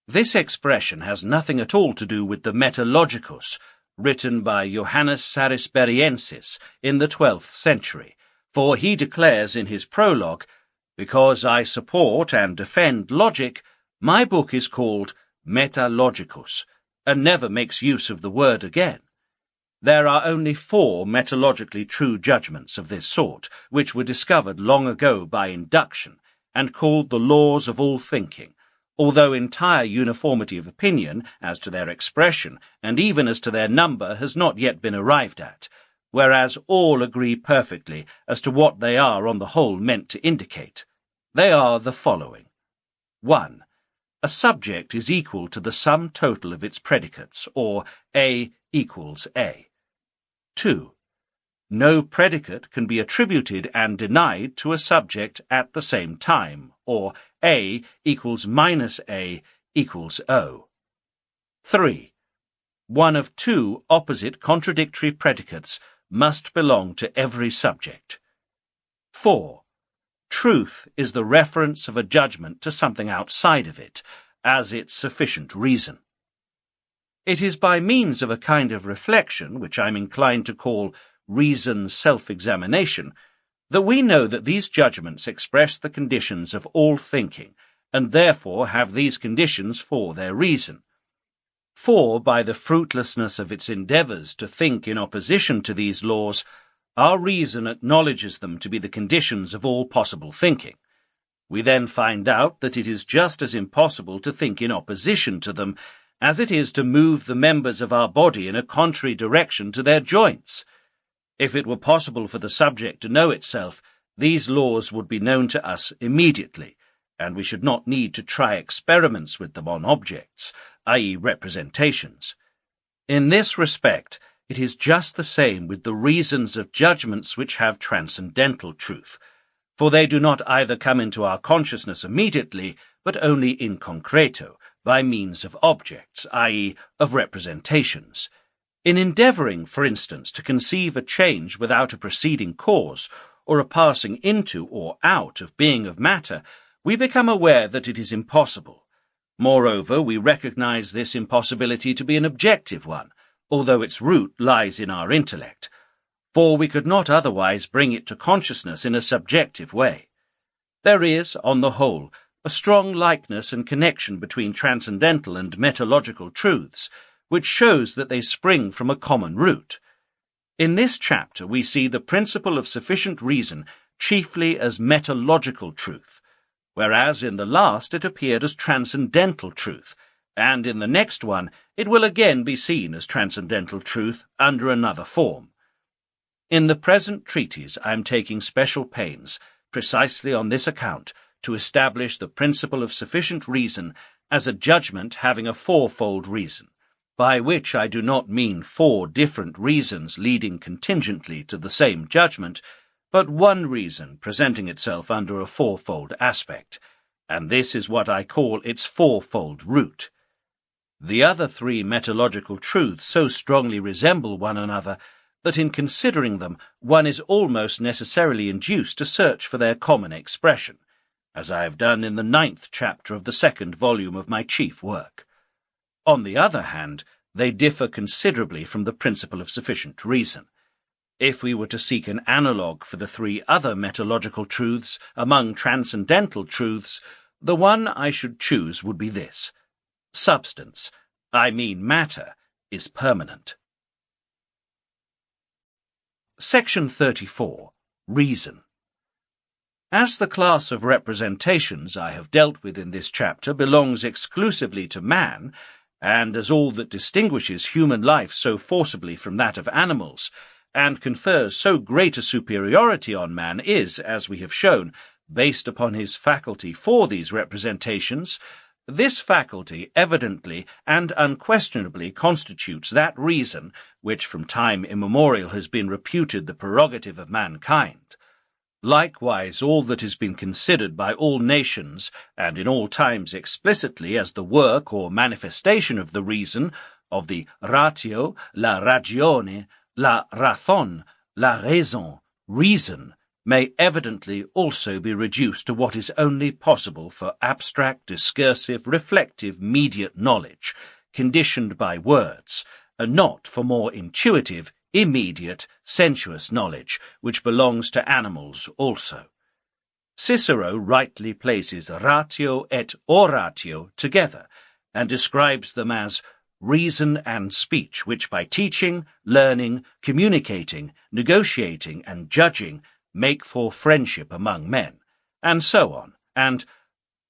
This expression has nothing at all to do with the Metalogicus, written by Johannes Sarisberiensis in the 12th century, for he declares in his prologue, "Because I support and defend logic, my book is called Metalogicus," and never makes use of the word again. There are only 4 metallogically true judgments of this sort, which were discovered long ago by induction, and called the laws of all thinking, although entire uniformity of opinion as to their expression, and even as to their number, has not yet been arrived at, whereas all agree perfectly as to what they are on the whole meant to indicate. They are the following. 1. A subject is equal to the sum total of its predicates, or A equals A. 2. No predicate can be attributed and denied to a subject at the same time, or A equals minus A equals O. 3. One of 2 opposite contradictory predicates must belong to every subject. 4. Truth is the reference of a judgment to something outside of it, as its sufficient reason. It is by means of a kind of reflection, which I am inclined to call reason's self-examination, that we know that these judgments express the conditions of all thinking, and therefore have these conditions for their reason. For, by the fruitlessness of its endeavours to think in opposition to these laws, our reason acknowledges them to be the conditions of all possible thinking. We then find out that it is just as impossible to think in opposition to them as it is to move the members of our body in a contrary direction to their joints. If it were possible for the subject to know itself, these laws would be known to us immediately, and we should not need to try experiments with them on objects, i.e. representations. In this respect, it is just the same with the reasons of judgments which have transcendental truth, for they do not either come into our consciousness immediately, but only in concreto, by means of objects, i.e. of representations. In endeavouring, for instance, to conceive a change without a preceding cause, or a passing into or out of being of matter, we become aware that it is impossible. Moreover, we recognize this impossibility to be an objective one, although its root lies in our intellect, for we could not otherwise bring it to consciousness in a subjective way. There is, on the whole, a strong likeness and connection between transcendental and metalogical truths, which shows that they spring from a common root. In this chapter we see the principle of sufficient reason chiefly as metalogical truth, whereas in the last it appeared as transcendental truth, and in the next one it will again be seen as transcendental truth under another form. In the present treatise I am taking special pains, precisely on this account, to establish the principle of sufficient reason as a judgment having a fourfold reason, by which I do not mean 4 different reasons leading contingently to the same judgment, but one reason presenting itself under a fourfold aspect, and this is what I call its fourfold root. The other 3 metalogical truths so strongly resemble one another that in considering them one is almost necessarily induced to search for their common expression, as I have done in the 9th chapter of the 2nd volume of my chief work. On the other hand, they differ considerably from the principle of sufficient reason. If we were to seek an analogue for the 3 other metalogical truths among transcendental truths, the one I should choose would be this: substance, I mean matter, is permanent. Section 34. Reason. As the class of representations I have dealt with in this chapter belongs exclusively to man, and as all that distinguishes human life so forcibly from that of animals, and confers so great a superiority on man is, as we have shown, based upon his faculty for these representations, this faculty evidently and unquestionably constitutes that reason which from time immemorial has been reputed the prerogative of mankind. Likewise, all that has been considered by all nations, and in all times explicitly as the work or manifestation of the reason, of the ratio, la ragione, la razón, la raison, reason, may evidently also be reduced to what is only possible for abstract, discursive, reflective, mediate knowledge, conditioned by words, and not for more intuitive, immediate, sensuous knowledge, which belongs to animals also. Cicero rightly places ratio et oratio together, and describes them as reason and speech, which by teaching, learning, communicating, negotiating, and judging make for friendship among men, and so on. And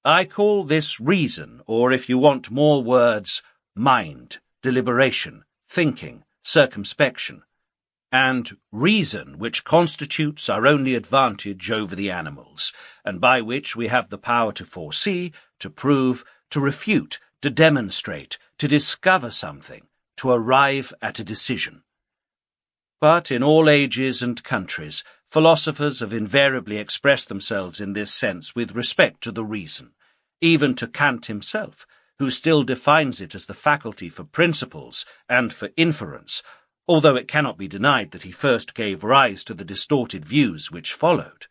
I call this reason, or if you want more words, mind, deliberation, thinking, circumspection, and reason which constitutes our only advantage over the animals, and by which we have the power to foresee, to prove, to refute, to demonstrate, to discover something, to arrive at a decision. But in all ages and countries, philosophers have invariably expressed themselves in this sense with respect to the reason, even to Kant himself, who still defines it as the faculty for principles and for inference, although it cannot be denied that he first gave rise to the distorted views which followed.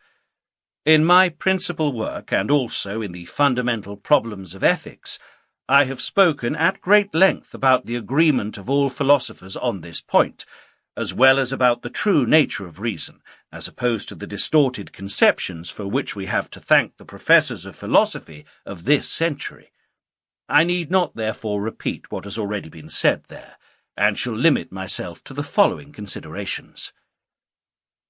In my principal work, and also in the fundamental problems of ethics, I have spoken at great length about the agreement of all philosophers on this point, as well as about the true nature of reason, as opposed to the distorted conceptions for which we have to thank the professors of philosophy of this century. I need not therefore repeat what has already been said there, and shall limit myself to the following considerations.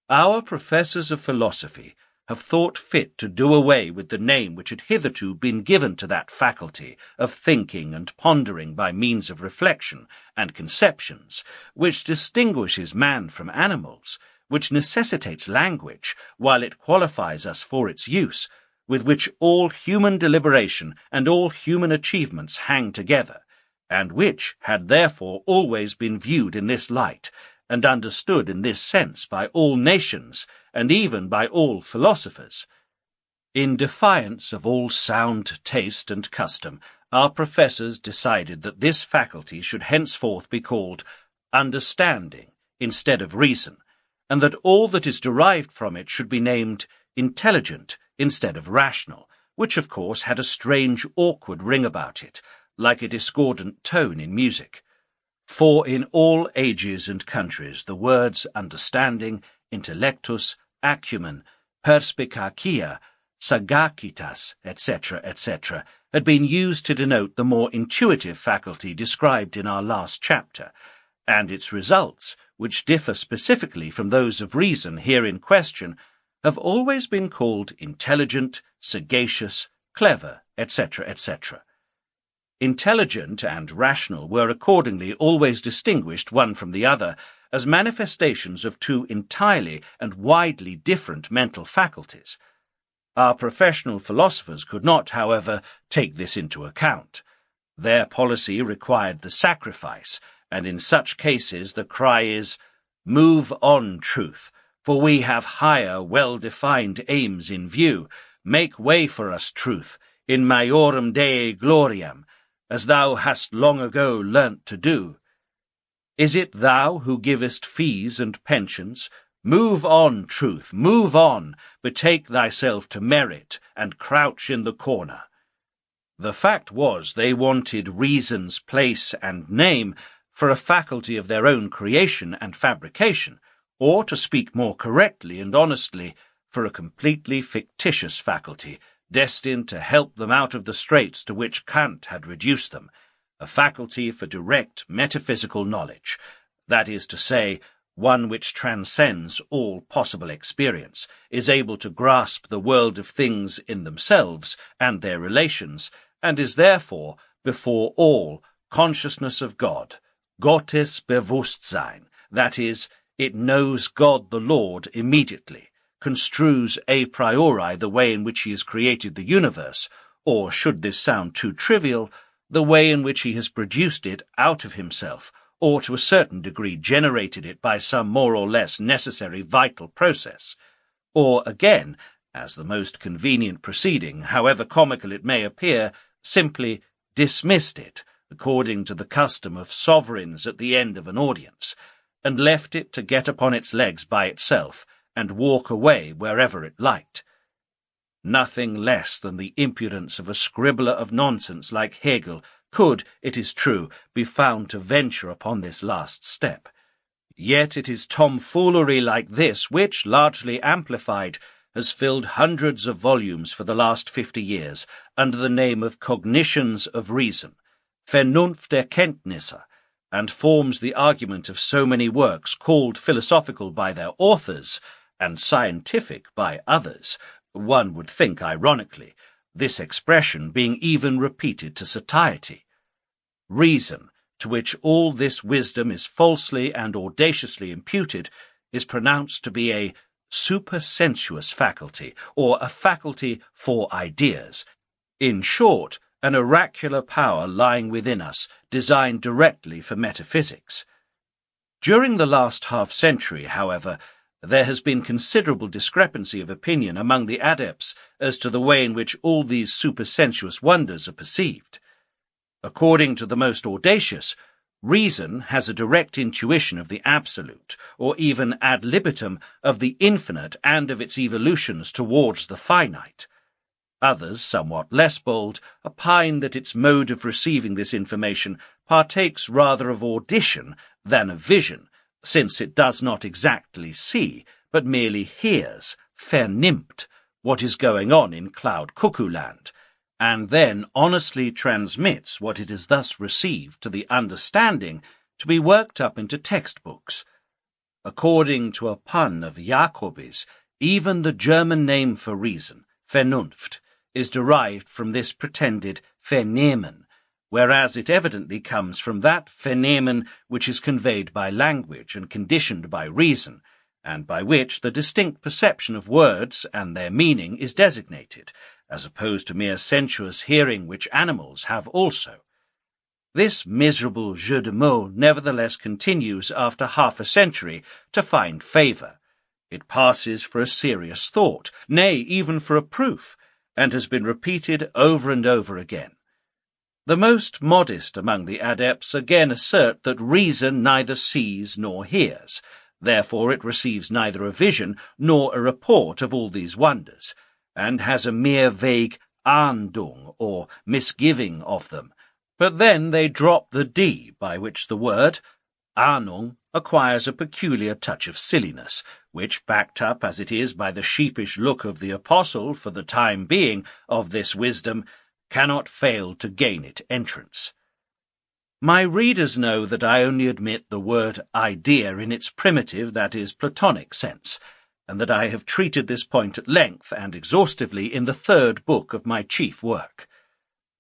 Our professors of philosophy have thought fit to do away with the name which had hitherto been given to that faculty of thinking and pondering by means of reflection and conceptions, which distinguishes man from animals, which necessitates language, while it qualifies us for its use, with which all human deliberation and all human achievements hang together, and which had therefore always been viewed in this light, and understood in this sense by all nations, and even by all philosophers. In defiance of all sound taste and custom, our professors decided that this faculty should henceforth be called understanding instead of reason, and that all that is derived from it should be named intelligent instead of rational, which of course had a strange, awkward ring about it, like a discordant tone in music. For in all ages and countries the words understanding, intellectus, acumen, perspicacia, sagacitas, etc., etc., had been used to denote the more intuitive faculty described in our last chapter, and its results, which differ specifically from those of reason here in question, have always been called intelligent, sagacious, clever, etc., etc. Intelligent and rational were accordingly always distinguished one from the other as manifestations of two entirely and widely different mental faculties. Our professional philosophers could not, however, take this into account. Their policy required the sacrifice, and in such cases the cry is, "Move on, truth, for we have higher, well-defined aims in view. Make way for us, truth, in maiorem Dei gloriam, as thou hast long ago learnt to do. Is it thou who givest fees and pensions? Move on, truth, move on, betake thyself to merit, and crouch in the corner." The fact was they wanted reason's place and name for a faculty of their own creation and fabrication, or, to speak more correctly and honestly, for a completely fictitious faculty, destined to help them out of the straits to which Kant had reduced them, a faculty for direct metaphysical knowledge, that is to say, one which transcends all possible experience, is able to grasp the world of things in themselves and their relations, and is therefore, before all, consciousness of God, Gottes Bewusstsein, that is, It knows God the Lord immediately, construes a priori the way in which he has created the universe, or, should this sound too trivial, the way in which he has produced it out of himself, or to a certain degree generated it by some more or less necessary vital process, or again, as the most convenient proceeding, however comical it may appear, simply dismissed it, according to the custom of sovereigns at the end of an audience, and left it to get upon its legs by itself, and walk away wherever it liked. Nothing less than the impudence of a scribbler of nonsense like Hegel could, it is true, be found to venture upon this last step. Yet it is tomfoolery like this which, largely amplified, has filled hundreds of volumes for the last 50 years under the name of Cognitions of Reason, Vernunfterkenntnisse, and forms the argument of so many works called philosophical by their authors and scientific by others, one would think ironically, this expression being even repeated to satiety. Reason, to which all this wisdom is falsely and audaciously imputed, is pronounced to be a supersensuous faculty, or a faculty for ideas. In short, an oracular power lying within us, designed directly for metaphysics. During the last half-century, however, there has been considerable discrepancy of opinion among the adepts as to the way in which all these supersensuous wonders are perceived. According to the most audacious, reason has a direct intuition of the absolute, or even ad libitum of the infinite and of its evolutions towards the finite. Others, somewhat less bold, opine that its mode of receiving this information partakes rather of audition than of vision, since it does not exactly see, but merely hears, vernimmt, what is going on in cloud cuckoo land, and then honestly transmits what it has thus received to the understanding to be worked up into textbooks. According to a pun of Jacobi's, even the German name for reason, Vernunft, is derived from this pretended Vernehmen, whereas it evidently comes from that Vernehmen which is conveyed by language and conditioned by reason, and by which the distinct perception of words and their meaning is designated, as opposed to mere sensuous hearing which animals have also. This miserable jeu de mots nevertheless continues after half a century to find favour. It passes for a serious thought, nay, even for a proof, and has been repeated over and over again. The most modest among the adepts again assert that reason neither sees nor hears, therefore it receives neither a vision nor a report of all these wonders, and has a mere vague Ahndung, or misgiving of them. But then they drop the D, by which the word, Ahnung, acquires a peculiar touch of silliness, which, backed up as it is by the sheepish look of the apostle, for the time being, of this wisdom, cannot fail to gain it entrance. My readers know that I only admit the word idea in its primitive, that is, Platonic sense, and that I have treated this point at length and exhaustively in the third book of my chief work.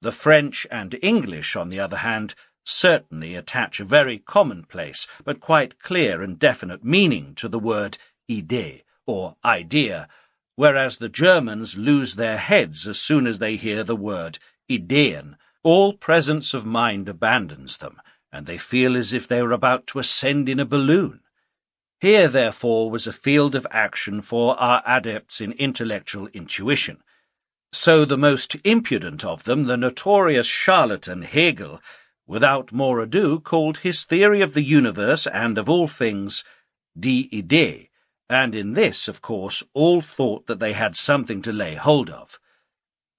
The French and English, on the other hand, certainly attach a very commonplace but quite clear and definite meaning to the word idee, or idea, whereas the Germans lose their heads as soon as they hear the word ideen. All presence of mind abandons them, and they feel as if they were about to ascend in a balloon. Here, therefore, was a field of action for our adepts in intellectual intuition. So the most impudent of them, the notorious charlatan Hegel, without more ado called his theory of the universe and of all things die Idee, and in this, of course, all thought that they had something to lay hold of.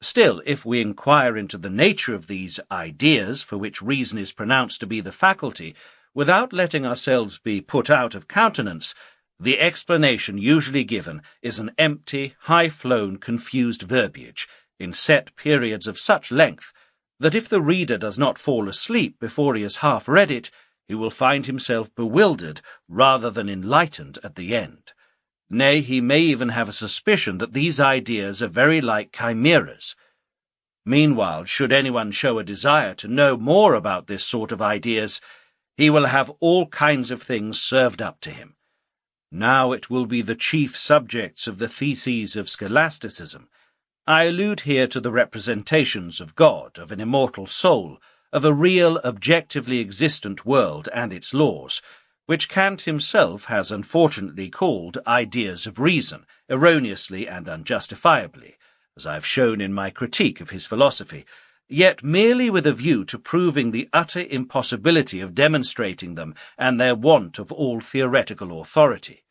Still, if we inquire into the nature of these ideas, for which reason is pronounced to be the faculty, without letting ourselves be put out of countenance, the explanation usually given is an empty, high-flown, confused verbiage, in set periods of such length, that if the reader does not fall asleep before he has half read it, he will find himself bewildered rather than enlightened at the end. Nay, he may even have a suspicion that these ideas are very like chimeras. Meanwhile, should anyone show a desire to know more about this sort of ideas, he will have all kinds of things served up to him. Now it will be the chief subjects of the theses of scholasticism. I allude here to the representations of God, of an immortal soul, of a real, objectively existent world and its laws, which Kant himself has unfortunately called ideas of reason, erroneously and unjustifiably, as I have shown in my critique of his philosophy, yet merely with a view to proving the utter impossibility of demonstrating them and their want of all theoretical authority.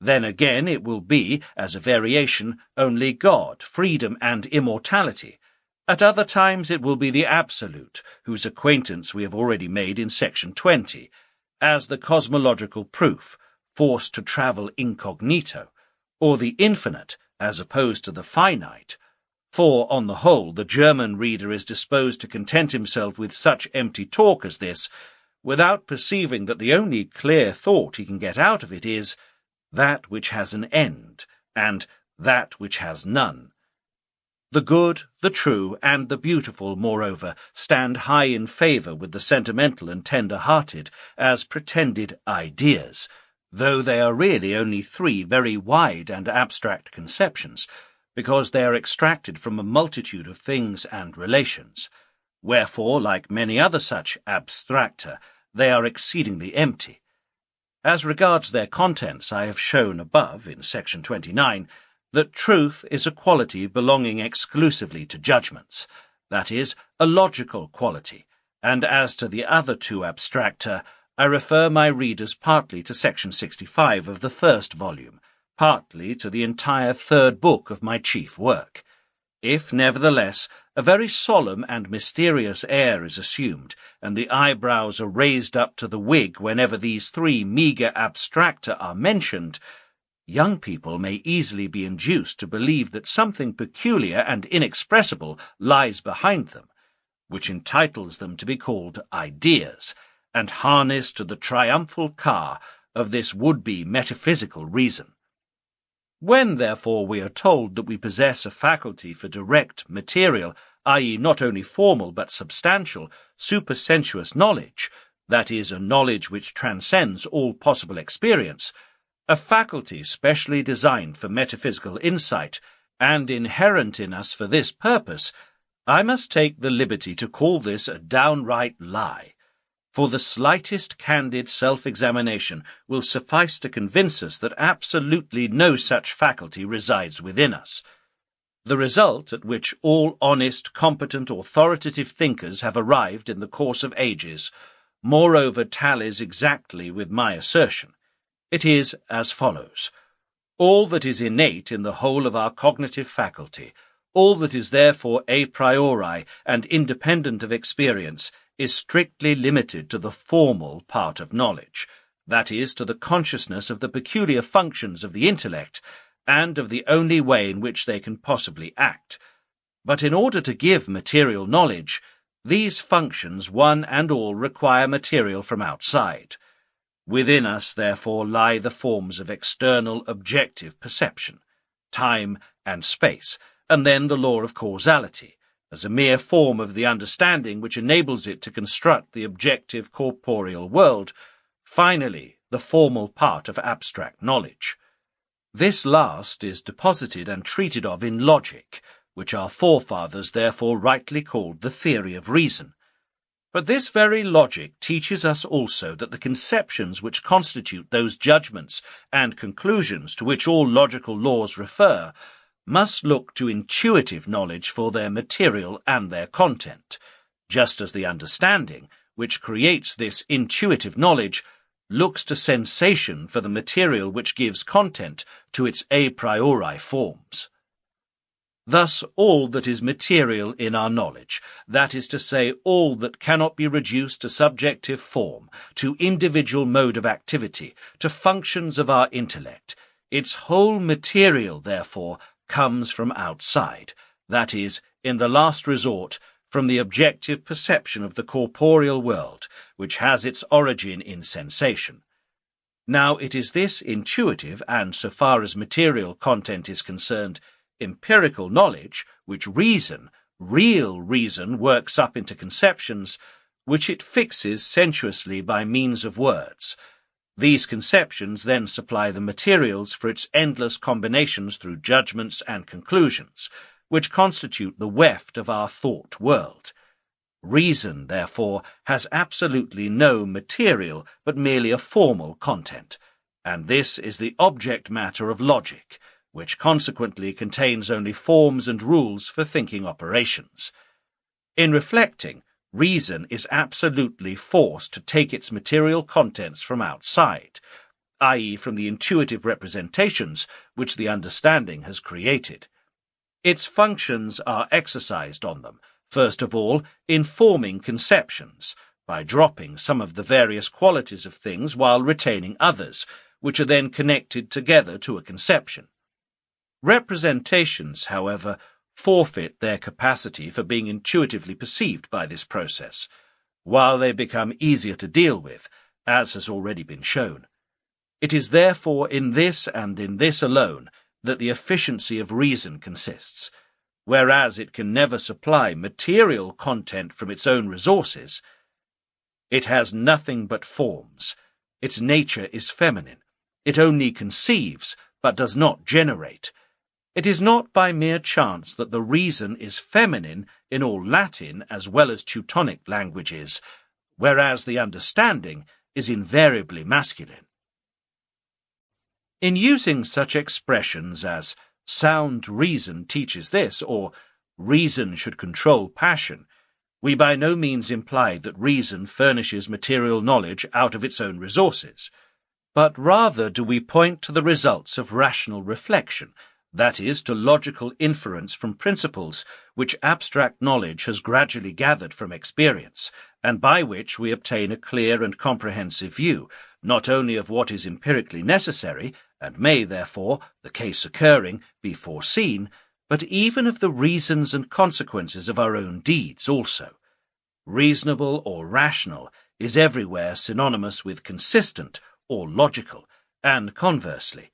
Then again it will be, as a variation, only God, freedom, and immortality. At other times it will be the Absolute, whose acquaintance we have already made in section 20, as the cosmological proof, forced to travel incognito, or the infinite, as opposed to the finite. For, on the whole, the German reader is disposed to content himself with such empty talk as this, without perceiving that the only clear thought he can get out of it is that which has an end, and that which has none. The good, the true, and the beautiful, moreover, stand high in favour with the sentimental and tender-hearted as pretended ideas, though they are really only three very wide and abstract conceptions, because they are extracted from a multitude of things and relations. Wherefore, like many other such abstracta, they are exceedingly empty. As regards their contents, I have shown above, in section 29, that truth is a quality belonging exclusively to judgments, that is, a logical quality, and as to the other two abstracta, I refer my readers partly to section 65 of the first volume, partly to the entire third book of my chief work. If, nevertheless, a very solemn and mysterious air is assumed, and the eyebrows are raised up to the wig whenever these three meagre abstracta are mentioned, young people may easily be induced to believe that something peculiar and inexpressible lies behind them, which entitles them to be called ideas, and harnessed to the triumphal car of this would-be metaphysical reason. When, therefore, we are told that we possess a faculty for direct, material, i.e. not only formal but substantial, supersensuous knowledge, that is, a knowledge which transcends all possible experience, a faculty specially designed for metaphysical insight, and inherent in us for this purpose, I must take the liberty to call this a downright lie. For the slightest candid self-examination will suffice to convince us that absolutely no such faculty resides within us. The result at which all honest, competent, authoritative thinkers have arrived in the course of ages, moreover tallies exactly with my assertion. It is as follows. All that is innate in the whole of our cognitive faculty, all that is therefore a priori and independent of experience, is strictly limited to the formal part of knowledge, that is, to the consciousness of the peculiar functions of the intellect, and of the only way in which they can possibly act. But in order to give material knowledge, these functions one and all require material from outside. Within us, therefore, lie the forms of external objective perception, time and space, and then the law of causality, as a mere form of the understanding which enables it to construct the objective corporeal world, finally the formal part of abstract knowledge. This last is deposited and treated of in logic, which our forefathers therefore rightly called the theory of reason. But this very logic teaches us also that the conceptions which constitute those judgments and conclusions to which all logical laws refer must look to intuitive knowledge for their material and their content, just as the understanding, which creates this intuitive knowledge, looks to sensation for the material which gives content to its a priori forms. Thus all that is material in our knowledge, that is to say, all that cannot be reduced to subjective form, to individual mode of activity, to functions of our intellect, its whole material, therefore, comes from outside, that is, in the last resort, from the objective perception of the corporeal world, which has its origin in sensation. Now it is this intuitive, and so far as material content is concerned, empirical knowledge, which reason, real reason, works up into conceptions, which it fixes sensuously by means of words, These conceptions then supply the materials for its endless combinations through judgments and conclusions, which constitute the weft of our thought world. Reason, therefore, has absolutely no material, but merely a formal content, and this is the object matter of logic, which consequently contains only forms and rules for thinking operations. In reflecting, reason is absolutely forced to take its material contents from outside, i.e. from the intuitive representations which the understanding has created. Its functions are exercised on them, first of all, in forming conceptions, by dropping some of the various qualities of things while retaining others, which are then connected together to a conception. Representations, however, forfeit their capacity for being intuitively perceived by this process, while they become easier to deal with, as has already been shown. It is therefore in this and in this alone that the efficiency of reason consists. Whereas it can never supply material content from its own resources, it has nothing but forms. Its nature is feminine. It only conceives, but does not generate. It is not by mere chance that the reason is feminine in all Latin as well as Teutonic languages, whereas the understanding is invariably masculine. In using such expressions as sound reason teaches this, or reason should control passion, we by no means imply that reason furnishes material knowledge out of its own resources, but rather do we point to the results of rational reflection, that is, to logical inference from principles which abstract knowledge has gradually gathered from experience, and by which we obtain a clear and comprehensive view, not only of what is empirically necessary, and may, therefore, the case occurring, be foreseen, but even of the reasons and consequences of our own deeds also. Reasonable or rational is everywhere synonymous with consistent or logical, and conversely,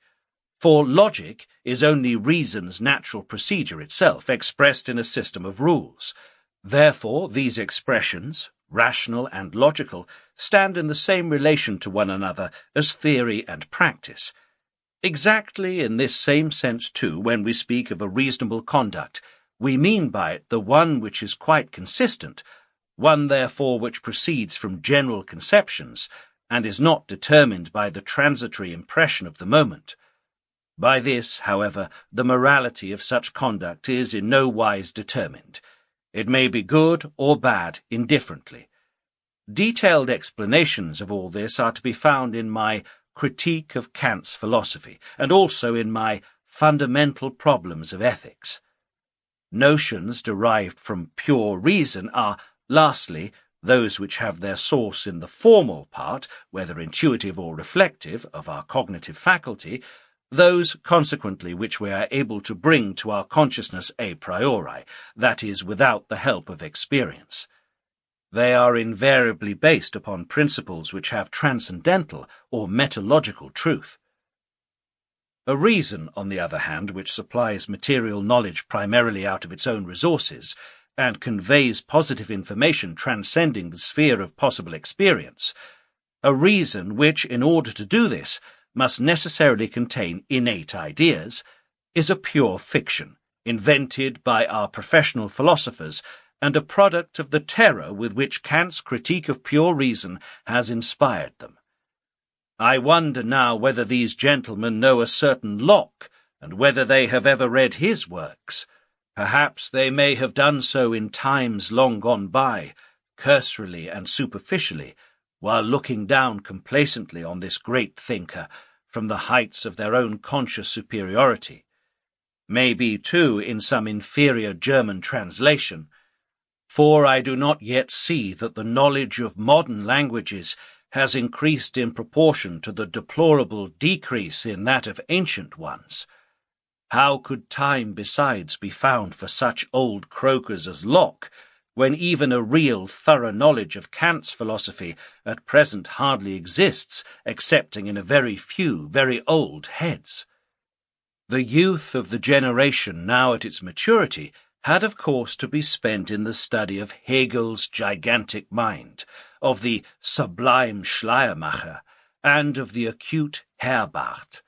for logic is only reason's natural procedure itself expressed in a system of rules. Therefore, these expressions, rational and logical, stand in the same relation to one another as theory and practice. Exactly in this same sense, too, when we speak of a reasonable conduct, we mean by it the one which is quite consistent, one therefore which proceeds from general conceptions, and is not determined by the transitory impression of the moment. By this, however, the morality of such conduct is in no wise determined. It may be good or bad indifferently. Detailed explanations of all this are to be found in my Critique of Kant's Philosophy, and also in my Fundamental Problems of Ethics. Notions derived from pure reason are, lastly, those which have their source in the formal part, whether intuitive or reflective, of our cognitive faculty, those, consequently, which we are able to bring to our consciousness a priori, that is, without the help of experience. They are invariably based upon principles which have transcendental or metalogical truth. A reason, on the other hand, which supplies material knowledge primarily out of its own resources, and conveys positive information transcending the sphere of possible experience, a reason which, in order to do this, must necessarily contain innate ideas, is a pure fiction, invented by our professional philosophers, and a product of the terror with which Kant's critique of pure reason has inspired them. I wonder now whether these gentlemen know a certain Locke, and whether they have ever read his works. Perhaps they may have done so in times long gone by, cursorily and superficially, while looking down complacently on this great thinker from the heights of their own conscious superiority. Maybe, too, in some inferior German translation, for I do not yet see that the knowledge of modern languages has increased in proportion to the deplorable decrease in that of ancient ones. How could time besides be found for such old croakers as Locke, when even a real thorough knowledge of Kant's philosophy at present hardly exists, excepting in a very few very old heads? The youth of the generation now at its maturity had of course to be spent in the study of Hegel's gigantic mind, of the sublime Schleiermacher, and of the acute Herbart.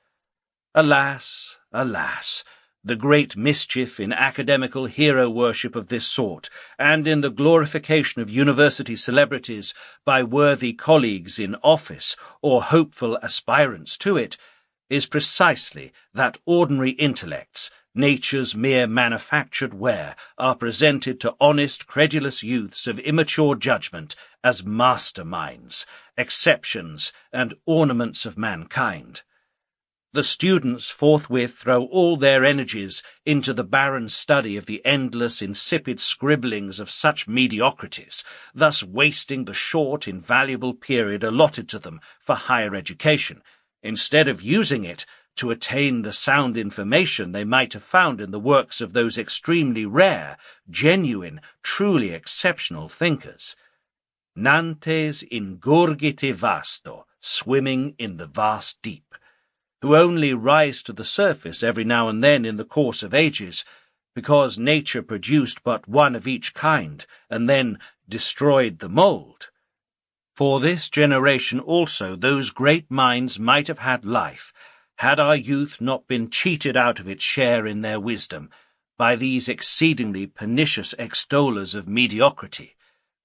Alas, alas! The great mischief in academical hero-worship of this sort, and in the glorification of university celebrities by worthy colleagues in office or hopeful aspirants to it, is precisely that ordinary intellects, nature's mere manufactured ware, are presented to honest, credulous youths of immature judgment as masterminds, exceptions, and ornaments of mankind. The students forthwith throw all their energies into the barren study of the endless, insipid scribblings of such mediocrities, thus wasting the short, invaluable period allotted to them for higher education, instead of using it to attain the sound information they might have found in the works of those extremely rare, genuine, truly exceptional thinkers. Nantes ingurgite vasto, swimming in the vast deep, who only rise to the surface every now and then in the course of ages, because nature produced but one of each kind, and then destroyed the mould. For this generation also those great minds might have had life, had our youth not been cheated out of its share in their wisdom by these exceedingly pernicious extollers of mediocrity,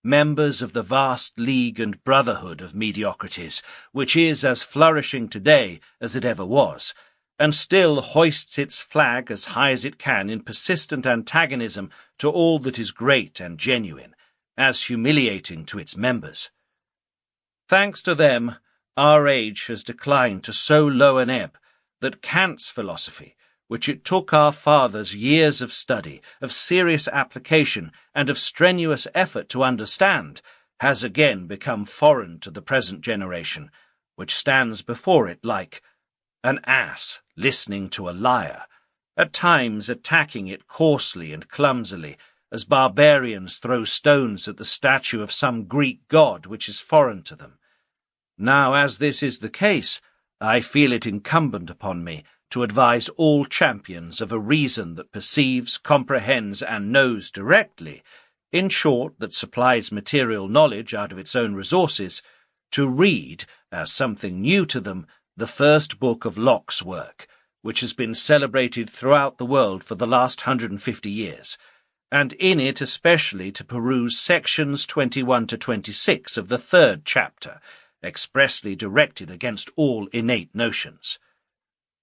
members of the vast league and brotherhood of mediocrities, which is as flourishing today as it ever was, and still hoists its flag as high as it can in persistent antagonism to all that is great and genuine, as humiliating to its members. Thanks to them, our age has declined to so low an ebb that Kant's philosophy, which it took our fathers years of study, of serious application, and of strenuous effort to understand, has again become foreign to the present generation, which stands before it like an ass listening to a lyre, at times attacking it coarsely and clumsily, as barbarians throw stones at the statue of some Greek god which is foreign to them. Now, as this is the case, I feel it incumbent upon me to advise all champions of a reason that perceives, comprehends, and knows directly, in short, that supplies material knowledge out of its own resources, to read, as something new to them, the first book of Locke's work, which has been celebrated throughout the world for the last 150 years, and in it especially to peruse sections 21 to 26 of the third chapter, expressly directed against all innate notions.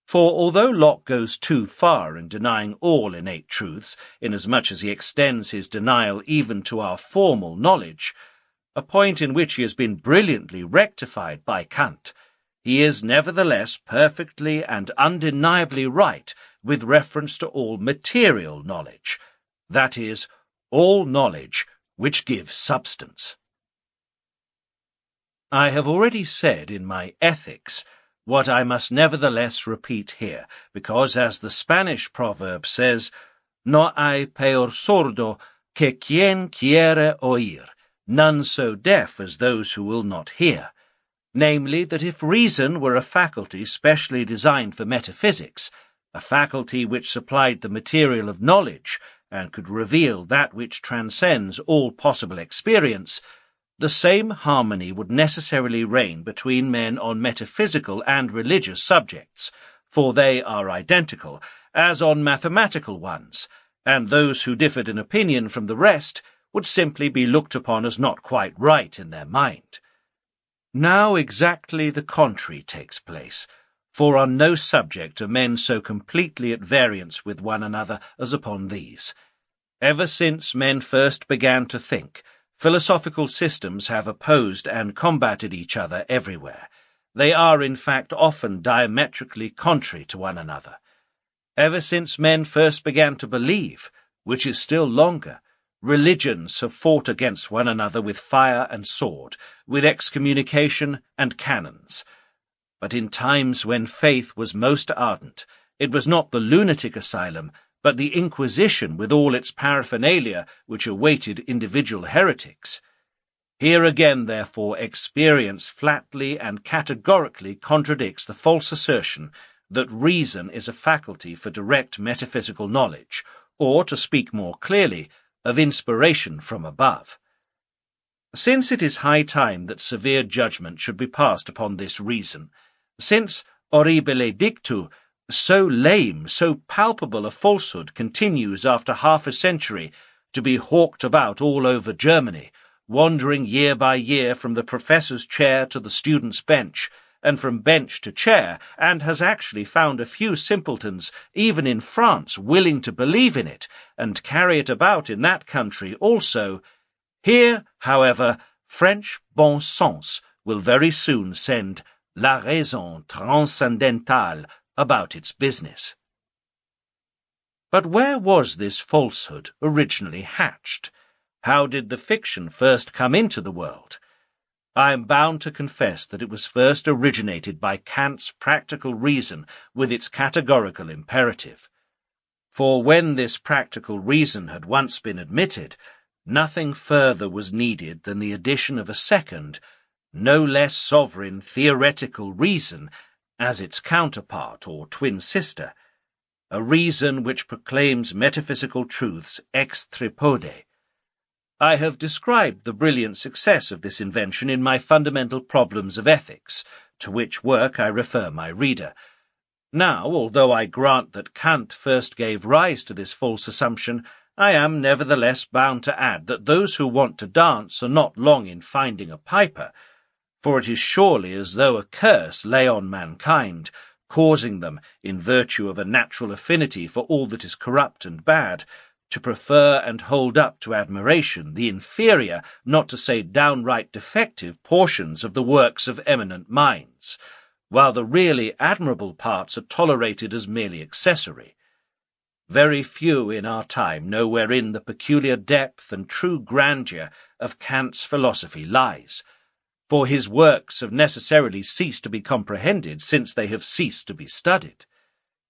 For although Locke goes too far in denying all innate truths, inasmuch as he extends his denial even to our formal knowledge, a point in which he has been brilliantly rectified by Kant, he is nevertheless perfectly and undeniably right with reference to all material knowledge, that is, all knowledge which gives substance. I have already said in my Ethics what I must nevertheless repeat here, because, as the Spanish proverb says, no hay peor sordo que quien quiere oír, none so deaf as those who will not hear, namely, that if reason were a faculty specially designed for metaphysics, a faculty which supplied the material of knowledge and could reveal that which transcends all possible experience, the same harmony would necessarily reign between men on metaphysical and religious subjects, for they are identical, as on mathematical ones, and those who differed in opinion from the rest would simply be looked upon as not quite right in their mind. Now exactly the contrary takes place, for on no subject are men so completely at variance with one another as upon these. Ever since men first began to think, philosophical systems have opposed and combated each other everywhere. They are, in fact, often diametrically contrary to one another. Ever since men first began to believe, which is still longer, religions have fought against one another with fire and sword, with excommunication and cannons. But in times when faith was most ardent, it was not the lunatic asylum, but the Inquisition with all its paraphernalia which awaited individual heretics. Here again, therefore, experience flatly and categorically contradicts the false assertion that reason is a faculty for direct metaphysical knowledge, or, to speak more clearly, of inspiration from above. Since it is high time that severe judgment should be passed upon this reason, since horribile dictu, so lame, so palpable a falsehood continues after half a century to be hawked about all over Germany, wandering year by year from the professor's chair to the student's bench, and from bench to chair, and has actually found a few simpletons, even in France, willing to believe in it, and carry it about in that country also. Here, however, French bon sens will very soon send la raison transcendentale about its business. But where was this falsehood originally hatched? How did the fiction first come into the world? I am bound to confess that it was first originated by Kant's practical reason with its categorical imperative. For when this practical reason had once been admitted, nothing further was needed than the addition of a second, no less sovereign theoretical reason as its counterpart or twin sister, a reason which proclaims metaphysical truths ex tripode. I have described the brilliant success of this invention in my Fundamental Problems of Ethics, to which work I refer my reader. Now, although I grant that Kant first gave rise to this false assumption, I am nevertheless bound to add that those who want to dance are not long in finding a piper, for it is surely as though a curse lay on mankind, causing them, in virtue of a natural affinity for all that is corrupt and bad, to prefer and hold up to admiration the inferior, not to say downright defective, portions of the works of eminent minds, while the really admirable parts are tolerated as merely accessory. Very few in our time know wherein the peculiar depth and true grandeur of Kant's philosophy lies, for his works have necessarily ceased to be comprehended since they have ceased to be studied.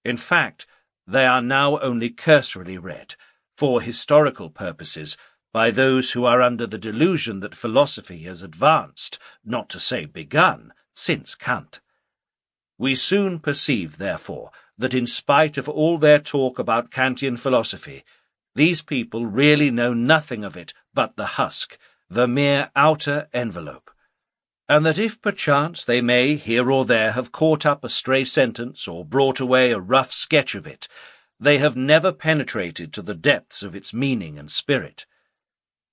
In fact, they are now only cursorily read, for historical purposes, by those who are under the delusion that philosophy has advanced, not to say begun, since Kant. We soon perceive, therefore, that in spite of all their talk about Kantian philosophy, these people really know nothing of it but the husk, the mere outer envelope, and that if perchance they may here or there have caught up a stray sentence or brought away a rough sketch of it, they have never penetrated to the depths of its meaning and spirit.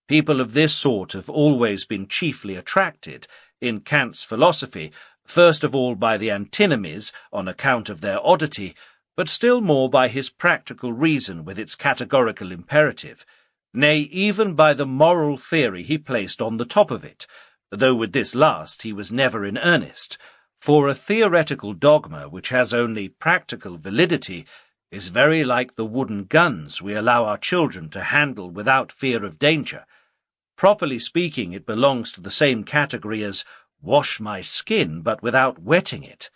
People of this sort have always been chiefly attracted, in Kant's philosophy, first of all by the antinomies, on account of their oddity, but still more by his practical reason with its categorical imperative, nay, even by the moral theory he placed on the top of it, though with this last he was never in earnest, for a theoretical dogma which has only practical validity is very like the wooden guns we allow our children to handle without fear of danger. Properly speaking, it belongs to the same category as wash my skin, but without wetting it.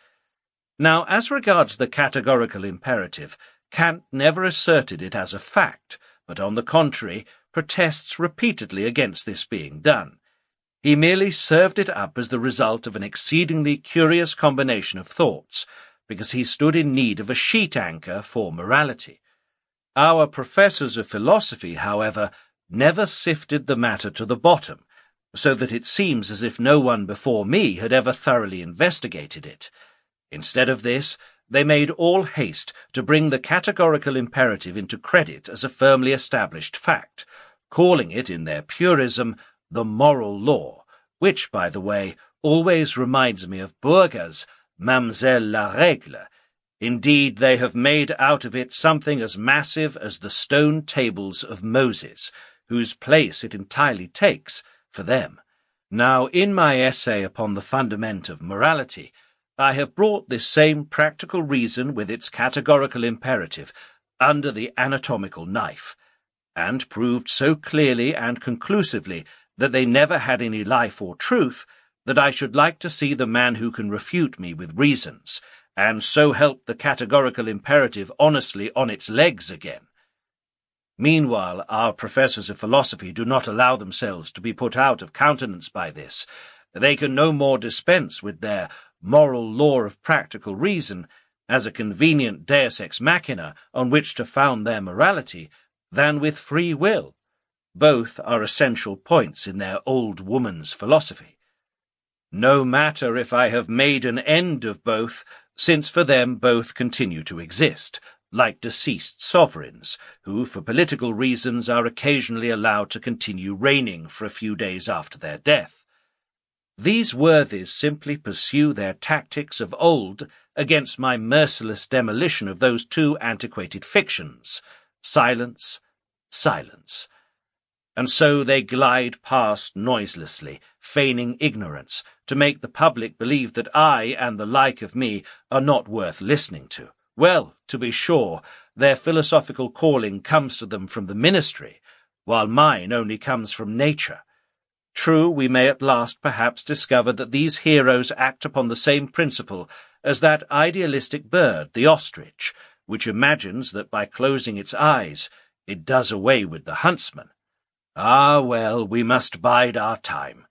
Now, as regards the categorical imperative, Kant never asserted it as a fact, but on the contrary, protests repeatedly against this being done. He merely served it up as the result of an exceedingly curious combination of thoughts, because he stood in need of a sheet anchor for morality. Our professors of philosophy, however, never sifted the matter to the bottom, so that it seems as if no one before me had ever thoroughly investigated it. Instead of this, they made all haste to bring the categorical imperative into credit as a firmly established fact, calling it, in their purism, the moral law, which, by the way, always reminds me of Bourga's Mademoiselle la Règle. Indeed, they have made out of it something as massive as the stone tables of Moses, whose place it entirely takes for them. Now, in my essay upon the fundament of morality, I have brought this same practical reason with its categorical imperative under the anatomical knife, and proved so clearly and conclusively that they never had any life or truth, that I should like to see the man who can refute me with reasons, and so help the categorical imperative honestly on its legs again. Meanwhile, our professors of philosophy do not allow themselves to be put out of countenance by this. They can no more dispense with their moral law of practical reason as a convenient deus ex machina on which to found their morality than with free will. Both are essential points in their old woman's philosophy. No matter if I have made an end of both, since for them both continue to exist, like deceased sovereigns, who for political reasons are occasionally allowed to continue reigning for a few days after their death. These worthies simply pursue their tactics of old against my merciless demolition of those two antiquated fictions, silence, silence. And so they glide past noiselessly, feigning ignorance, to make the public believe that I and the like of me are not worth listening to. Well, to be sure, their philosophical calling comes to them from the ministry, while mine only comes from nature. True, we may at last perhaps discover that these heroes act upon the same principle as that idealistic bird, the ostrich, which imagines that by closing its eyes it does away with the huntsman. Ah, well, we must bide our time.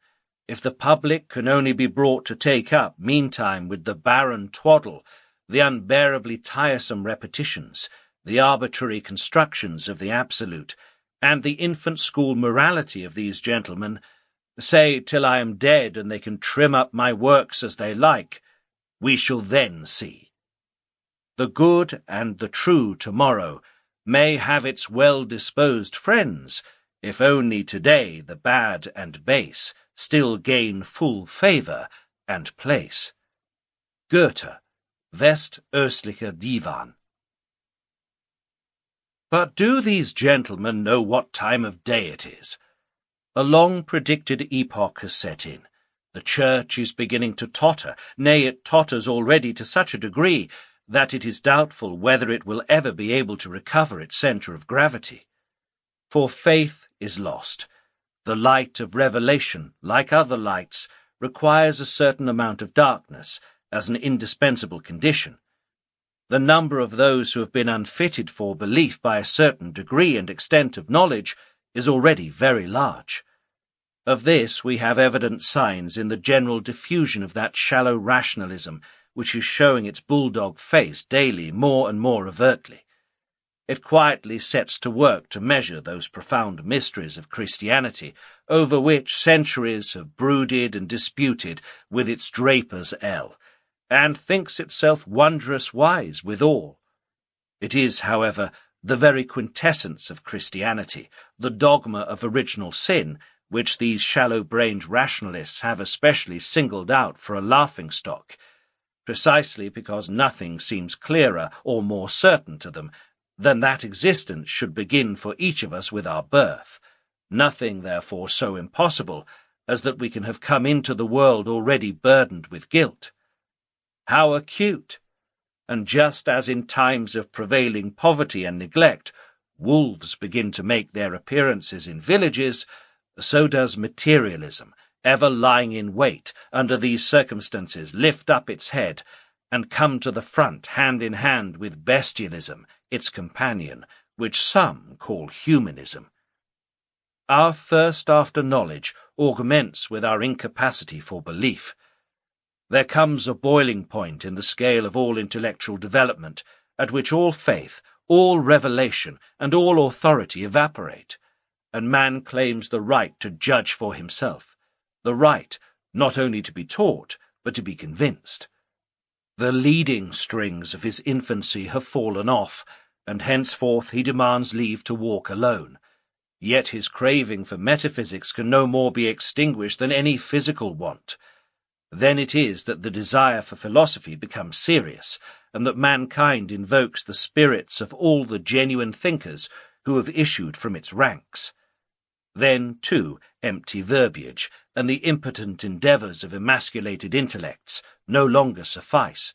If the public can only be brought to take up, meantime, with the barren twaddle, the unbearably tiresome repetitions, the arbitrary constructions of the absolute, and the infant school morality of these gentlemen, say till I am dead and they can trim up my works as they like, we shall then see. The good and the true tomorrow may have its well-disposed friends, if only today the bad and base still gain full favour and place. Goethe, Westöstlicher Divan. But do these gentlemen know what time of day it is? A long-predicted epoch has set in. The Church is beginning to totter, nay, it totters already to such a degree that it is doubtful whether it will ever be able to recover its centre of gravity. For faith is lost. The light of revelation, like other lights, requires a certain amount of darkness as an indispensable condition. The number of those who have been unfitted for belief by a certain degree and extent of knowledge is already very large. Of this we have evident signs in the general diffusion of that shallow rationalism which is showing its bulldog face daily more and more overtly. It quietly sets to work to measure those profound mysteries of Christianity over which centuries have brooded and disputed with its draper's ell, and thinks itself wondrous wise withal. It is, however, the very quintessence of Christianity, the dogma of original sin, which these shallow-brained rationalists have especially singled out for a laughing-stock, precisely because nothing seems clearer or more certain to them than that existence should begin for each of us with our birth, nothing, therefore, so impossible as that we can have come into the world already burdened with guilt. How acute! And just as in times of prevailing poverty and neglect, wolves begin to make their appearances in villages, so does materialism, ever lying in wait, under these circumstances lift up its head, and come to the front hand in hand with bestialism, its companion, which some call humanism. Our thirst after knowledge augments with our incapacity for belief. There comes a boiling point in the scale of all intellectual development, at which all faith, all revelation, and all authority evaporate, and man claims the right to judge for himself, the right not only to be taught, but to be convinced. The leading strings of his infancy have fallen off, and henceforth he demands leave to walk alone. Yet his craving for metaphysics can no more be extinguished than any physical want. Then it is that the desire for philosophy becomes serious, and that mankind invokes the spirits of all the genuine thinkers who have issued from its ranks. Then, too, empty verbiage and the impotent endeavours of emasculated intellects no longer suffice.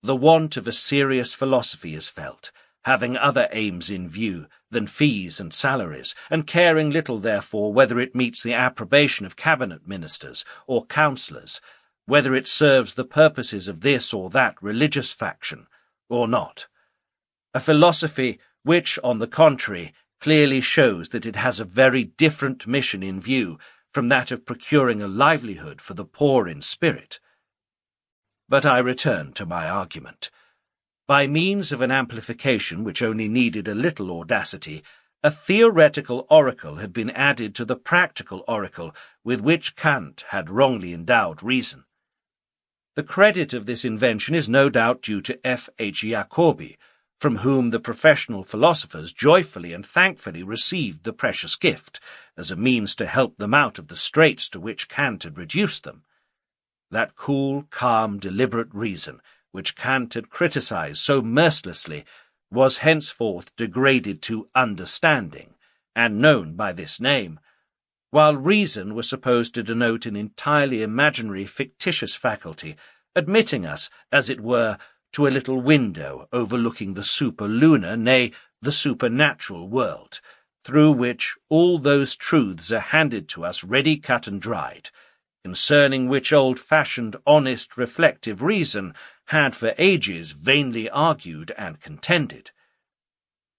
The want of a serious philosophy is felt, having other aims in view than fees and salaries, and caring little, therefore, whether it meets the approbation of cabinet ministers or councillors, whether it serves the purposes of this or that religious faction, or not. A philosophy which, on the contrary, clearly shows that it has a very different mission in view from that of procuring a livelihood for the poor in spirit. But I return to my argument. By means of an amplification which only needed a little audacity, a theoretical oracle had been added to the practical oracle with which Kant had wrongly endowed reason. The credit of this invention is no doubt due to F. H. Jacobi, from whom the professional philosophers joyfully and thankfully received the precious gift, as a means to help them out of the straits to which Kant had reduced them. That cool, calm, deliberate reason, which Kant had criticized so mercilessly, was henceforth degraded to understanding, and known by this name, while reason was supposed to denote an entirely imaginary, fictitious faculty, admitting us, as it were, to a little window overlooking the superlunar, nay, the supernatural world, through which all those truths are handed to us ready cut and dried, concerning which old-fashioned, honest, reflective reason had for ages vainly argued and contended.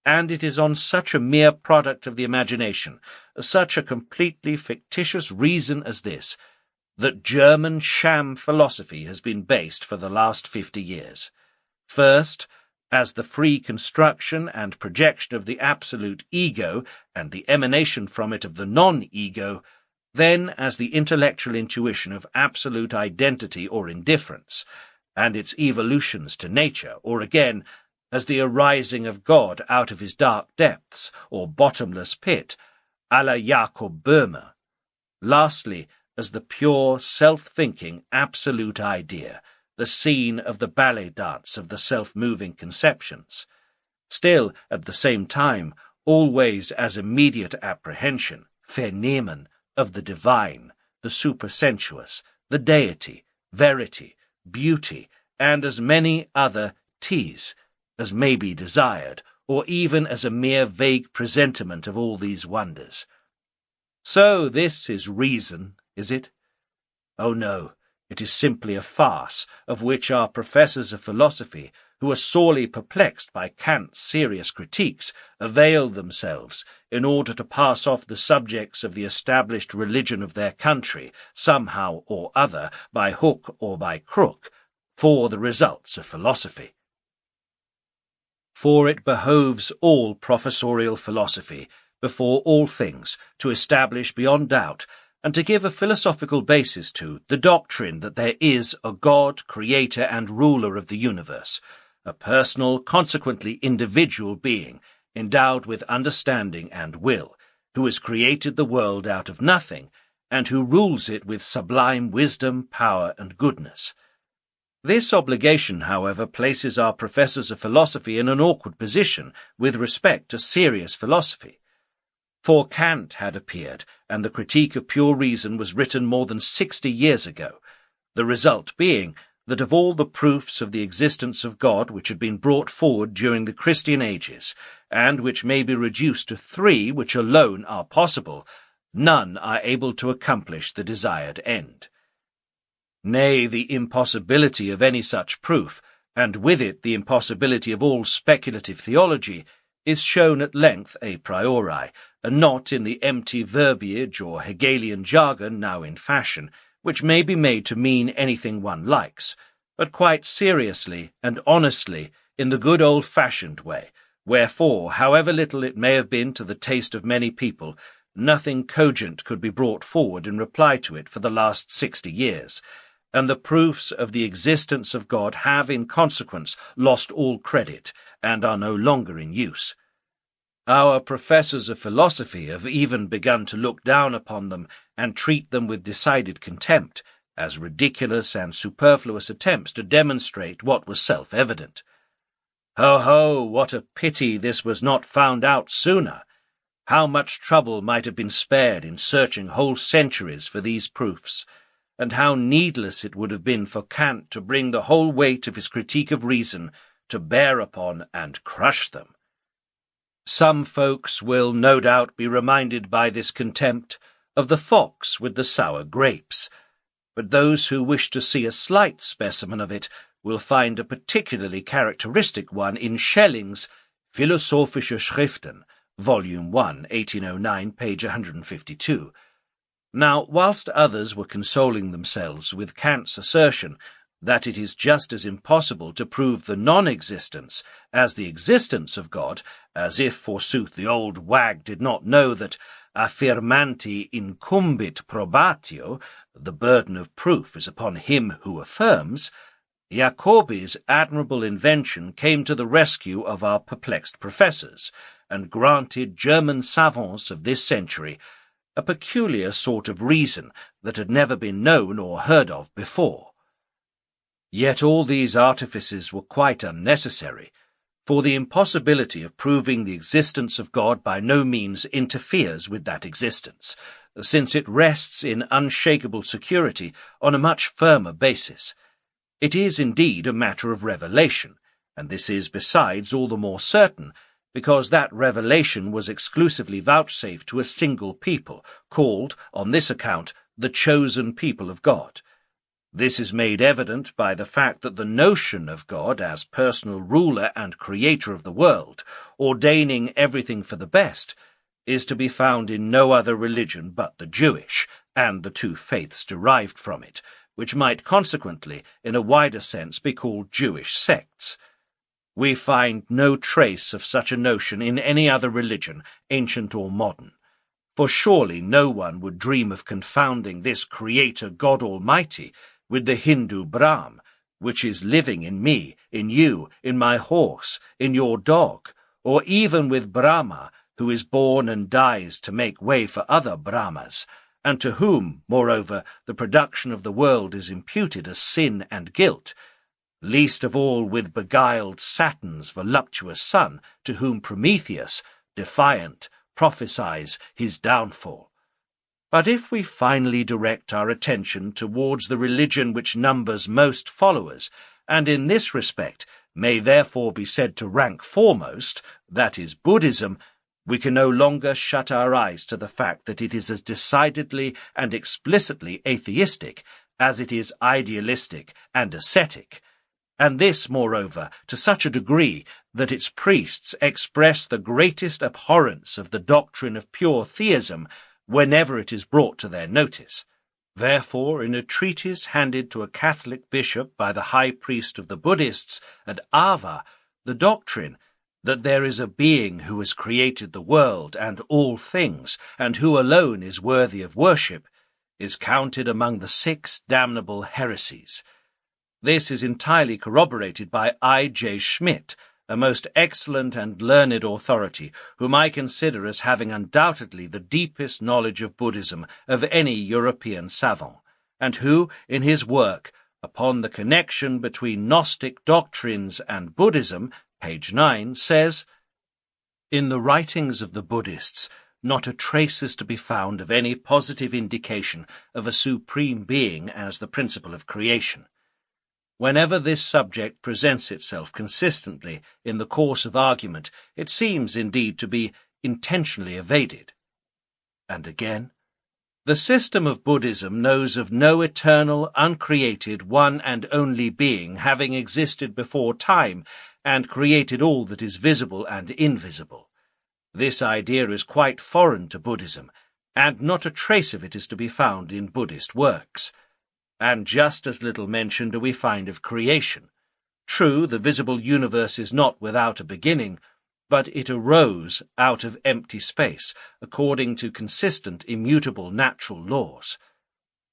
And it is on such a mere product of the imagination, such a completely fictitious reason as this, that German sham philosophy has been based for the last 50 years. First, as the free construction and projection of the absolute ego and the emanation from it of the non-ego, then as the intellectual intuition of absolute identity or indifference, and its evolutions to nature, or again, as the arising of God out of his dark depths, or bottomless pit, à la Jacob Böhme. Lastly, as the pure, self-thinking, absolute idea, the scene of the ballet dance of the self-moving conceptions. Still, at the same time, always as immediate apprehension, Vernehmen, of the divine, the supersensuous, the deity, verity, beauty, and as many other T's as may be desired, or even as a mere vague presentiment of all these wonders. So this is reason, is it? Oh no, it is simply a farce, of which our professors of philosophy, who are sorely perplexed by Kant's serious critiques, avail themselves in order to pass off the subjects of the established religion of their country, somehow or other, by hook or by crook, for the results of philosophy. For it behoves all professorial philosophy, before all things, to establish beyond doubt, and to give a philosophical basis to, the doctrine that there is a God, creator and ruler of the universe, a personal, consequently individual being, endowed with understanding and will, who has created the world out of nothing, and who rules it with sublime wisdom, power, and goodness. This obligation, however, places our professors of philosophy in an awkward position with respect to serious philosophy. For Kant had appeared, and the Critique of Pure Reason was written more than 60 years ago, the result being that of all the proofs of the existence of God which had been brought forward during the Christian ages, and which may be reduced to 3 which alone are possible, none are able to accomplish the desired end. Nay, the impossibility of any such proof, and with it the impossibility of all speculative theology, is shown at length a priori, and not in the empty verbiage or Hegelian jargon now in fashion, which may be made to mean anything one likes, but quite seriously and honestly in the good old-fashioned way, wherefore, however little it may have been to the taste of many people, nothing cogent could be brought forward in reply to it for the last 60 years, and the proofs of the existence of God have, in consequence, lost all credit, and are no longer in use. Our professors of philosophy have even begun to look down upon them and treat them with decided contempt, as ridiculous and superfluous attempts to demonstrate what was self-evident. Ho, ho, what a pity this was not found out sooner! How much trouble might have been spared in searching whole centuries for these proofs, and how needless it would have been for Kant to bring the whole weight of his Critique of Reason to bear upon and crush them. Some folks will no doubt be reminded by this contempt of the fox with the sour grapes, but those who wish to see a slight specimen of it will find a particularly characteristic one in Schelling's Philosophische Schriften, Volume 1, 1809, page 152. Now, whilst others were consoling themselves with Kant's assertion that it is just as impossible to prove the non-existence as the existence of God, as if, forsooth, the old wag did not know that affirmanti incumbit probatio, the burden of proof is upon him who affirms. Jacobi's admirable invention came to the rescue of our perplexed professors, and granted German savants of this century a peculiar sort of reason that had never been known or heard of before. Yet all these artifices were quite unnecessary, for the impossibility of proving the existence of God by no means interferes with that existence, since it rests in unshakable security on a much firmer basis. It is indeed a matter of revelation, and this is besides all the more certain, because that revelation was exclusively vouchsafed to a single people, called, on this account, the chosen people of God. This is made evident by the fact that the notion of God as personal ruler and creator of the world, ordaining everything for the best, is to be found in no other religion but the Jewish, and the two faiths derived from it, which might consequently, in a wider sense, be called Jewish sects. We find no trace of such a notion in any other religion, ancient or modern. For surely no one would dream of confounding this Creator God Almighty with the Hindu Brahm, which is living in me, in you, in my horse, in your dog, or even with Brahma, who is born and dies to make way for other Brahmas, and to whom, moreover, the production of the world is imputed as sin and guilt, least of all with beguiled Saturn's voluptuous son, to whom Prometheus, defiant, prophesies his downfall. But if we finally direct our attention towards the religion which numbers most followers, and in this respect may therefore be said to rank foremost, that is Buddhism, we can no longer shut our eyes to the fact that it is as decidedly and explicitly atheistic as it is idealistic and ascetic, and this, moreover, to such a degree that its priests express the greatest abhorrence of the doctrine of pure theism whenever it is brought to their notice. Therefore, in a treatise handed to a Catholic bishop by the high priest of the Buddhists at Ava, the doctrine that there is a being who has created the world and all things, and who alone is worthy of worship, is counted among the 6 damnable heresies. This is entirely corroborated by I. J. Schmidt, a most excellent and learned authority, whom I consider as having undoubtedly the deepest knowledge of Buddhism of any European savant, and who, in his work upon the connection between Gnostic doctrines and Buddhism, page 9, says, "In the writings of the Buddhists, not a trace is to be found of any positive indication of a supreme being as the principle of creation. Whenever this subject presents itself consistently in the course of argument, it seems indeed to be intentionally evaded." And again, "The system of Buddhism knows of no eternal, uncreated, one and only being having existed before time and created all that is visible and invisible. This idea is quite foreign to Buddhism, and not a trace of it is to be found in Buddhist works. And just as little mention do we find of creation. True, the visible universe is not without a beginning, but it arose out of empty space, according to consistent, immutable natural laws.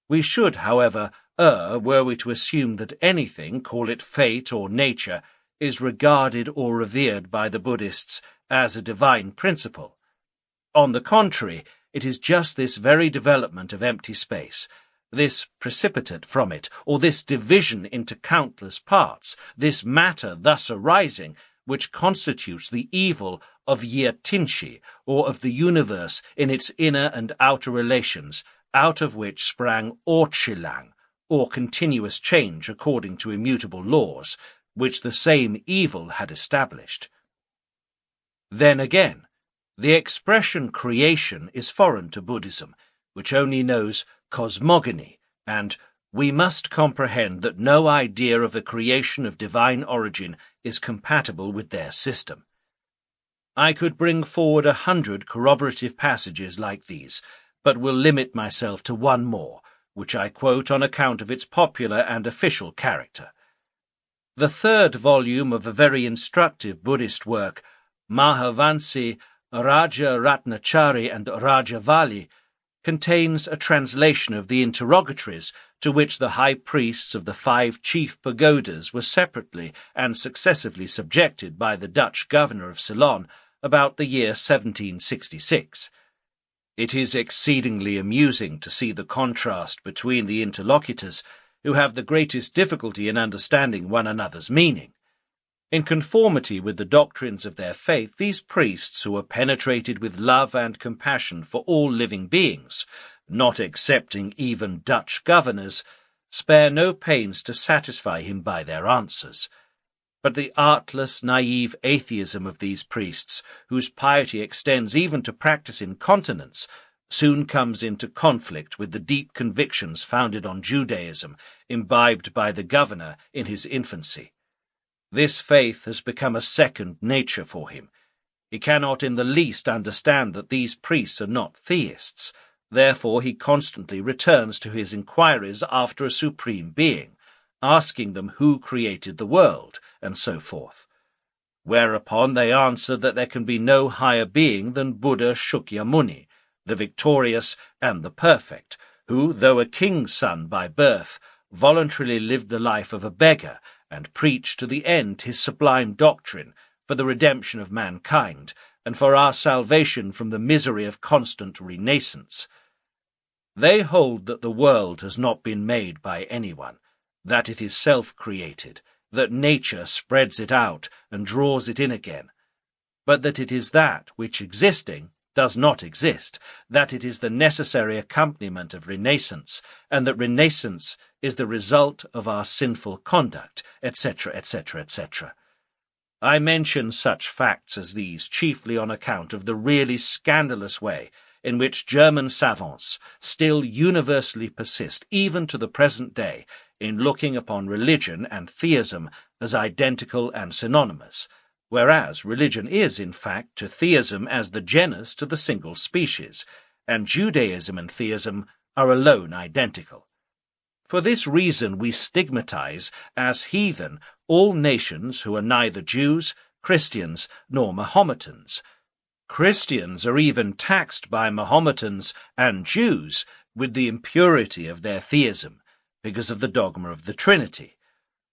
We should, however, err were we to assume that anything, call it fate or nature, is regarded or revered by the Buddhists as a divine principle. On the contrary, it is just this very development of empty space, this precipitate from it, or this division into countless parts, this matter thus arising, which constitutes the evil of Yirtinshi, or of the universe in its inner and outer relations, out of which sprang Ortschillang, or continuous change according to immutable laws, which the same evil had established. Then again, the expression creation is foreign to Buddhism, which only knows cosmogony, and we must comprehend that no idea of a creation of divine origin is compatible with their system. I could bring forward 100 corroborative passages like these, but will limit myself to one more, which I quote on account of its popular and official character. The third volume of a very instructive Buddhist work, Mahavansi, Raja Ratnachari and Rajavali, contains a translation of the interrogatories to which the high priests of the 5 chief pagodas were separately and successively subjected by the Dutch governor of Ceylon about the year 1766. It is exceedingly amusing to see the contrast between the interlocutors, who have the greatest difficulty in understanding one another's meaning. In conformity with the doctrines of their faith, these priests, who are penetrated with love and compassion for all living beings, not excepting even Dutch governors, spare no pains to satisfy him by their answers. But the artless, naive atheism of these priests, whose piety extends even to practice incontinence, soon comes into conflict with the deep convictions founded on Judaism, imbibed by the governor in his infancy. This faith has become a second nature for him. He cannot in the least understand that these priests are not theists. Therefore he constantly returns to his inquiries after a supreme being, asking them who created the world, and so forth. Whereupon they answer that there can be no higher being than Buddha Shakyamuni, the victorious and the perfect, who, though a king's son by birth, voluntarily lived the life of a beggar, and preached to the end his sublime doctrine for the redemption of mankind, and for our salvation from the misery of constant renascence. They hold that the world has not been made by anyone, that it is self-created, that nature spreads it out and draws it in again, but that it is that which, existing, does not exist, that it is the necessary accompaniment of renascence, and that renascence is the result of our sinful conduct, etc., etc., etc. I mention such facts as these chiefly on account of the really scandalous way in which German savants still universally persist, even to the present day, in looking upon religion and theism as identical and synonymous, whereas religion is, in fact, to theism as the genus to the single species, and Judaism and theism are alone identical. For this reason we stigmatize as heathen all nations who are neither Jews, Christians, nor Mahometans. Christians are even taxed by Mahometans and Jews with the impurity of their theism, because of the dogma of the Trinity.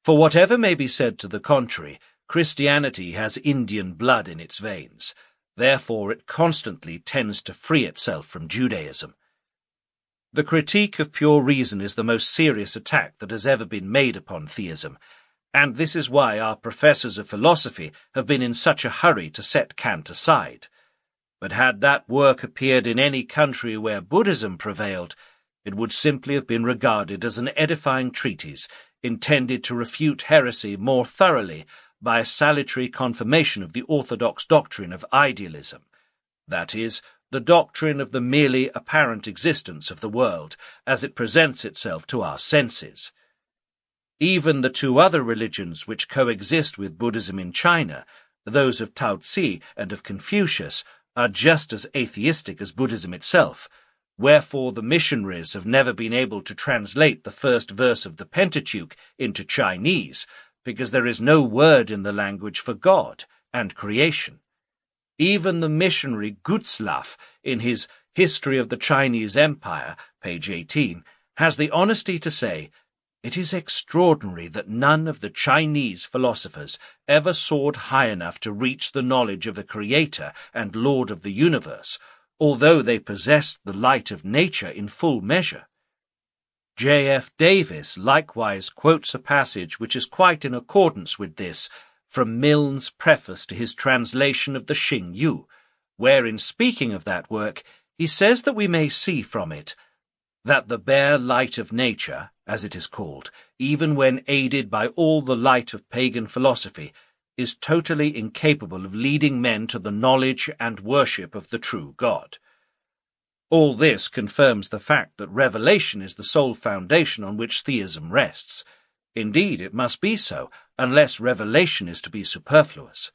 For whatever may be said to the contrary, Christianity has Indian blood in its veins. Therefore it constantly tends to free itself from Judaism. The critique of pure reason is the most serious attack that has ever been made upon theism, and this is why our professors of philosophy have been in such a hurry to set Kant aside. But had that work appeared in any country where Buddhism prevailed, it would simply have been regarded as an edifying treatise intended to refute heresy more thoroughly by a salutary confirmation of the orthodox doctrine of idealism, that is, the doctrine of the merely apparent existence of the world as it presents itself to our senses. Even the 2 other religions which coexist with Buddhism in China, those of Tao Tse and of Confucius, are just as atheistic as Buddhism itself, wherefore the missionaries have never been able to translate the first verse of the Pentateuch into Chinese, because there is no word in the language for God and creation. Even the missionary Gutzlaff, in his History of the Chinese Empire, page 18, has the honesty to say, "It is extraordinary that none of the Chinese philosophers ever soared high enough to reach the knowledge of a Creator and Lord of the universe, although they possessed the light of nature in full measure." J. F. Davis likewise quotes a passage which is quite in accordance with this from Milne's preface to his translation of the Xing Yu, where, in speaking of that work, he says that we may see from it that the bare light of nature, as it is called, even when aided by all the light of pagan philosophy, is totally incapable of leading men to the knowledge and worship of the true God. All this confirms the fact that revelation is the sole foundation on which theism rests. Indeed, it must be so, unless revelation is to be superfluous.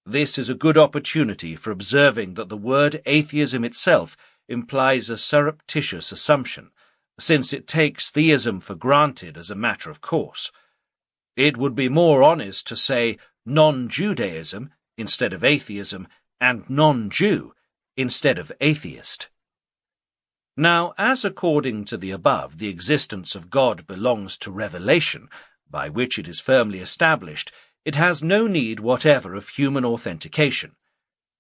This is a good opportunity for observing that the word atheism itself implies a surreptitious assumption, since it takes theism for granted as a matter of course. It would be more honest to say non-Judaism instead of atheism, and non-Jew instead of atheist. Now, as according to the above, the existence of God belongs to revelation, by which it is firmly established, it has no need whatever of human authentication.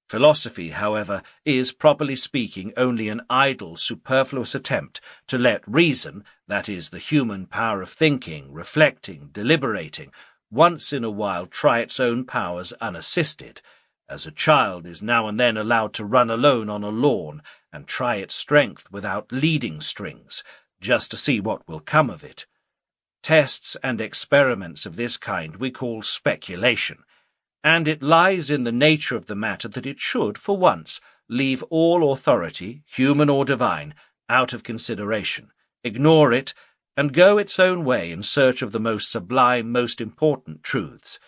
Philosophy, however, is, properly speaking, only an idle, superfluous attempt to let reason, that is, the human power of thinking, reflecting, deliberating, once in a while try its own powers unassisted, as a child is now and then allowed to run alone on a lawn and try its strength without leading strings, just to see what will come of it. Tests and experiments of this kind we call speculation, and it lies in the nature of the matter that it should, for once, leave all authority, human or divine, out of consideration, ignore it, and go its own way in search of the most sublime, most important truths.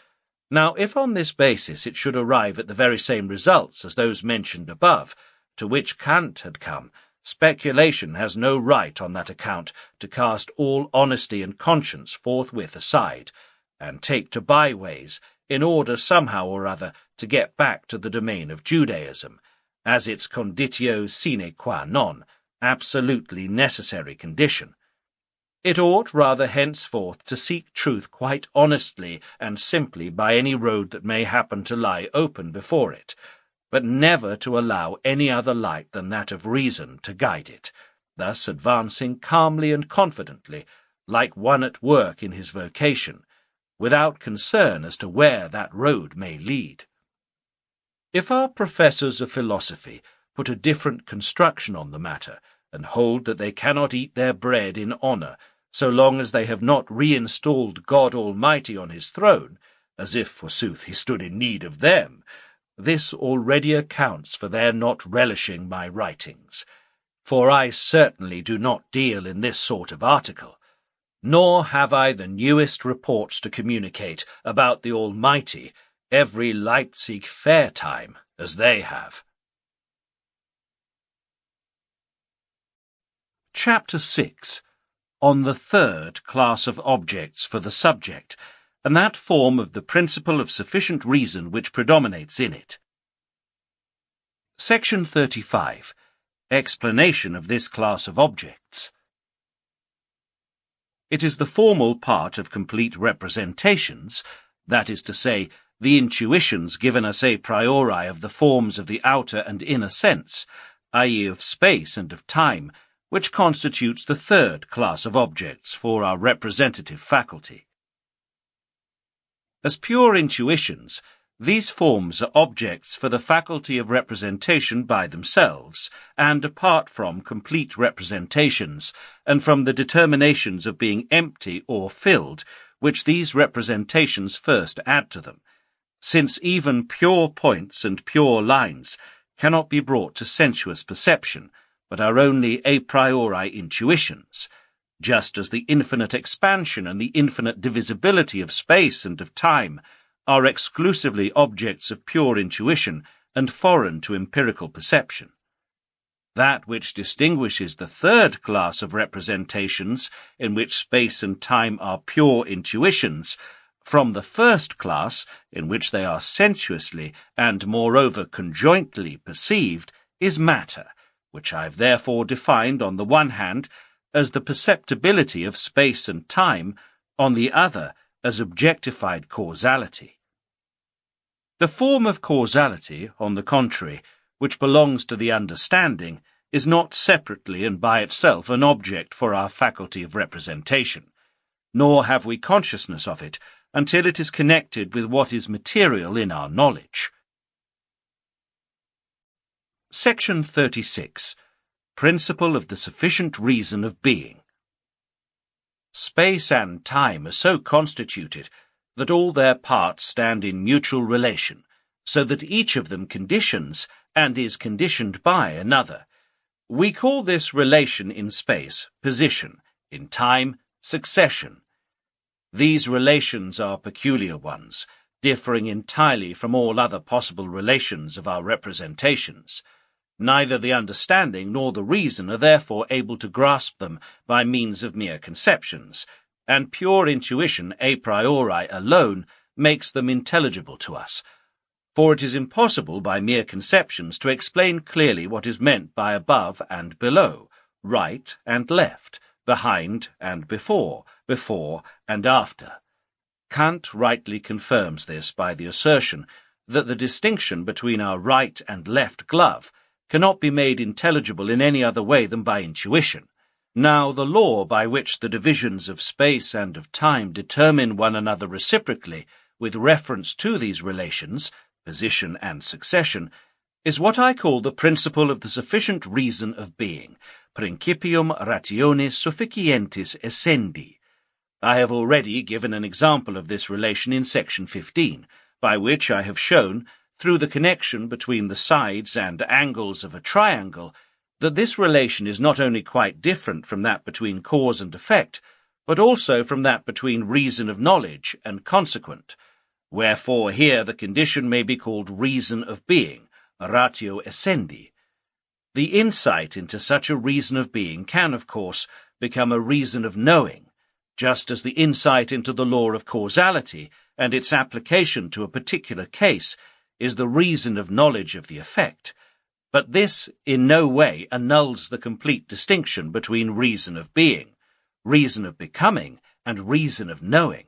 Now, if on this basis it should arrive at the very same results as those mentioned above, to which Kant had come, speculation has no right on that account to cast all honesty and conscience forthwith aside, and take to byways, in order somehow or other to get back to the domain of Judaism, as its conditio sine qua non, absolutely necessary condition. It ought rather henceforth to seek truth quite honestly and simply by any road that may happen to lie open before it, but never to allow any other light than that of reason to guide it, thus advancing calmly and confidently, like one at work in his vocation, without concern as to where that road may lead. If our professors of philosophy put a different construction on the matter, and hold that they cannot eat their bread in honour so long as they have not reinstalled God Almighty on his throne, as if, forsooth, he stood in need of them, this already accounts for their not relishing my writings, for I certainly do not deal in this sort of article, nor have I the newest reports to communicate about the Almighty every Leipzig fair time, as they have. Chapter 6. On the third class of objects for the subject, and that form of the principle of sufficient reason which predominates in it. Section 35. Explanation of this class of objects. It is the formal part of complete representations, that is to say, the intuitions given us a priori of the forms of the outer and inner sense, i.e. of space and of time, which constitutes the third class of objects for our representative faculty. As pure intuitions, these forms are objects for the faculty of representation by themselves, and apart from complete representations, and from the determinations of being empty or filled, which these representations first add to them, since even pure points and pure lines cannot be brought to sensuous perception, but are only a priori intuitions, just as the infinite expansion and the infinite divisibility of space and of time are exclusively objects of pure intuition and foreign to empirical perception. That which distinguishes the third class of representations, in which space and time are pure intuitions, from the first class, in which they are sensuously and moreover conjointly perceived, is matter, which I have therefore defined on the one hand as the perceptibility of space and time, on the other as objectified causality. The form of causality, on the contrary, which belongs to the understanding, is not separately and by itself an object for our faculty of representation, nor have we consciousness of it until it is connected with what is material in our knowledge. Section 36. Principle of the sufficient reason of being. Space and time are so constituted that all their parts stand in mutual relation, so that each of them conditions and is conditioned by another. We call this relation in space position, in time succession. These relations are peculiar ones, differing entirely from all other possible relations of our representations. Neither the understanding nor the reason are therefore able to grasp them by means of mere conceptions, and pure intuition a priori alone makes them intelligible to us. For it is impossible by mere conceptions to explain clearly what is meant by above and below, right and left, behind and before and after. Kant rightly confirms this by the assertion that the distinction between our right and left glove cannot be made intelligible in any other way than by intuition. Now, the law by which the divisions of space and of time determine one another reciprocally with reference to these relations, position and succession, is what I call the principle of the sufficient reason of being, principium rationis sufficientis essendi. I have already given an example of this relation in section 15, by which I have shown, through the connection between the sides and angles of a triangle, that this relation is not only quite different from that between cause and effect, but also from that between reason of knowledge and consequent. Wherefore here the condition may be called reason of being, ratio essendi. The insight into such a reason of being can, of course, become a reason of knowing, just as the insight into the law of causality and its application to a particular case is the reason of knowledge of the effect. But this in no way annuls the complete distinction between reason of being, reason of becoming, and reason of knowing.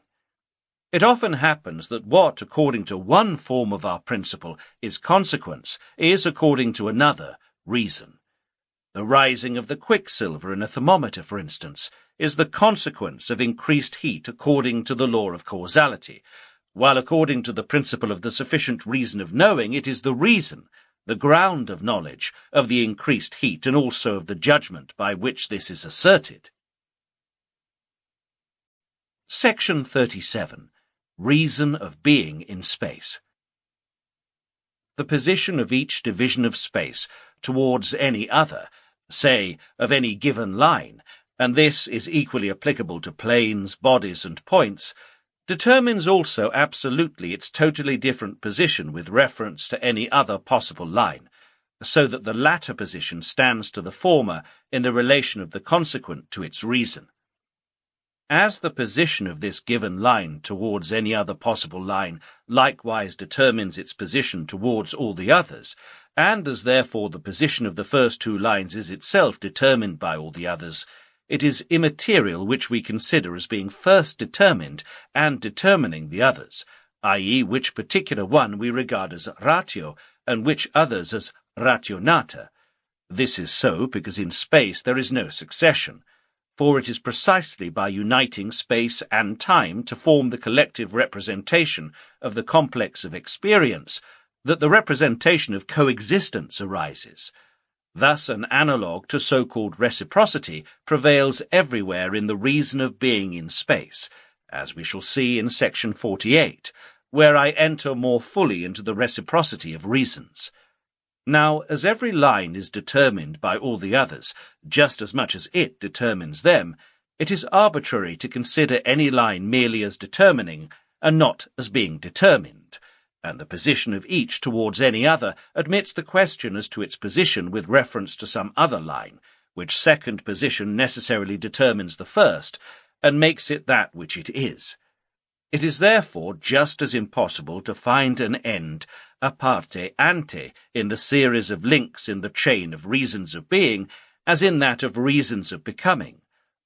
It often happens that what, according to one form of our principle, is consequence, is, according to another, reason. The rising of the quicksilver in a thermometer, for instance, is the consequence of increased heat according to the law of causality, while according to the principle of the sufficient reason of knowing it is the reason, the ground of knowledge, of the increased heat and also of the judgment by which this is asserted. Section 37. Reason of being in space. The position of each division of space towards any other, say, of any given line, and this is equally applicable to planes, bodies, and points, determines also absolutely its totally different position with reference to any other possible line, so that the latter position stands to the former in the relation of the consequent to its reason. As the position of this given line towards any other possible line likewise determines its position towards all the others, and as therefore the position of the first two lines is itself determined by all the others, it is immaterial which we consider as being first determined and determining the others, i.e. which particular one we regard as ratio and which others as rationata. This is so because in space there is no succession, for it is precisely by uniting space and time to form the collective representation of the complex of experience that the representation of coexistence arises. Thus an analogue to so-called reciprocity prevails everywhere in the reason of being in space, as we shall see in section 48, where I enter more fully into the reciprocity of reasons. Now, as every line is determined by all the others, just as much as it determines them, it is arbitrary to consider any line merely as determining, and not as being determined, and the position of each towards any other admits the question as to its position with reference to some other line, which second position necessarily determines the first, and makes it that which it is. It is therefore just as impossible to find an end a parte ante in the series of links in the chain of reasons of being as in that of reasons of becoming,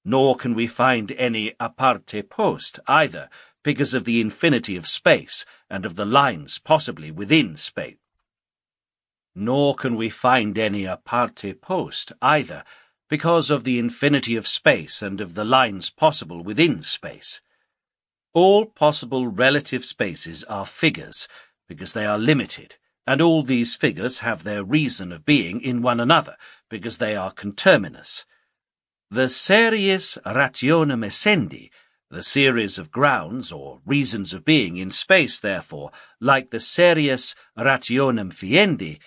nor can we find any a parte post either, because of the infinity of space and of the lines possibly within space. Nor can we find any a parte post either, because of the infinity of space and of the lines possible within space. All possible relative spaces are figures, because they are limited, and all these figures have their reason of being in one another, because they are conterminous. The series rationem essendi, the series of grounds or reasons of being in space, therefore, like the series rationem fiendi,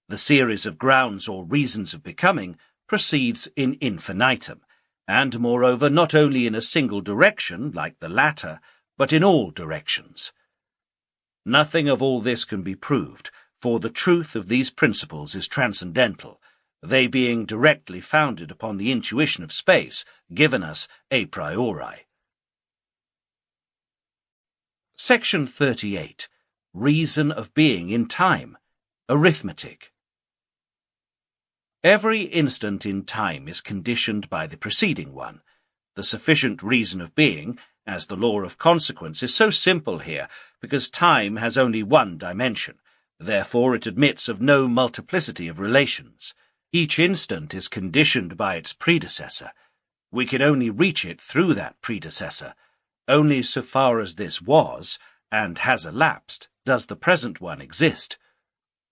the series of grounds or reasons of becoming, proceeds in infinitum, and moreover not only in a single direction, like the latter, but in all directions. Nothing of all this can be proved, for the truth of these principles is transcendental, they being directly founded upon the intuition of space given us a priori. Section 38. Reason of being in time. Arithmetic. Every instant in time is conditioned by the preceding one. The sufficient reason of being, as the law of consequence, is so simple here because time has only one dimension. Therefore it admits of no multiplicity of relations. Each instant is conditioned by its predecessor. We can only reach it through that predecessor. Only so far as this was, and has elapsed, does the present one exist.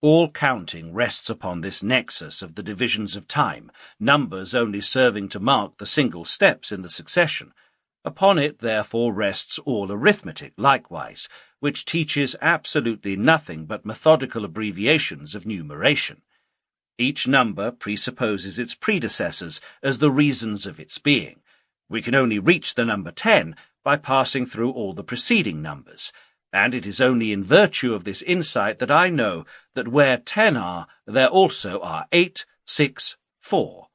All counting rests upon this nexus of the divisions of time, numbers only serving to mark the single steps in the succession. Upon it, therefore, rests all arithmetic likewise, which teaches absolutely nothing but methodical abbreviations of numeration. Each number presupposes its predecessors as the reasons of its being. We can only reach the number 10 by passing through all the preceding numbers, and it is only in virtue of this insight that I know that where 10 are, there also are 8, 6, 4.